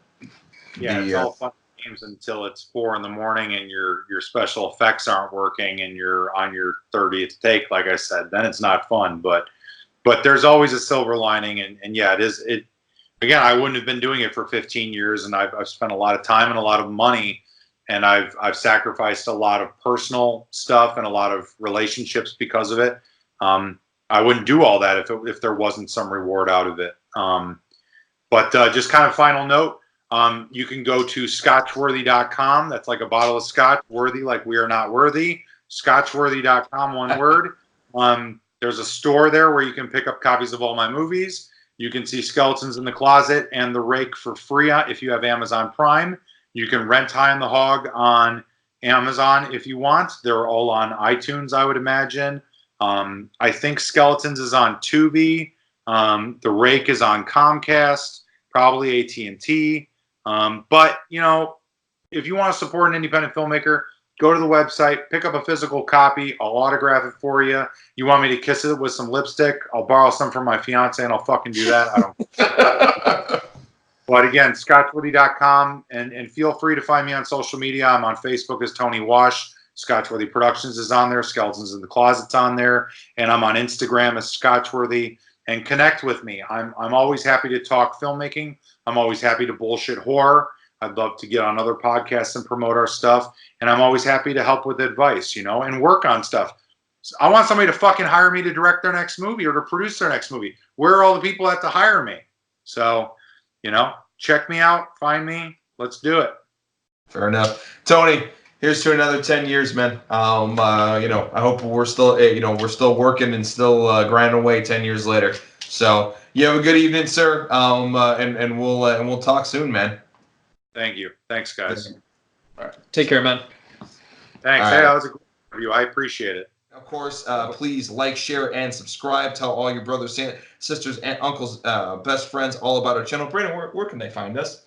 S2: Yeah, it's all fun games until it's 4 a.m. and your special effects aren't working and you're on your 30th take, like I said. Then it's not fun. But there's always a silver lining, and yeah, it again, I wouldn't have been doing it for 15 years, and I've spent a lot of time and a lot of money, and I've sacrificed a lot of personal stuff and a lot of relationships because of it. I wouldn't do all that if there wasn't some reward out of it. But just kind of final note, you can go to scotchworthy.com. That's like a bottle of scotch, worthy like we are not worthy. Scotchworthy.com, one word. There's a store there where you can pick up copies of all my movies. You can see Skeletons in the Closet and The Rake for free if you have Amazon Prime. You can rent High on the Hog on Amazon if you want. They're all on iTunes, I would imagine. I think Skeletons is on Tubi. The Rake is on Comcast, probably AT&T. But, if you want to support an independent filmmaker, go to the website, pick up a physical copy. I'll autograph it for you. You want me to kiss it with some lipstick? I'll borrow some from my fiance and I'll fucking do that. I don't. But again, scotchworthy.com, and feel free to find me on social media. I'm on Facebook as Tony Wash. Scotchworthy Productions is on there. Skeletons in the Closet's on there. And I'm on Instagram as Scotchworthy. And connect with me. I'm always happy to talk filmmaking. I'm always happy to bullshit horror. I'd love to get on other podcasts and promote our stuff. And I'm always happy to help with advice, and work on stuff. So I want somebody to fucking hire me to direct their next movie or to produce their next movie. Where are all the people that have to hire me? So, check me out, find me. Let's do it.
S1: Fair enough. Tony, here's to another 10 years, man. I hope we're still working and still grinding away 10 years later. So you have a good evening, sir. And we'll talk soon, man.
S2: Thank you. Thanks, guys.
S4: All right. Take care, man.
S2: Thanks. Hey, that was a great interview. I appreciate it.
S1: Of course, please like, share, and subscribe. Tell all your brothers, sisters, and uncles, best friends all about our channel. Brandon, where can they find us?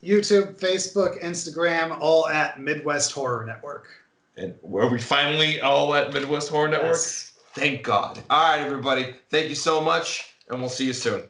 S3: YouTube, Facebook, Instagram, all at Midwest Horror Network.
S1: And were we finally all at Midwest Horror Network?
S3: Yes.
S1: Thank God. All right, everybody. Thank you so much, and we'll see you soon.